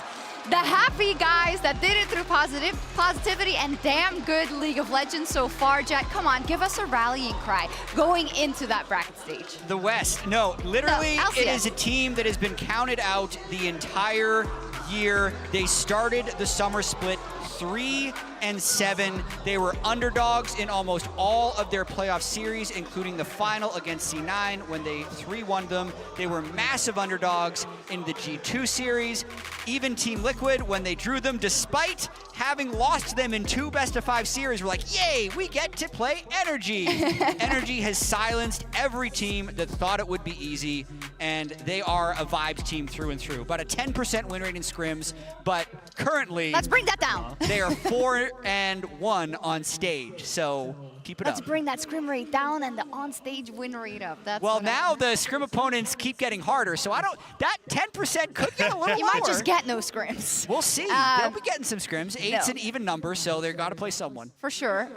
the happy guys that did it through positivity and damn good League of Legends so far. Jet, come on, give us a rallying cry going into that bracket stage. The West, no, literally No, it is a team that has been counted out the entire year. They started the summer split 3 8-7. They were underdogs in almost all of their playoff series, including the final against C9 when they 3-1 them. They were massive underdogs in the G2 series. Even Team Liquid, when they drew them, despite having lost them in 2 best-of-5 series, were like, yay, we get to play Energy. Energy has silenced every team that thought it would be easy, and they are a vibes team through and through. About a 10% win rate in scrims, but currently... Let's bring that down. They are 4-1 on stage, so keep it Let's up. bring that scrim rate down and the on-stage win rate up. That's Well, what now the scrim opponents keep getting harder, so I don't... That 10% could get a little You lower. might just get no scrims. We'll see. They'll be getting some scrims. 8's an even number, so they've got to play someone. For sure.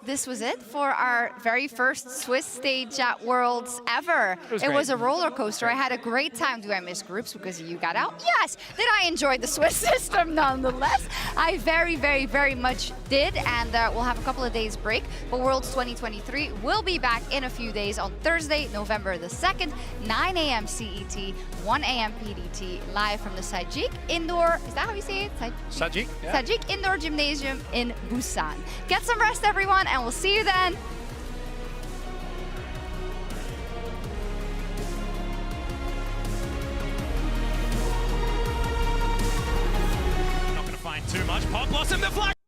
This was it for our very first Swiss stage at Worlds ever. It was a roller coaster. I had a great time. Do I miss groups because you got out? Yes. Did I enjoy the Swiss system nonetheless? I very, very, very much did, and we'll have a couple of days break. But Worlds 2023 will be back in a few days on Thursday, November the 2nd, 9 a.m. CET, 1 a.m. PDT, live from the Sajik Indoor, is that how you say it? Sajik, yeah. Sajik Indoor Gymnasium in Busan. Get some rest, everyone, and we'll see you then. Not going to find too much. Pod Blossom, the flag!